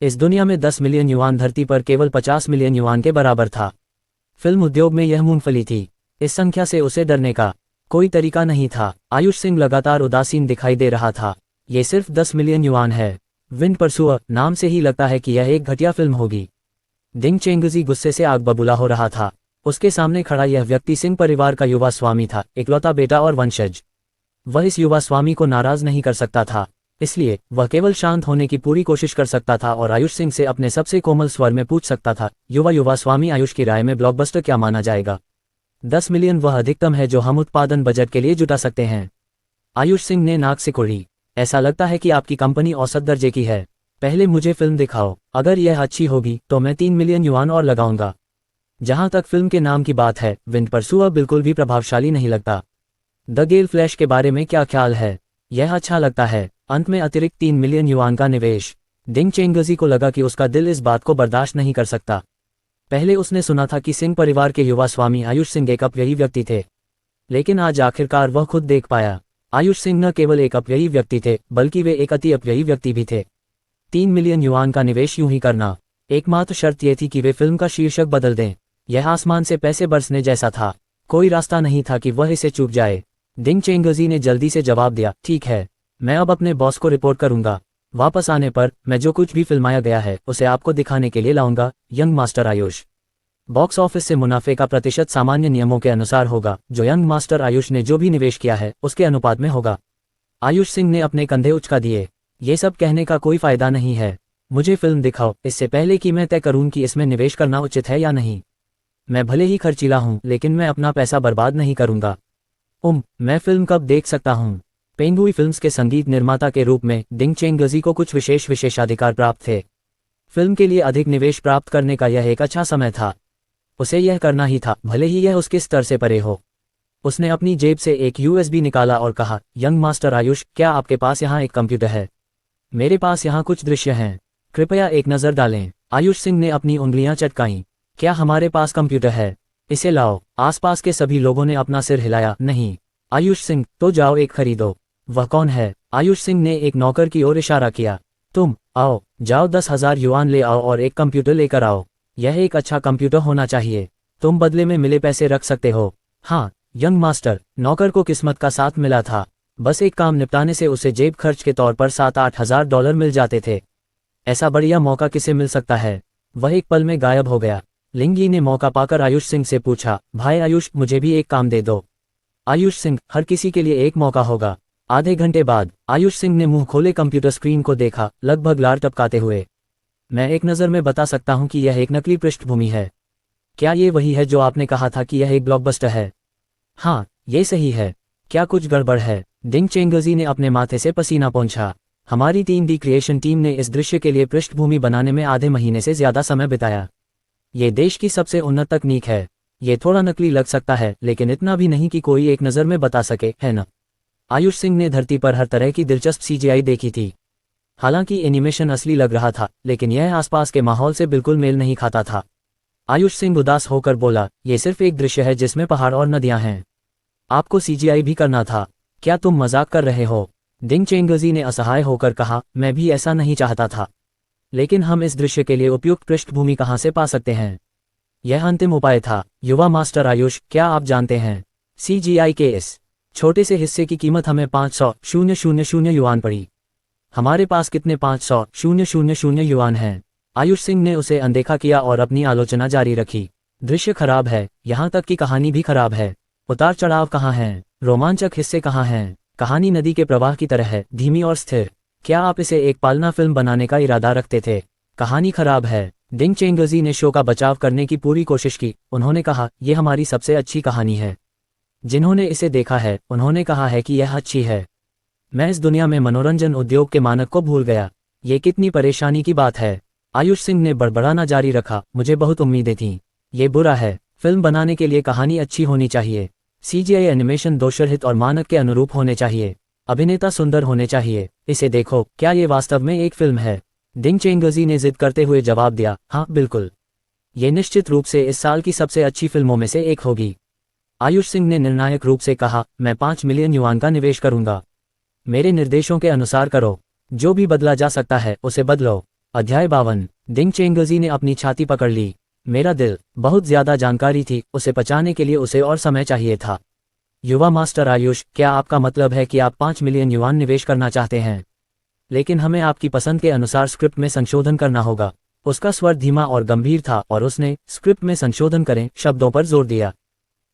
इस दुनिया में 10 मिलियन युआन धरती पर केवल 50 मिलियन युआन के बराबर था। फिल्म उद्योग में यह मूंगफली थी। इस संख्या से उसे डरने का कोई तरीका नहीं था। आयुष सिंह लगातार उदासीन दिखाई दे रहा था। ये सिर्फ 10 मिलियन युआन है। विंड परसुआ नाम से ही लगता है कि यह एक घटिया फिल्म होगी। डिंग चेंगजी गुस्से से आग बबूला हो रहा था। उसके सामने खड़ा यह व्यक्ति सिंह परिवार का युवा स्वामी था, इकलौता बेटा और वंशज। वह इस युवा स्वामी को नाराज नहीं कर सकता था, इसलिए वह केवल शांत होने की पूरी कोशिश कर सकता था और आयुष सिंह से अपने सबसे कोमल स्वर में पूछ सकता था, युवा स्वामी, आयुष की राय में ब्लॉकबस्टर क्या माना जाएगा? 10 मिलियन वह अधिकतम है जो हम उत्पादन बजट के लिए जुटा सकते हैं। आयुष सिंह ने नाक सिकोड़ी। ऐसा लगता है कि आपकी कंपनी औसत दर्जे की है। पहले मुझे फिल्म दिखाओ। अगर यह अच्छी होगी तो मैं 3 मिलियन युआन और लगाऊंगा। जहां तक फिल्म के नाम की बात है, विंड परसुआ बिल्कुल भी प्रभावशाली नहीं लगता। द गेल फ्लैश के बारे में क्या ख्याल है? यह अच्छा लगता है। अंत में अतिरिक्त 3 मिलियन युआन का निवेश। डिंग चेंगजी को लगा कि उसका दिल इस बात को बर्दाश्त नहीं कर सकता। पहले उसने सुना था कि सिंह परिवार के युवा स्वामी आयुष सिंह एक अपव्ययी व्यक्ति थे, लेकिन आज आखिरकार वह खुद देख पाया। आयुष सिंह न केवल एक अपव्ययी व्यक्ति थे, बल्कि वे एक अति अपव्ययी व्यक्ति भी थे। 3 मिलियन युआन का निवेश यूं ही करना। एकमात्र शर्त यह थी कि वे फिल्म का शीर्षक बदल दें। यह आसमान से पैसे बरसने जैसा था। कोई रास्ता नहीं था कि वह इसे चूक जाए। डिंग चेंगजी ने जल्दी से जवाब दिया, ठीक है, मैं अब अपने बॉस को रिपोर्ट करूंगा। वापस आने पर मैं जो कुछ भी फिल्माया गया है उसे आपको दिखाने के लिए लाऊंगा। Young master Ayush. Box office से मुनाफे का प्रतिशत सामान्य नियमों के अनुसार होगा, जो यंग मास्टर आयुष ने जो भी निवेश किया है उसके अनुपात में होगा। आयुष सिंह ने अपने कंधे उचका दिए। ये सब कहने का कोई फायदा नहीं है। मुझे फिल्म दिखाओ, इससे पहले कि मैं तय करूं कि इसमें निवेश करना उचित है या नहीं। मैं भले ही खर्चीला हूं, लेकिन मैं अपना पैसा बर्बाद नहीं करूंगा। मैं फिल्म कब देख सकता हूं? पेंगुई फिल्म्स के संगीत निर्माता के रूप में डिंग चेंगजी को कुछ विशेषाधिकार प्राप्त थे। फिल्म के लिए अधिक निवेश प्राप्त करने का यह एक अच्छा समय था। उसे यह करना ही था, भले ही यह उसके स्तर से परे हो। उसने अपनी जेब से एक USB निकाला और कहा, यंग मास्टर आयुष, क्या आपके पास यहाँ एक कंप्यूटर है? मेरे पास यहाँ कुछ दृश्य हैं, कृपया एक नज़र डालें। आयुष सिंह ने अपनी उंगलियां चटकाईं। क्या हमारे पास कंप्यूटर है? इसे लाओ। आसपास के सभी लोगों ने अपना सिर हिलाया। नहीं। आयुष सिंह, तो जाओ एक खरीदो। वह कौन है? आयुष सिंह ने एक नौकर की ओर इशारा किया। तुम आओ, जाओ 10,000 युआन ले आओ और एक कंप्यूटर लेकर आओ। यह एक अच्छा कंप्यूटर होना चाहिए। तुम बदले में मिले पैसे रख सकते हो। हाँ यंग मास्टर। नौकर को किस्मत का साथ मिला था। बस एक काम निपटाने से उसे जेब खर्च के तौर पर 7-8 हज़ार डॉलर मिल जाते थे। ऐसा बढ़िया मौका किसे मिल सकता है? वह एक पल में गायब हो गया। लिंगी ने मौका पाकर आयुष सिंह से पूछा, भाई आयुष, मुझे भी एक काम दे दो। आयुष सिंह, हर किसी के लिए एक मौका होगा। आधे घंटे बाद आयुष सिंह ने मुंह खोले कंप्यूटर स्क्रीन को देखा, लगभग लार टपकाते हुए। मैं एक नज़र में बता सकता हूं कि यह एक नकली पृष्ठभूमि है। क्या ये वही है जो आपने कहा था कि यह एक ब्लॉकबस्टर है? हाँ, ये सही है। क्या कुछ गड़बड़ है? डिंग चेंगजी ने अपने माथे से पसीना पोंछा। हमारी 3D क्रिएशन टीम ने इस दृश्य के लिए पृष्ठभूमि बनाने में आधे महीने से ज्यादा समय बिताया। ये देश की सबसे उन्नत तकनीक है। ये थोड़ा नकली लग सकता है, लेकिन इतना भी नहीं कि कोई एक नज़र में बता सके, है न? आयुष सिंह ने धरती पर हर तरह की दिलचस्प CGI देखी थी। हालांकि एनिमेशन असली लग रहा था, लेकिन यह आसपास के माहौल से बिल्कुल मेल नहीं खाता था। आयुष सिंह उदास होकर बोला, ये सिर्फ एक दृश्य है जिसमें पहाड़ और नदियां हैं। आपको CGI भी करना था? क्या तुम मजाक कर रहे हो? डिंग चेंगजी ने असहाय होकर कहा, मैं भी ऐसा नहीं चाहता था, लेकिन हम इस दृश्य के लिए उपयुक्त पृष्ठभूमि कहां से पा सकते हैं? यह अंतिम उपाय था। युवा मास्टर आयुष, क्या आप जानते हैं CGI के इस छोटे से हिस्से की कीमत हमें 500,000 युआन पड़ी। हमारे पास कितने 500,000 युआन हैं? आयुष सिंह ने उसे अनदेखा किया और अपनी आलोचना जारी रखी। दृश्य खराब है, यहाँ तक कि कहानी भी खराब है। उतार चढ़ाव कहाँ हैं? रोमांचक हिस्से कहाँ हैं? कहानी नदी के प्रवाह की तरह है, धीमी और स्थिर। क्या आप इसे एक पालना फिल्म बनाने का इरादा रखते थे? कहानी खराब है। डिंग चेंगजी ने शो का बचाव करने की पूरी कोशिश की। उन्होंने कहा, यह हमारी सबसे अच्छी कहानी है। जिन्होंने इसे देखा है उन्होंने कहा है कि यह अच्छी है। मैं इस दुनिया में मनोरंजन उद्योग के मानक को भूल गया। ये कितनी परेशानी की बात है। आयुष सिंह ने बड़बड़ाना जारी रखा, मुझे बहुत उम्मीदें थीं। ये बुरा है। फिल्म बनाने के लिए कहानी अच्छी होनी चाहिए। सीजीआई एनिमेशन दोषरहित और मानक के अनुरूप होने चाहिए। अभिनेता सुंदर होने चाहिए। इसे देखो, क्या ये वास्तव में एक फिल्म है? डिंग चेंगजी ने जिद करते हुए जवाब दिया, हाँ बिल्कुल। ये निश्चित रूप से इस साल की सबसे अच्छी फिल्मों में से एक होगी। आयुष सिंह ने निर्णायक रूप से कहा, मैं 5 मिलियन युआन का निवेश करूंगा। मेरे निर्देशों के अनुसार करो। जो भी बदला जा सकता है उसे बदलो। अध्याय 52। डिंग चेंगजी ने अपनी छाती पकड़ ली। मेरा दिल, बहुत ज्यादा जानकारी थी, उसे पचाने के लिए उसे और समय चाहिए था। युवा मास्टर आयुष, क्या आपका मतलब है कि आप 5 मिलियन युआन निवेश करना चाहते हैं? लेकिन हमें आपकी पसंद के अनुसार स्क्रिप्ट में संशोधन करना होगा। उसका स्वर धीमा और गंभीर था और उसने स्क्रिप्ट में संशोधन करें शब्दों पर जोर दिया।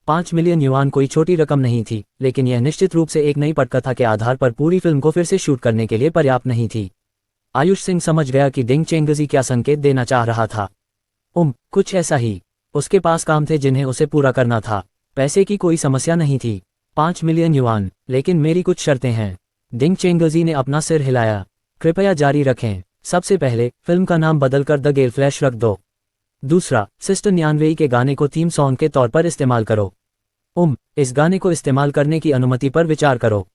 5 मिलियन युआन कोई छोटी रकम नहीं थी, लेकिन यह निश्चित रूप से एक नई पटकथा के आधार पर पूरी फिल्म को फिर से शूट करने के लिए पर्याप्त नहीं थी। आयुष सिंह समझ गया कि डिंग चेंगजी क्या संकेत देना चाह रहा था। कुछ ऐसा ही। उसके पास काम थे जिन्हें उसे पूरा करना था। पैसे की कोई समस्या नहीं थी। 5 मिलियन युआन, लेकिन मेरी कुछ शर्तें हैं। डिंग चेंगजी ने अपना सिर हिलाया। कृपया जारी रखें। सबसे पहले, फिल्म का नाम बदलकर द गेल फ्लैश रख दो। दूसरा, सिस्टर न्यानवेई के गाने को थीम सॉन्ग के तौर पर इस्तेमाल करो। इस गाने को इस्तेमाल करने की अनुमति पर विचार करो।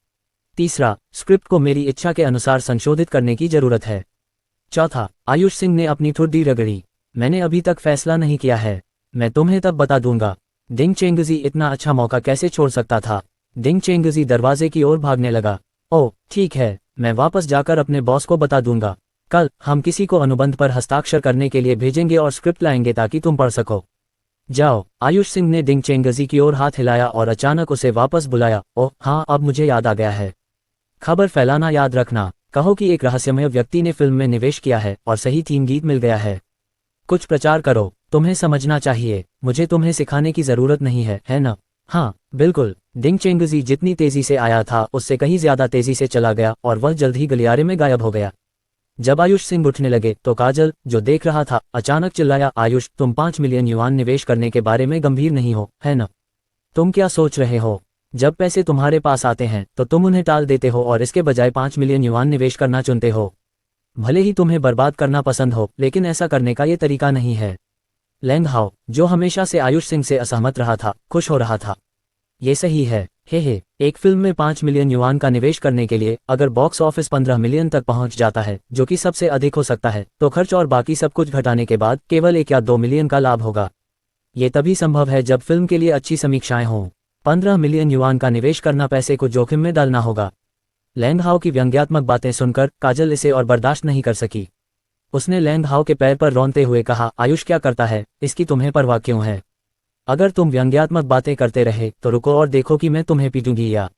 तीसरा, स्क्रिप्ट को मेरी इच्छा के अनुसार संशोधित करने की जरूरत है। चौथा, आयुष सिंह ने अपनी ठुड्डी रगड़ी। मैंने अभी तक फैसला नहीं किया है। मैं तुम्हें तब बता दूंगा। डिंग चेंगजी इतना अच्छा मौका कैसे छोड़ सकता था? डिंग चेंगजी दरवाजे की ओर भागने लगा। ओह ठीक है, मैं वापस जाकर अपने बॉस को बता दूंगा। कल हम किसी को अनुबंध पर हस्ताक्षर करने के लिए भेजेंगे और स्क्रिप्ट लाएंगे ताकि तुम पढ़ सको। जाओ। आयुष सिंह ने डिंग चेंगजी की ओर हाथ हिलाया और अचानक उसे वापस बुलाया। ओह हाँ, अब मुझे याद आ गया है। खबर फैलाना याद रखना। कहो कि एक रहस्यमय व्यक्ति ने फिल्म में निवेश किया है और सही थीम गीत मिल गया है। कुछ प्रचार करो। तुम्हें समझना चाहिए, मुझे तुम्हें सिखाने की जरूरत नहीं है ना? हाँ बिल्कुल। डिंग चेंगजी जितनी तेजी से आया था उससे कहीं ज्यादा तेजी से चला गया और वह जल्द ही गलियारे में गायब हो गया। जब आयुष सिंह उठने लगे तो काजल, जो देख रहा था, अचानक चिल्लाया, आयुष, तुम 5 मिलियन युआन निवेश करने के बारे में गंभीर नहीं हो, है ना? तुम क्या सोच रहे हो? जब पैसे तुम्हारे पास आते हैं तो तुम उन्हें टाल देते हो और इसके बजाय 5 मिलियन युआन निवेश करना चुनते हो। भले ही तुम्हें बर्बाद करना पसंद हो, लेकिन ऐसा करने का ये तरीका नहीं है। लैंग हाओ, जो हमेशा से आयुष सिंह से असहमत रहा था, खुश हो रहा था। ये सही है। हे, एक फिल्म में 5 मिलियन युआन का निवेश करने के लिए अगर बॉक्स ऑफिस 15 मिलियन तक पहुंच जाता है, जो कि सबसे अधिक हो सकता है, तो खर्च और बाकी सब कुछ घटाने के बाद केवल 1 या 2 मिलियन का लाभ होगा। ये तभी संभव है जब फिल्म के लिए अच्छी समीक्षाएं हों। 15 मिलियन युआन का निवेश करना पैसे को जोखिम में डालना होगा। लैंग हाओ की व्यंग्यात्मक बातें सुनकर काजल इसे और बर्दाश्त नहीं कर सकी। उसने लैंग हाओ के पैर पर रोंते हुए कहा, आयुष क्या करता है, इसकी तुम्हें परवाह क्यों है? अगर तुम व्यंग्यात्मक बातें करते रहे तो रुको और देखो कि मैं तुम्हें पीटूंगी या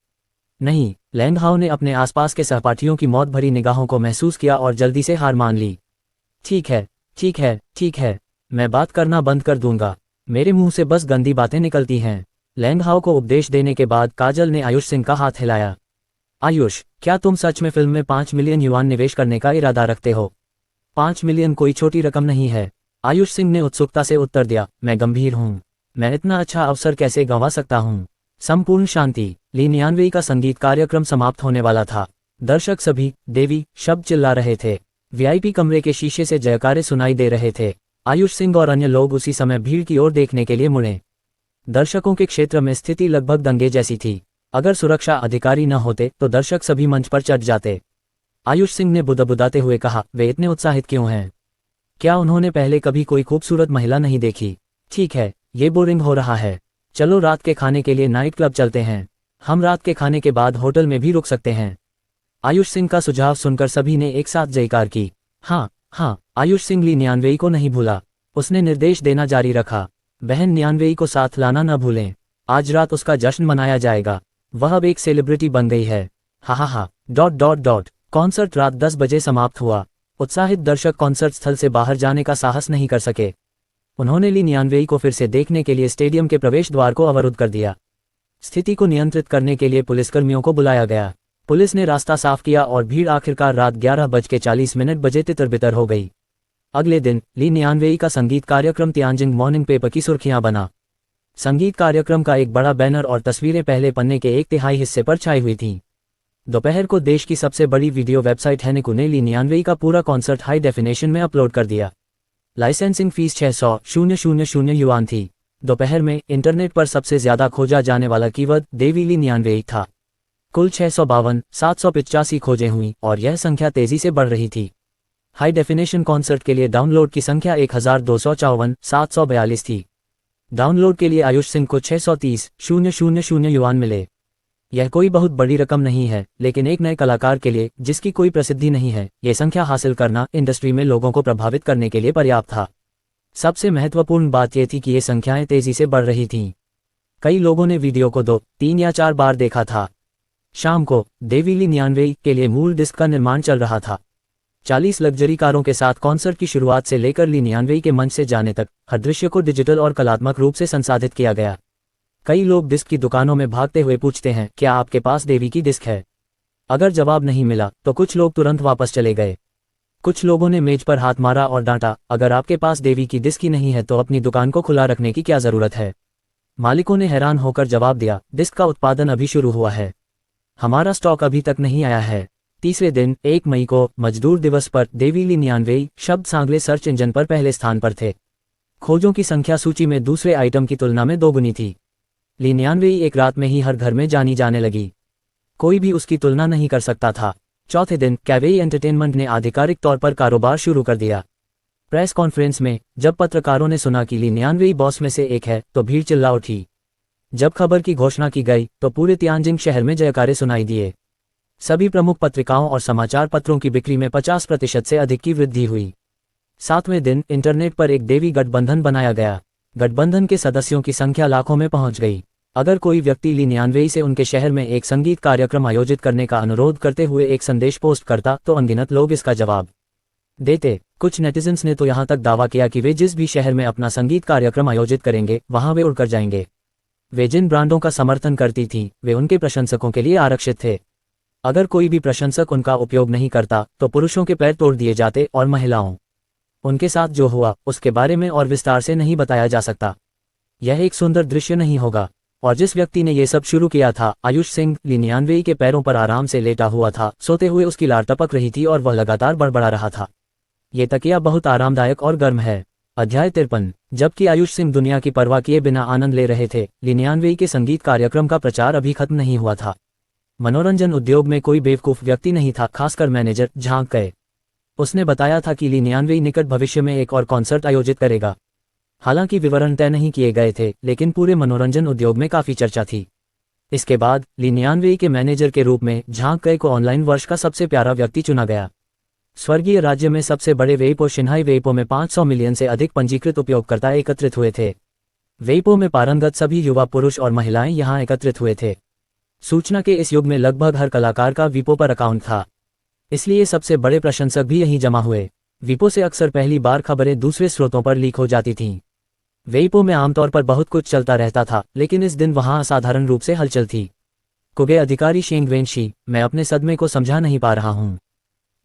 नहीं। लैंग हाओ ने अपने आसपास के सहपाठियों की मौत भरी निगाहों को महसूस किया और जल्दी से हार मान ली। ठीक है, मैं बात करना बंद कर दूंगा। मेरे मुंह से बस गंदी बातें निकलती हैं। लैंग हाओ को उपदेश देने के बाद काजल ने आयुष सिंह का हाथ हिलाया। आयुष, क्या तुम सच में फिल्म में 5 मिलियन युआन निवेश करने का इरादा रखते हो? 5 मिलियन कोई छोटी रकम नहीं है। आयुष सिंह ने उत्सुकता से उत्तर दिया, मैं गंभीर हूँ। मैं इतना अच्छा अवसर कैसे गंवा सकता हूँ? संपूर्ण शांति। ली नियानवेई का संगीत कार्यक्रम समाप्त होने वाला था। दर्शक सभी देवी शब्द चिल्ला रहे थे। वीआईपी कमरे के शीशे से जयकारे सुनाई दे रहे थे। आयुष सिंह और अन्य लोग उसी समय भीड़ की ओर देखने के लिए मुड़े। दर्शकों के क्षेत्र में स्थिति लगभग दंगे जैसी थी। अगर सुरक्षा अधिकारी न होते तो दर्शक सभी मंच पर चढ़ जाते। आयुष सिंह ने बुदबुदाते हुए कहा, वे इतने उत्साहित क्यों हैं? क्या उन्होंने पहले कभी कोई खूबसूरत महिला नहीं देखी? ठीक है, ये बोरिंग हो रहा है। चलो रात के खाने के लिए नाइट क्लब चलते हैं। हम रात के खाने के बाद होटल में भी रुक सकते हैं। आयुष सिंह का सुझाव सुनकर सभी ने एक साथ जयकार की। हाँ। आयुष सिंह ली नियानवेई को नहीं भूला। उसने निर्देश देना जारी रखा, बहन नियानवेई को साथ लाना न भूलें। आज रात उसका जश्न मनाया जाएगा। वह अब एक सेलिब्रिटी बन गई है। हा। कॉन्सर्ट रात 10 बजे समाप्त हुआ। उत्साहित दर्शक कॉन्सर्ट स्थल से बाहर जाने का साहस नहीं कर सके। उन्होंने ली नियानवेई को फिर से देखने के लिए स्टेडियम के प्रवेश द्वार को अवरुद्ध कर दिया। स्थिति को नियंत्रित करने के लिए पुलिसकर्मियों को बुलाया गया। पुलिस ने रास्ता साफ किया और भीड़ आखिरकार रात 11:40 बजे तितर-बितर हो गई। अगले दिन ली नियानवेई का संगीत कार्यक्रम तियानजिन मॉर्निंग पेपर की सुर्खियां बना। संगीत कार्यक्रम का एक बड़ा बैनर और तस्वीरें पहले पन्ने के 1/3 हिस्से पर छाई हुई थीं। दोपहर को देश की सबसे बड़ी वीडियो वेबसाइट हैनेकू ने ली नियानवेई का पूरा कॉन्सर्ट हाई डेफिनेशन में अपलोड कर दिया। लाइसेंसिंग फीस 600,000 युआन थी। दोपहर में इंटरनेट पर सबसे ज्यादा खोजा जाने वाला कीवर्ड देवी ली नियानवेई था। कुल 652,785 खोजें हुई और यह संख्या तेजी से बढ़ रही थी। हाई डेफिनेशन कॉन्सर्ट के लिए डाउनलोड की संख्या 1,254,742 थी। डाउनलोड के लिए आयुष सिंह को 630,000 युआन मिले। यह कोई बहुत बड़ी रकम नहीं है, लेकिन एक नए कलाकार के लिए जिसकी कोई प्रसिद्धि नहीं है, ये संख्या हासिल करना इंडस्ट्री में लोगों को प्रभावित करने के लिए पर्याप्त था। सबसे महत्वपूर्ण बात यह थी कि ये संख्याएं तेजी से बढ़ रही थीं। कई लोगों ने वीडियो को 2, 3 या 4 बार देखा था। शाम को देवी ली नियानवेई के लिए मूल डिस्क का निर्माण चल रहा था। 40 लग्जरी कारों के साथ कॉन्सर्ट की शुरुआत से लेकर ली नियानवेई के मंच से जाने तक हर दृश्य को डिजिटल और कलात्मक रूप से संसाधित किया गया। कई लोग डिस्क की दुकानों में भागते हुए पूछते हैं, क्या आपके पास देवी की डिस्क है? अगर जवाब नहीं मिला तो कुछ लोग तुरंत वापस चले गए। कुछ लोगों ने मेज पर हाथ मारा और डांटा, अगर आपके पास देवी की डिस्क ही नहीं है तो अपनी दुकान को खुला रखने की क्या जरूरत है? मालिकों ने हैरान होकर जवाब दिया, डिस्क का उत्पादन अभी शुरू हुआ है, हमारा स्टॉक अभी तक नहीं आया है। तीसरे दिन 1 मई को मजदूर दिवस पर देवी ली नियानवेई शब्द सांगले सर्च इंजन पर पहले स्थान पर थे। खोजों की संख्या सूची में दूसरे आइटम की तुलना में दोगुनी थी। ली नियानवेई एक रात में ही हर घर में जानी जाने लगी। कोई भी उसकी तुलना नहीं कर सकता था। चौथे दिन कैवेई एंटरटेनमेंट ने आधिकारिक तौर पर कारोबार शुरू कर दिया। प्रेस कॉन्फ्रेंस में जब पत्रकारों ने सुना कि ली नियानवेई बॉस में से एक है तो भीड़ चिल्ला उठी। जब खबर की घोषणा की गई तो पूरे तियानजिन शहर में जयकारे सुनाई दिए। सभी प्रमुख पत्रिकाओं और समाचार पत्रों की बिक्री में 50% से अधिक की वृद्धि हुई। 7वें दिन इंटरनेट पर एक देवी गठबंधन बनाया गया। गठबंधन के सदस्यों की संख्या लाखों में पहुंच गई। अगर कोई व्यक्ति ली नियानवेई से उनके शहर में एक संगीत कार्यक्रम आयोजित करने का अनुरोध करते हुए एक संदेश पोस्ट करता तो अनगिनत लोग इसका जवाब देते। कुछ नेटिजन्स ने तो यहाँ तक दावा किया कि वे जिस भी शहर में अपना संगीत कार्यक्रम आयोजित करेंगे वहां वे उड़कर जाएंगे। वे जिन ब्रांडों का समर्थन करती थीं वे उनके प्रशंसकों के लिए आरक्षित थे। अगर कोई भी प्रशंसक उनका उपयोग नहीं करता तो पुरुषों के पैर तोड़ दिए जाते और महिलाओं। उनके साथ जो हुआ उसके बारे में और विस्तार से नहीं बताया जा सकता। यह एक सुंदर दृश्य नहीं होगा। और जिस व्यक्ति ने यह सब शुरू किया था, आयुष सिंह, ली नियानवेई के पैरों पर आराम से लेटा हुआ था। सोते हुए उसकी लार टपक रही थी और वह लगातार बड़बड़ा रहा था। ये तकिया बहुत आरामदायक और गर्म है। अध्याय 53। जबकि आयुष सिंह दुनिया की परवाह किए बिना आनंद ले रहे थे, ली नियानवेई के संगीत कार्यक्रम का प्रचार अभी खत्म नहीं हुआ था। मनोरंजन उद्योग में कोई बेवकूफ व्यक्ति नहीं था, खासकर मैनेजर झांक गए। उसने बताया था कि ली नियानवेई निकट भविष्य में एक और कॉन्सर्ट आयोजित करेगा। हालांकि विवरण तय नहीं किए गए थे, लेकिन पूरे मनोरंजन उद्योग में काफी चर्चा थी। इसके बाद ली नियानवेई के मैनेजर के रूप में झांक गए को ऑनलाइन वर्ष का सबसे प्यारा व्यक्ति चुना गया। स्वर्गीय राज्य में सबसे बड़े वेइपो शिन्हाई वेइपो में 500 मिलियन से अधिक पंजीकृत उपयोगकर्ता एकत्रित हुए थे। वेइपो में पारंगत सभी युवा पुरुष और महिलाएं यहां एकत्रित हुए थे। सूचना के इस युग में लगभग हर कलाकार का वीपो पर अकाउंट था, इसलिए सबसे बड़े प्रशंसक भी यहीं जमा हुए। वीपो से अक्सर पहली बार खबरें दूसरे स्रोतों पर लीक हो जाती थीं। वेइपो में आमतौर पर बहुत कुछ चलता रहता था, लेकिन इस दिन वहां असाधारण रूप से हलचल थी। कुगे अधिकारी शेंग वेनशी, मैं अपने सदमे को समझा नहीं पा रहा हूं।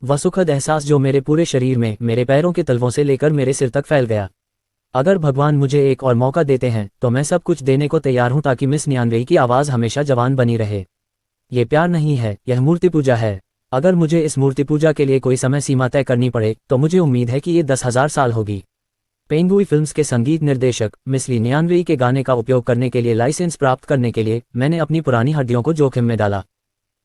वह सुखद एहसास जो मेरे पूरे शरीर में, मेरे पैरों के तलवों से लेकर मेरे सिर तक फैल गया। अगर भगवान मुझे एक और मौका देते हैं तो मैं सब कुछ देने को तैयार हूं ताकि मिस नियानवेई की आवाज हमेशा जवान बनी रहे। ये प्यार नहीं है, यह मूर्ति पूजा है। अगर मुझे इस मूर्ति पूजा के लिए कोई समय सीमा तय करनी पड़े तो मुझे उम्मीद है कि ये 10,000 साल होगी। पेंगुई फिल्म्स के संगीत निर्देशक मिस ली नियानवेई के गाने का उपयोग करने के लिए लाइसेंस प्राप्त करने के लिए मैंने अपनी पुरानी हड्डियों को जोखिम में डाला।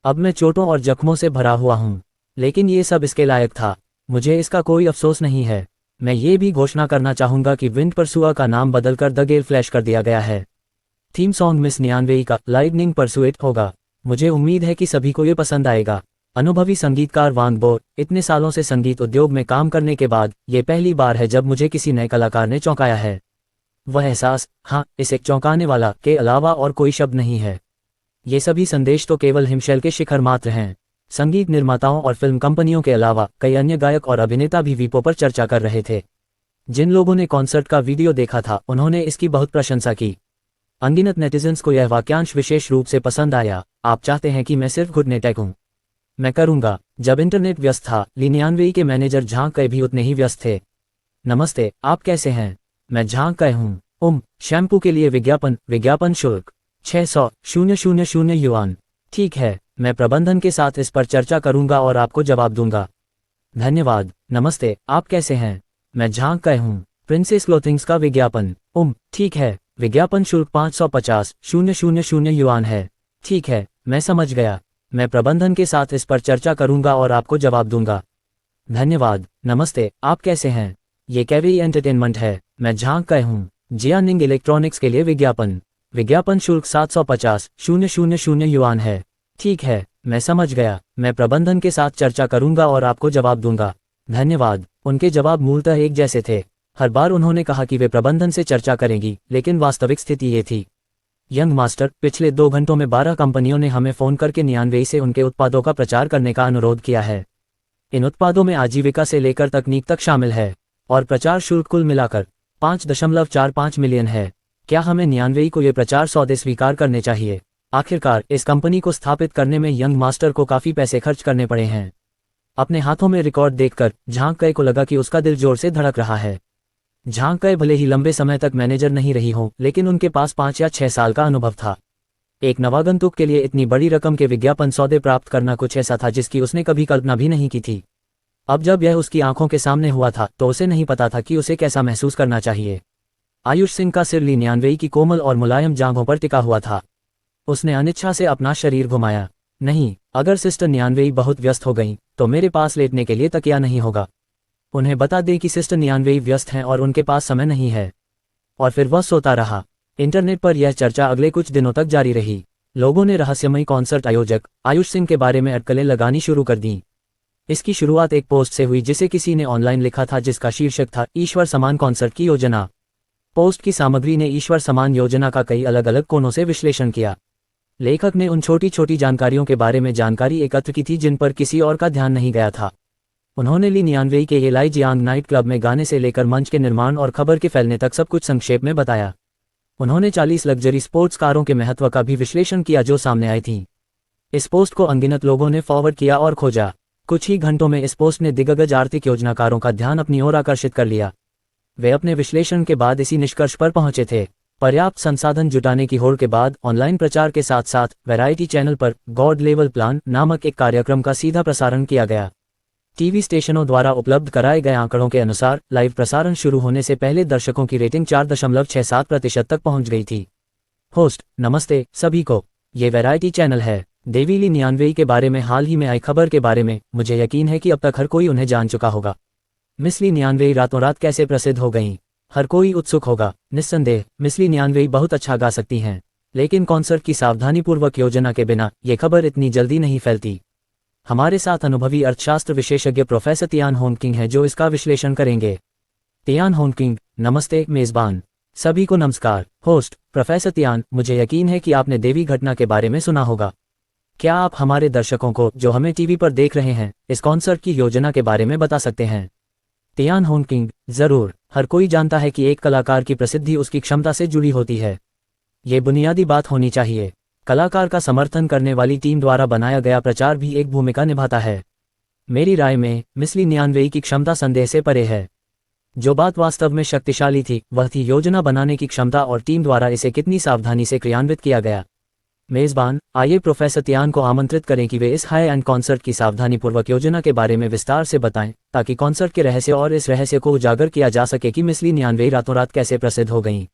अब मैं चोटों और जख्मों से भरा हुआ हूं, लेकिन ये सब इसके लायक था। मुझे इसका कोई अफसोस नहीं है। मैं ये भी घोषणा करना चाहूंगा कि विंड परसुआ का नाम बदलकर द गेल फ्लैश कर दिया गया है। थीम सॉन्ग मिस नियानवेई का लाइटनिंग परसुएट होगा। मुझे उम्मीद है कि सभी को ये पसंद आएगा। अनुभवी संगीतकार वांग बो, इतने सालों से संगीत उद्योग में काम करने के बाद ये पहली बार है जब मुझे किसी नए कलाकार ने चौंकाया है। वह एहसास, हाँ, इस एक चौंकाने वाला के अलावा और कोई शब्द नहीं है। ये सभी संदेश तो केवल हिमशैल के शिखर मात्र हैं। संगीत निर्माताओं और फिल्म कंपनियों के अलावा कई अन्य गायक और अभिनेता भी वीपो पर चर्चा कर रहे थे। जिन लोगों ने कॉन्सर्ट का वीडियो देखा था उन्होंने इसकी बहुत प्रशंसा की। अनगिनत नेटिजन्स को यह वाक्यांश विशेष रूप से पसंद आया, आप चाहते हैं कि मैं सिर्फ घुटने टेकूं? मैं करूंगा। जब इंटरनेट व्यस्त था, ली नियानवेई के मैनेजर झांग कई भी उतने ही व्यस्त थे। नमस्ते, आप कैसे हैं? मैं झांग कई हूं। शैम्पू के लिए विज्ञापन शुल्क 600,000 युआन। ठीक है, मैं प्रबंधन के साथ इस पर चर्चा करूंगा और आपको जवाब दूंगा। धन्यवाद। नमस्ते, आप कैसे हैं? मैं झांग कई हूं। प्रिंसेस क्लोथिंग्स का विज्ञापन। ठीक है, विज्ञापन शुल्क 550,000 युआन है। ठीक है, मैं समझ गया। मैं प्रबंधन के साथ इस पर चर्चा करूंगा और आपको जवाब दूंगा। धन्यवाद। नमस्ते, आप कैसे हैं? ये कैवेई एंटरटेनमेंट है। मैं झांग कई हूं। जियानिंग इलेक्ट्रॉनिक्स के लिए विज्ञापन शुल्क 750,000 युआन है। ठीक है, मैं समझ गया। मैं प्रबंधन के साथ चर्चा करूंगा और आपको जवाब दूंगा। धन्यवाद। उनके जवाब मूलतः एक जैसे थे। हर बार उन्होंने कहा कि वे प्रबंधन से चर्चा करेंगी, लेकिन वास्तविक स्थिति ये थी। यंग मास्टर, पिछले 2 घंटों में 12 कंपनियों ने हमें फ़ोन करके नियानवेई से उनके उत्पादों का प्रचार करने का अनुरोध किया है। इन उत्पादों में आजीविका से लेकर तकनीक तक शामिल है, और प्रचार शुल्क कुल मिलाकर 5.45 मिलियन है। क्या हमें नियानवेई को ये प्रचार सौदे स्वीकार करने चाहिए? आखिरकार इस कंपनी को स्थापित करने में यंग मास्टर को काफ़ी पैसे खर्च करने पड़े हैं। अपने हाथों में रिकॉर्ड देखकर झांग कई को लगा कि उसका दिल जोर से धड़क रहा है। झांग कई भले ही लंबे समय तक मैनेजर नहीं रही हों, लेकिन उनके पास 5 या 6 साल का अनुभव था। एक नवागंतुक के लिए इतनी बड़ी रकम के विज्ञापन सौदे प्राप्त करना कुछ ऐसा था जिसकी उसने कभी कल्पना भी नहीं की थी। अब जब यह उसकी आंखों के सामने हुआ था तो उसे नहीं पता था कि उसे कैसा महसूस करना चाहिए। आयुष सिंह का सिर ली नियानवेई की कोमल और मुलायम जांघों पर टिका हुआ था। उसने अनिच्छा से अपना शरीर घुमाया। नहीं, अगर सिस्टर नियानवेई बहुत व्यस्त हो गईं, तो मेरे पास लेटने के लिए तकिया नहीं होगा। उन्हें बता दें कि सिस्टर नियानवेई व्यस्त हैं और उनके पास समय नहीं है। और फिर वह सोता रहा। इंटरनेट पर यह चर्चा अगले कुछ दिनों तक जारी रही। लोगों ने रहस्यमयी कॉन्सर्ट आयोजक आयुष सिंह के बारे में अटकलें लगानी शुरू कर दीं। इसकी शुरुआत एक पोस्ट से हुई जिसे किसी ने ऑनलाइन लिखा था, जिसका शीर्षक था ईश्वर समान कॉन्सर्ट की योजना। पोस्ट की सामग्री ने ईश्वर समान योजना का कई अलग अलग कोणों से विश्लेषण किया। लेखक ने उन छोटी छोटी जानकारियों के बारे में जानकारी एकत्र की थी जिन पर किसी और का ध्यान नहीं गया था। उन्होंने ली नियानवेई के येलाई जियांग नाइट क्लब में गाने से लेकर मंच के निर्माण और खबर के फैलने तक सब कुछ संक्षेप में बताया। उन्होंने 40 लग्जरी स्पोर्ट्स कारों के महत्व का भी विश्लेषण किया जो सामने आई थी। इस पोस्ट को अनगिनत लोगों ने फॉरवर्ड किया और खोजा। कुछ ही घंटों में इस पोस्ट ने दिग्गज आर्थिक योजनाकारों का ध्यान अपनी ओर आकर्षित कर लिया। वे अपने विश्लेषण के बाद इसी निष्कर्ष पर पहुंचे थे। पर्याप्त संसाधन जुटाने की होड़ के बाद ऑनलाइन प्रचार के साथ साथ वैरायटी चैनल पर गॉड लेवल प्लान नामक एक कार्यक्रम का सीधा प्रसारण किया गया। टीवी स्टेशनों द्वारा उपलब्ध कराए गए आंकड़ों के अनुसार लाइव प्रसारण शुरू होने से पहले दर्शकों की रेटिंग 4.67% तक पहुंच गई थी। होस्ट, नमस्ते सभी को। ये वैरायटी चैनल है। देवी ली नियानवेई के बारे में हाल ही में आई खबर के बारे में मुझे यकीन है कि अब तक हर कोई उन्हें जान चुका होगा। मिस ली नियानवेई रातों रात कैसे प्रसिद्ध हो गईं? हर कोई उत्सुक होगा। निस्संदेह मिस ली नियानवेई बहुत अच्छा गा सकती हैं, लेकिन कॉन्सर्ट की सावधानीपूर्वक योजना के बिना ये खबर इतनी जल्दी नहीं फैलती। हमारे साथ अनुभवी अर्थशास्त्र विशेषज्ञ प्रोफेसर तियान होनकिंग हैं जो इसका विश्लेषण करेंगे। तियान होनकिंग, नमस्ते मेजबान। सभी को नमस्कार। होस्ट, प्रोफेसर तियान, मुझे यकीन है कि आपने देवी घटना के बारे में सुना होगा। क्या आप हमारे दर्शकों को जो हमें टीवी पर देख रहे हैं इस कॉन्सर्ट की योजना के बारे में बता सकते हैं? तियान होनकिंग, जरूर। हर कोई जानता है कि एक कलाकार की प्रसिद्धि उसकी क्षमता से जुड़ी होती है। ये बुनियादी बात होनी चाहिए। कलाकार का समर्थन करने वाली टीम द्वारा बनाया गया प्रचार भी एक भूमिका निभाता है। मेरी राय में मिस ली नियानवेई की क्षमता संदेह से परे है। जो बात वास्तव में शक्तिशाली थी वह थी योजना बनाने की क्षमता और टीम द्वारा इसे कितनी सावधानी से क्रियान्वित किया गया। मेजबान, आइए प्रोफेसर तियान को आमंत्रित करें कि वे इस हाई एंड कॉन्सर्ट की सावधानीपूर्वक योजना के बारे में विस्तार से बताएं, ताकि कॉन्सर्ट के रहस्य और इस रहस्य को उजागर किया जा सके कि मिस ली नियानवेई रातों रात कैसे प्रसिद्ध हो गईं।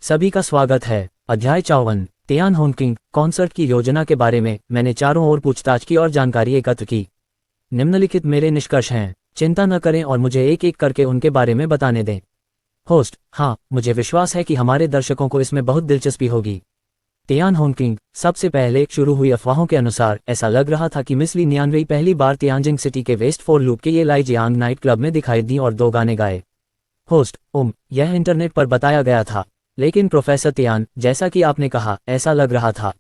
सभी का स्वागत है। अध्याय 54। तियान होनकिंग, कॉन्सर्ट की योजना के बारे में मैंने चारों ओर पूछताछ की और जानकारी एकत्र की। निम्नलिखित मेरे निष्कर्ष हैं। चिंता न करें और मुझे एक एक करके उनके बारे में बताने दें। होस्ट, हाँ, मुझे विश्वास है कि हमारे दर्शकों को इसमें बहुत दिलचस्पी होगी। तियान होनकिंग, सबसे पहले शुरू हुई अफवाहों के अनुसार ऐसा लग रहा था कि मिस ली नियानवेई पहली बार तियानजिंग सिटी के वेस्ट फोर लूप के येलाई जियांग नाइट क्लब में दिखाई दी और 2 गाने गाए। होस्ट, यह इंटरनेट पर बताया गया था, लेकिन प्रोफेसर तियान, जैसा कि आपने कहा, ऐसा लग रहा था।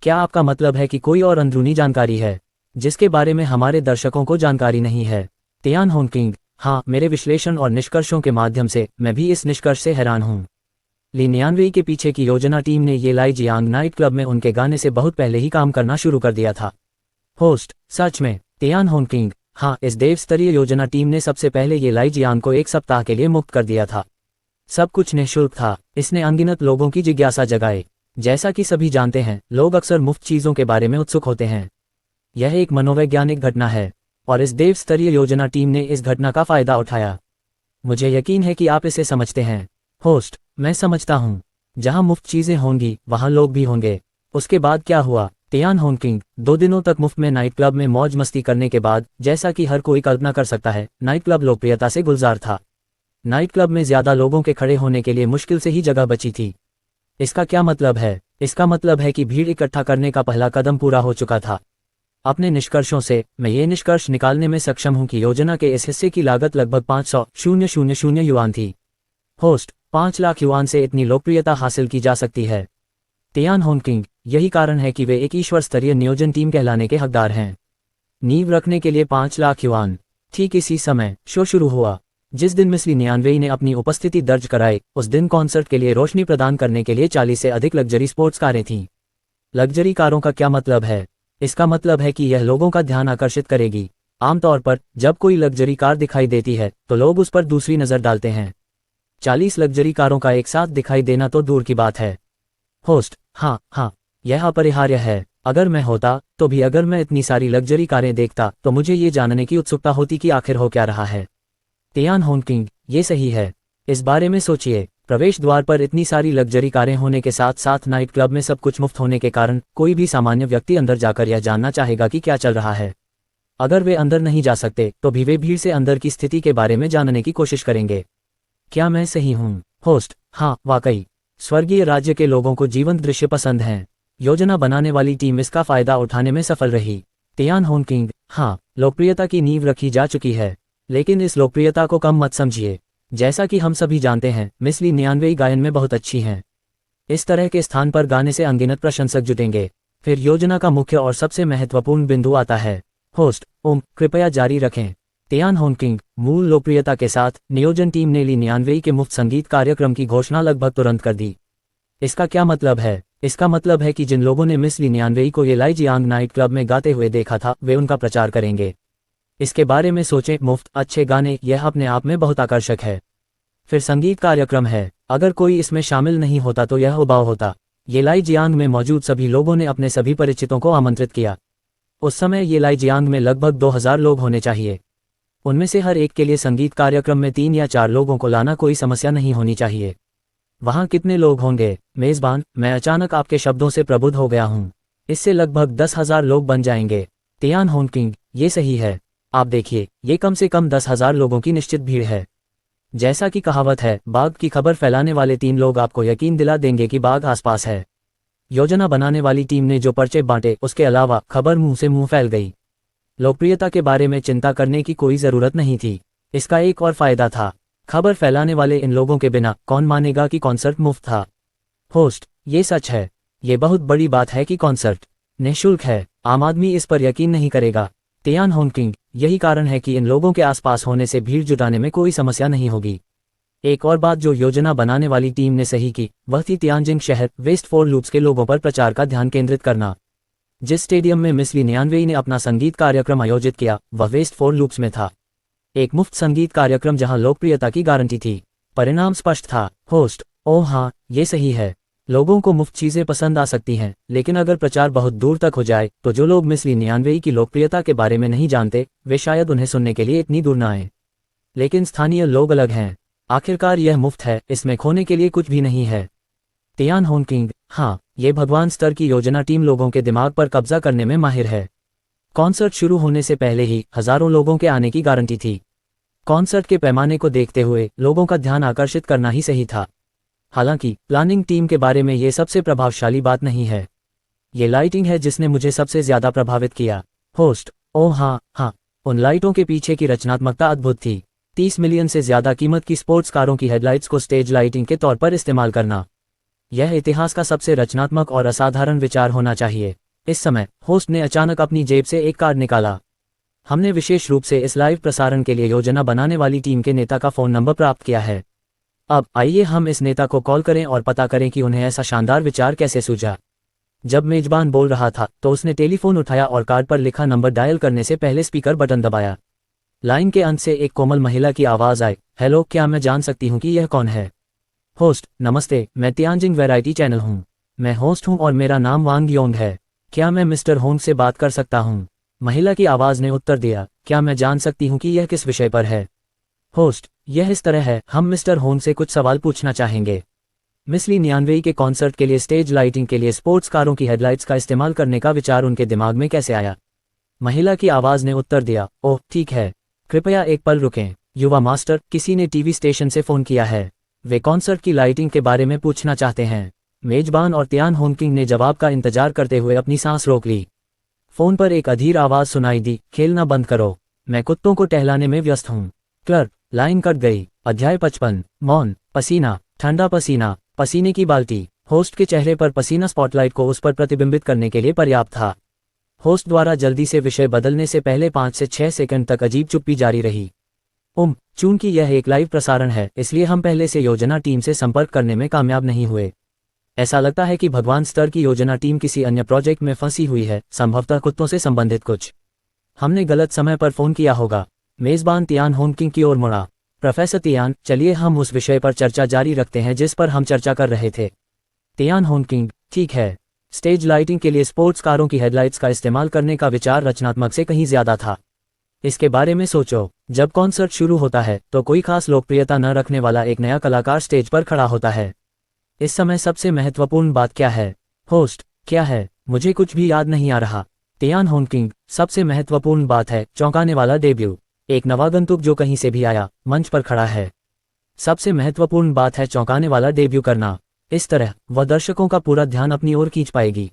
क्या आपका मतलब है कि कोई और अंदरूनी जानकारी है जिसके बारे में हमारे दर्शकों को जानकारी नहीं है? तियान होंगकिंग: हाँ, मेरे विश्लेषण और निष्कर्षों के माध्यम से मैं भी इस निष्कर्ष से हैरान हूँ। ली नियानवेई के पीछे की योजना टीम ने ये लाई जियांग नाइट क्लब में उनके गाने से बहुत पहले ही काम करना शुरू कर दिया था। होस्ट: सच में? तियान होंगकिंग: हाँ, इस देव स्तरीय योजना टीम ने सबसे पहले ये लाई जियांग को 1 सप्ताह के लिए मुक्त कर दिया था। सब कुछ निःशुल्क था। इसने अनगिनत लोगों की जिज्ञासा जगाई। जैसा कि सभी जानते हैं, लोग अक्सर मुफ्त चीज़ों के बारे में उत्सुक होते हैं। यह एक मनोवैज्ञानिक घटना है और इस देव स्तरीय योजना टीम ने इस घटना का फायदा उठाया। मुझे यकीन है कि आप इसे समझते हैं। होस्ट: मैं समझता हूँ। जहाँ मुफ्त चीज़ें होंगी वहाँ लोग भी होंगे। उसके बाद क्या हुआ? तियान होंगकिंग: 2 दिनों तक मुफ्त में नाइट क्लब में मौज मस्ती करने के बाद, जैसा कि हर कोई कल्पना कर सकता है, नाइट क्लब लोकप्रियता से गुलजार था। नाइट क्लब में ज़्यादा लोगों के खड़े होने के लिए मुश्किल से ही जगह बची थी। इसका क्या मतलब है? इसका मतलब है कि भीड़ इकट्ठा करने का पहला कदम पूरा हो चुका था। अपने निष्कर्षों से मैं ये निष्कर्ष निकालने में सक्षम हूं कि योजना के इस हिस्से की लागत लगभग 500,000 युआन थी। होस्ट: 5 लाख युआन से इतनी लोकप्रियता हासिल की जा सकती है? तियान होंगकिंग: यही कारण है कि वे एक ईश्वर स्तरीय नियोजन टीम कहलाने के हकदार हैं। नींव रखने के लिए 5 लाख युआन। ठीक इसी समय शो शुरू हुआ। जिस दिन मिस ली नियानवेई ने अपनी उपस्थिति दर्ज कराई, उस दिन कॉन्सर्ट के लिए रोशनी प्रदान करने के लिए 40 से अधिक लग्जरी स्पोर्ट्स कारें थीं। लग्जरी कारों का क्या मतलब है? इसका मतलब है कि यह लोगों का ध्यान आकर्षित करेगी। आमतौर पर जब कोई लग्जरी कार दिखाई देती है तो लोग उस पर दूसरी नज़र डालते हैं। 40 लग्जरी कारों का एक साथ दिखाई देना तो दूर की बात है। होस्ट: हाँ, यह अपरिहार्य है। अगर मैं होता तो भी अगर मैं इतनी सारी लग्जरी कारें देखता तो मुझे ये जानने की उत्सुकता होती कि आखिर हो क्या रहा है। तियान होंगकिंग: ये सही है। इस बारे में सोचिए, प्रवेश द्वार पर इतनी सारी लग्जरी कारें होने के साथ साथ नाइट क्लब में सब कुछ मुफ्त होने के कारण कोई भी सामान्य व्यक्ति अंदर जाकर यह जानना चाहेगा कि क्या चल रहा है। अगर वे अंदर नहीं जा सकते तो भी वे भीड़ से अंदर की स्थिति के बारे में जानने की कोशिश करेंगे। क्या मैं सही हूँ? होस्ट: हाँ, वाकई। स्वर्गीय राज्य के लोगों को जीवंत दृश्य पसंद हैं। योजना बनाने वाली टीम इसका फायदा उठाने में सफल रही। तियान होंगकिंग: हाँ, लोकप्रियता की नींव रखी जा चुकी है, लेकिन इस लोकप्रियता को कम मत समझिए। जैसा कि हम सभी जानते हैं, मिस ली नियानवेई गायन में बहुत अच्छी हैं। इस तरह के स्थान पर गाने से अनगिनत प्रशंसक जुटेंगे। फिर योजना का मुख्य और सबसे महत्वपूर्ण बिंदु आता है। होस्ट: कृपया जारी रखें। तियान होंगकिंग: मूल लोकप्रियता के साथ नियोजन टीम ने ली नियानवेई के मुफ्त संगीत कार्यक्रम की घोषणा लगभग तुरंत कर दी। इसका क्या मतलब है? इसका मतलब है कि जिन लोगों ने मिस ली नियानवेई को ये लाई जियांग नाइट क्लब में गाते हुए देखा था, वे उनका प्रचार करेंगे। इसके बारे में सोचें, मुफ्त अच्छे गाने, यह अपने आप में बहुत आकर्षक है। फिर संगीत कार्यक्रम है। अगर कोई इसमें शामिल नहीं होता तो यह उबाऊ होता। ये लाई जियांग में मौजूद सभी लोगों ने अपने सभी परिचितों को आमंत्रित किया। उस समय ये लाई जियांग में लगभग 2000 लोग होने चाहिए। उनमें से हर एक के लिए संगीत कार्यक्रम में 3 या 4 लोगों को लाना कोई समस्या नहीं होनी चाहिए। वहाँ कितने लोग होंगे? मेज़बान: मैं अचानक आपके शब्दों से प्रबुद्ध हो गया हूँ। इससे लगभग 10,000 लोग बन जाएंगे। तियान होंगकिंग: ये सही है। आप देखिए, ये कम से कम 10,000 लोगों की निश्चित भीड़ है। जैसा कि कहावत है, बाघ की खबर फैलाने वाले 3 लोग आपको यकीन दिला देंगे कि बाघ आसपास है। योजना बनाने वाली टीम ने जो पर्चे बांटे, उसके अलावा खबर मुंह से मुंह फैल गई। लोकप्रियता के बारे में चिंता करने की कोई ज़रूरत नहीं थी। इसका एक और फायदा था, खबर फैलाने वाले इन लोगों के बिना कौन मानेगा कि कॉन्सर्ट मुफ्त था। होस्ट: ये सच है। ये बहुत बड़ी बात है कि कॉन्सर्ट निःशुल्क है। आम आदमी इस पर यकीन नहीं करेगा। तियान होंगकिंग: यही कारण है कि इन लोगों के आसपास होने से भीड़ जुटाने में कोई समस्या नहीं होगी। एक और बात जो योजना बनाने वाली टीम ने सही की, वह थी तियानजिंग शहर वेस्ट फोर लूप्स के लोगों पर प्रचार का ध्यान केंद्रित करना। जिस स्टेडियम में मिस ली नियानवेई ने अपना संगीत कार्यक्रम आयोजित किया, वह वेस्ट फोर लूप्स में था। एक मुफ्त संगीत कार्यक्रम जहां लोकप्रियता की गारंटी थी। परिणाम स्पष्ट था। होस्ट: ओह हाँ, ये सही है। लोगों को मुफ्त चीज़ें पसंद आ सकती हैं, लेकिन अगर प्रचार बहुत दूर तक हो जाए तो जो लोग मिस ली नियानवेई की लोकप्रियता के बारे में नहीं जानते, वे शायद उन्हें सुनने के लिए इतनी दूर न आए। लेकिन स्थानीय लोग अलग हैं। आखिरकार यह मुफ्त है, इसमें खोने के लिए कुछ भी नहीं है। तियान होंगकिंग: हाँ, ये भगवान स्तर की योजना टीम लोगों के दिमाग पर कब्जा करने में माहिर है। कॉन्सर्ट शुरू होने से पहले ही हज़ारों लोगों के आने की गारंटी थी। कॉन्सर्ट के पैमाने को देखते हुए लोगों का ध्यान आकर्षित करना ही सही था। हालांकि प्लानिंग टीम के बारे में ये सबसे प्रभावशाली बात नहीं है। ये लाइटिंग है जिसने मुझे सबसे ज़्यादा प्रभावित किया। होस्ट: ओह हाँ, उन लाइटों के पीछे की रचनात्मकता अद्भुत थी। 30 मिलियन से ज़्यादा कीमत की स्पोर्ट्स कारों की हेडलाइट्स को स्टेज लाइटिंग के तौर पर इस्तेमाल करना। यह इतिहास का सबसे रचनात्मक और असाधारण विचार होना चाहिए। इस समय होस्ट ने अचानक अपनी जेब से एक कार्ड निकाला। हमने विशेष रूप से इस लाइव प्रसारण के लिए योजना बनाने वाली टीम के नेता का फ़ोन नंबर प्राप्त किया है। अब आइए हम इस नेता को कॉल करें और पता करें कि उन्हें ऐसा शानदार विचार कैसे सूझा। जब मेजबान बोल रहा था तो उसने टेलीफोन उठाया और कार्ड पर लिखा नंबर डायल करने से पहले स्पीकर बटन दबाया। लाइन के अंत से एक कोमल महिला की आवाज़ आई, हेलो, क्या मैं जान सकती हूँ कि यह कौन है? होस्ट, नमस्ते, मैं तियानजिंग वैरायटी चैनल हूँ। मैं होस्ट हूँ और मेरा नाम वांग योंग है। क्या मैं मिस्टर होंग से बात कर सकता हूँ? महिला की आवाज़ ने उत्तर दिया, क्या मैं जान सकती हूँ कि यह किस विषय पर है? होस्ट, यह इस तरह है, हम मिस्टर होंग से कुछ सवाल पूछना चाहेंगे। मिस ली नियानवेई के कॉन्सर्ट के लिए स्टेज लाइटिंग के लिए स्पोर्ट्स कारों की हेडलाइट्स का इस्तेमाल करने का विचार उनके दिमाग में कैसे आया? महिला की आवाज़ ने उत्तर दिया, ओह ठीक है, कृपया एक पल रुकें। युवा मास्टर, किसी ने टीवी स्टेशन से फ़ोन किया है। वे कॉन्सर्ट की लाइटिंग के बारे में पूछना चाहते हैं। मेजबान और तियान होंकिंग ने जवाब का इंतजार करते हुए अपनी सांस रोक ली। फ़ोन पर एक अधीर आवाज़ सुनाई दी, खेलना बंद करो, मैं कुत्तों को टहलाने में व्यस्त हूँ। क्लर्क, लाइन कट गई। अध्याय 55, मौन। पसीना, ठंडा पसीना, पसीने की बाल्टी। होस्ट के चेहरे पर पसीना स्पॉटलाइट को उस पर प्रतिबिंबित करने के लिए पर्याप्त था। होस्ट द्वारा जल्दी से विषय बदलने से पहले 5 से 6 सेकंड तक अजीब चुप्पी जारी रही। चूंकि यह एक लाइव प्रसारण है, इसलिए हम पहले से योजना टीम से संपर्क करने में कामयाब नहीं हुए। ऐसा लगता है कि भगवान स्तर की योजना टीम किसी अन्य प्रोजेक्ट में फंसी हुई है, संभवतः कुत्तों से संबंधित कुछ। हमने गलत समय पर फ़ोन किया होगा। मेज़बान तियान होंकिंग की ओर मुड़ा। प्रोफेसर तियान, चलिए हम उस विषय पर चर्चा जारी रखते हैं जिस पर हम चर्चा कर रहे थे। तियान होंकिंग, ठीक है। स्टेज लाइटिंग के लिए स्पोर्ट्स कारों की हेडलाइट्स का इस्तेमाल करने का विचार रचनात्मक से कहीं ज़्यादा था। इसके बारे में सोचो, जब कॉन्सर्ट शुरू होता है तो कोई खास लोकप्रियता न रखने वाला एक नया कलाकार स्टेज पर खड़ा होता है। इस समय सबसे महत्वपूर्ण बात क्या है? होस्ट, क्या है? मुझे कुछ भी याद नहीं आ रहा। तियान होंकिंग, सबसे महत्वपूर्ण बात है चौंकाने वाला डेब्यू। एक नवागंतुक जो कहीं से भी आया, मंच पर खड़ा है। सबसे महत्वपूर्ण बात है चौंकाने वाला डेब्यू करना। इस तरह वह दर्शकों का पूरा ध्यान अपनी ओर खींच पाएगी।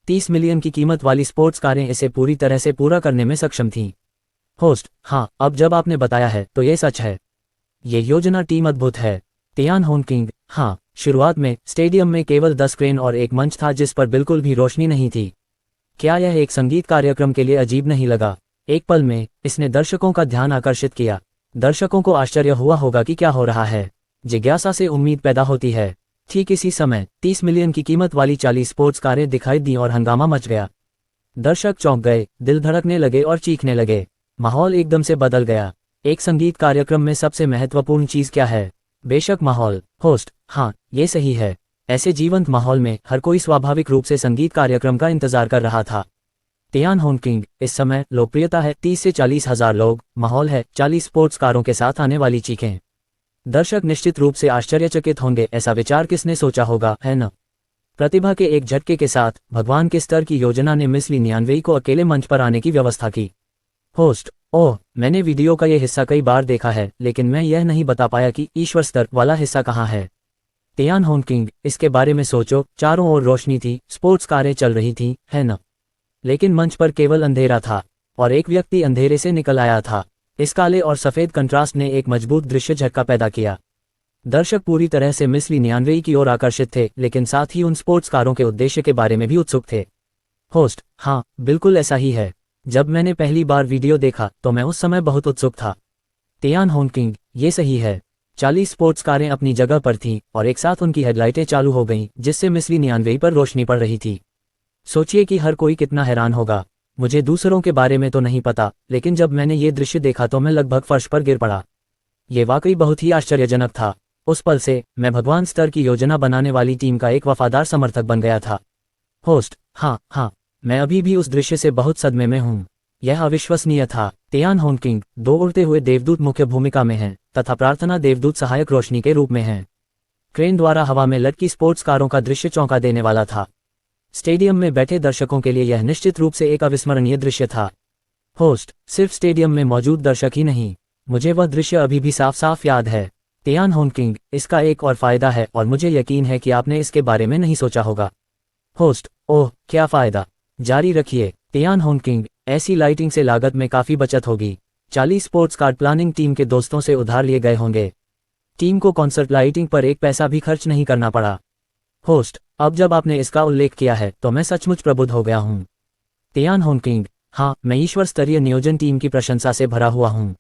30 मिलियन की कीमत वाली स्पोर्ट्स कारें इसे पूरी तरह से पूरा करने में सक्षम थीं। होस्ट, हाँ, अब जब आपने बताया है तो ये सच है। ये योजना टीम अद्भुत है। तियान होंकिंग, हाँ, शुरुआत में स्टेडियम में केवल 10 क्रेन और एक मंच था जिस पर बिल्कुल भी रोशनी नहीं थी। क्या यह एक संगीत कार्यक्रम के लिए अजीब नहीं लगा? एक पल में इसने दर्शकों का ध्यान आकर्षित किया। दर्शकों को आश्चर्य हुआ होगा कि क्या हो रहा है। जिज्ञासा से उम्मीद पैदा होती है। ठीक इसी समय 30 मिलियन की कीमत वाली 40 स्पोर्ट्स कारें दिखाई दी और हंगामा मच गया। दर्शक चौंक गए, दिल धड़कने लगे और चीखने लगे। माहौल एकदम से बदल गया। एक संगीत कार्यक्रम में सबसे महत्वपूर्ण चीज़ क्या है? बेशक माहौल। होस्ट, हाँ, ये सही है। ऐसे जीवंत माहौल में हर कोई स्वाभाविक रूप से संगीत कार्यक्रम का इंतजार कर रहा था। तियान होंकिंग, इस समय लोकप्रियता है 30 से 40 हज़ार लोग, माहौल है 40 स्पोर्ट्स कारों के साथ आने वाली चीखें। दर्शक निश्चित रूप से आश्चर्यचकित होंगे। ऐसा विचार किसने सोचा होगा, है न? प्रतिभा के एक झटके के साथ भगवान के स्तर की योजना ने मिस ली नियानवेई को अकेले मंच पर आने की व्यवस्था की। होस्ट, ओह, मैंने वीडियो का ये हिस्सा कई बार देखा है, लेकिन मैं यह नहीं बता पाया कि ईश्वर स्तर वाला हिस्सा कहाँ है। तियान होंकिंग, इसके बारे में सोचो, चारों ओर रोशनी थी, स्पोर्ट्स कारें चल रही थीं, है न? लेकिन मंच पर केवल अंधेरा था और एक व्यक्ति अंधेरे से निकल आया था। इस काले और सफ़ेद कंट्रास्ट ने एक मजबूत दृश्य झटका पैदा किया। दर्शक पूरी तरह से मिस ली नियानवेई की ओर आकर्षित थे, लेकिन साथ ही उन स्पोर्ट्स कारों के उद्देश्य के बारे में भी उत्सुक थे। होस्ट, हाँ, बिल्कुल ऐसा ही है। जब मैंने पहली बार वीडियो देखा तो मैं उस समय बहुत उत्सुक था। तियान होंकिंग, ये सही है। 40 स्पोर्ट्स कारें अपनी जगह पर थीं और एक साथ उनकी हेडलाइटें चालू हो गईं, जिससे मिस ली नियानवेई पर रोशनी पड़ रही थी। सोचिए कि हर कोई कितना हैरान होगा। मुझे दूसरों के बारे में तो नहीं पता, लेकिन जब मैंने ये दृश्य देखा तो मैं लगभग फर्श पर गिर पड़ा। ये वाकई बहुत ही आश्चर्यजनक था। उस पल से मैं भगवान स्तर की योजना बनाने वाली टीम का एक वफादार समर्थक बन गया था। होस्ट, हाँ, मैं अभी भी उस दृश्य से बहुत सदमे में हूँ। यह अविश्वसनीय था। तियान होंकिंग, 2 उड़ते हुए देवदूत मुख्य भूमिका में हैं तथा प्रार्थना देवदूत सहायक रोशनी के रूप में हैं। क्रेन द्वारा हवा में लटकी स्पोर्ट्स कारों का दृश्य चौंका देने वाला था। स्टेडियम में बैठे दर्शकों के लिए यह निश्चित रूप से एक अविस्मरणीय दृश्य था। होस्ट, सिर्फ स्टेडियम में मौजूद दर्शक ही नहीं, मुझे वह दृश्य अभी भी साफ साफ याद है। तियान होंकिंग, इसका एक और फायदा है और मुझे यकीन है कि आपने इसके बारे में नहीं सोचा होगा। होस्ट, ओह, क्या फायदा? जारी रखिए। तियान होंकिंग, ऐसी लाइटिंग से लागत में काफ़ी बचत होगी। 40 स्पोर्ट्स कार प्लानिंग टीम के दोस्तों से उधार लिए गए होंगे। टीम को कॉन्सर्ट लाइटिंग पर एक पैसा भी खर्च नहीं करना पड़ा। होस्ट, अब जब आपने इसका उल्लेख किया है तो मैं सचमुच प्रबुद्ध हो गया हूँ। तियान होंगकिंग, हाँ, मैं ईश्वर स्तरीय नियोजन टीम की प्रशंसा से भरा हुआ हूँ।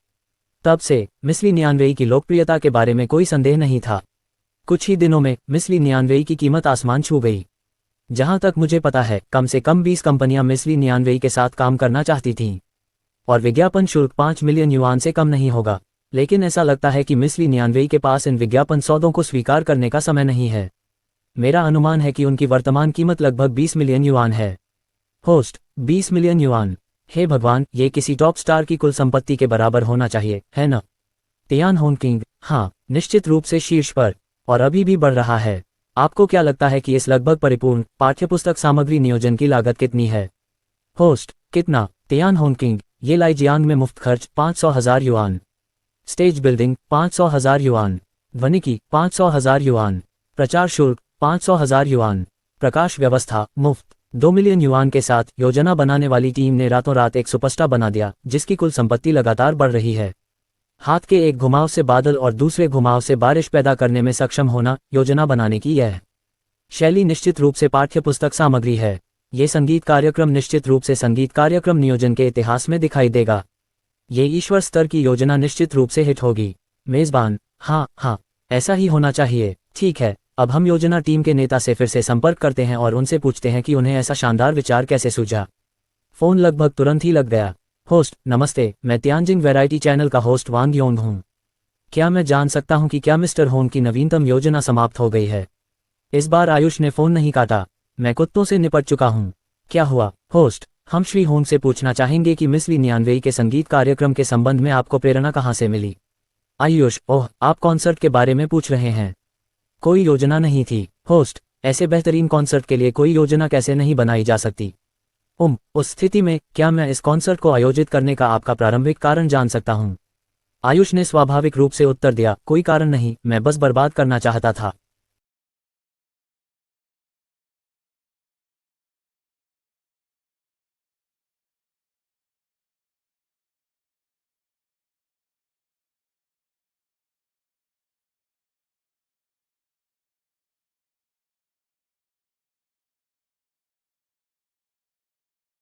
तब से मिस ली नियानवेई की लोकप्रियता के बारे में कोई संदेह नहीं था। कुछ ही दिनों में मिस ली नियानवेई की कीमत आसमान छू गई। जहां तक मुझे पता है, कम से कम 20 कंपनियां मिस ली नियानवेई के साथ काम करना चाहती थीं। और विज्ञापन शुल्क 5 मिलियन युआन से कम नहीं होगा। लेकिन ऐसा लगता है कि मिस ली नियानवेई के पास इन विज्ञापन सौदों को स्वीकार करने का समय नहीं है। मेरा अनुमान है कि उनकी वर्तमान कीमत लगभग 20 मिलियन युआन है। Host, 20 million yuan? हे भगवान, ये किसी टॉप स्टार की कुल संपत्ति के बराबर होना चाहिए, है न? तियान होंगकिंग, हाँ, निश्चित रूप से शीर्ष पर, और अभी भी बढ़ रहा है। आपको क्या लगता है कि इस लगभग परिपूर्ण पाठ्यपुस्तक सामग्री नियोजन की लागत कितनी है? होस्ट, कितना? तियान होंगकिंग, ये लाइजियांग में मुफ्त खर्च 500,000 युआन, स्टेज बिल्डिंग 500,000 युआन, ध्वनिकी 500,000 युआन, प्रचार शुल्क 500,000 युआन, प्रकाश व्यवस्था मुफ्त। 2 मिलियन युआन के साथ योजना बनाने वाली टीम ने रातों रात एक सुपरस्टार बना दिया, जिसकी कुल संपत्ति लगातार बढ़ रही है। हाथ के एक घुमाव से बादल और दूसरे घुमाव से बारिश पैदा करने में सक्षम होना योजना बनाने की यह शैली निश्चित रूप से पाठ्यपुस्तक सामग्री है। ये संगीत कार्यक्रम निश्चित रूप से संगीत कार्यक्रम नियोजन के इतिहास में दिखाई देगा। ये ईश्वर स्तर की योजना निश्चित रूप से हिट होगी। मेजबान, हाँ, ऐसा ही होना चाहिए। ठीक है, अब हम योजना टीम के नेता से फिर से संपर्क करते हैं और उनसे पूछते हैं कि उन्हें ऐसा शानदार विचार कैसे सूझा। फोन लगभग तुरंत ही लग गया। होस्ट, नमस्ते, मैं तियानजिंग वैरायटी चैनल का होस्ट वांग योंग हूँ। क्या मैं जान सकता हूँ कि क्या मिस्टर होंग की नवीनतम योजना समाप्त हो गई है? इस बार आयुष ने फोन नहीं काटा। मैं कुत्तों से निपट चुका हूँ। क्या हुआ? होस्ट, हम श्री होंग से पूछना चाहेंगे कि मिस ली नियानवेई के संगीत कार्यक्रम के संबंध में आपको प्रेरणा कहाँ से मिली? आयुष, ओह, आप कॉन्सर्ट के बारे में पूछ रहे हैं। कोई योजना नहीं थी। होस्ट, ऐसे बेहतरीन कॉन्सर्ट के लिए कोई योजना कैसे नहीं बनाई जा सकती? उस स्थिति में क्या मैं इस कॉन्सर्ट को आयोजित करने का आपका प्रारंभिक कारण जान सकता हूँ? आयुष ने स्वाभाविक रूप से उत्तर दिया, कोई कारण नहीं, मैं बस बर्बाद करना चाहता था।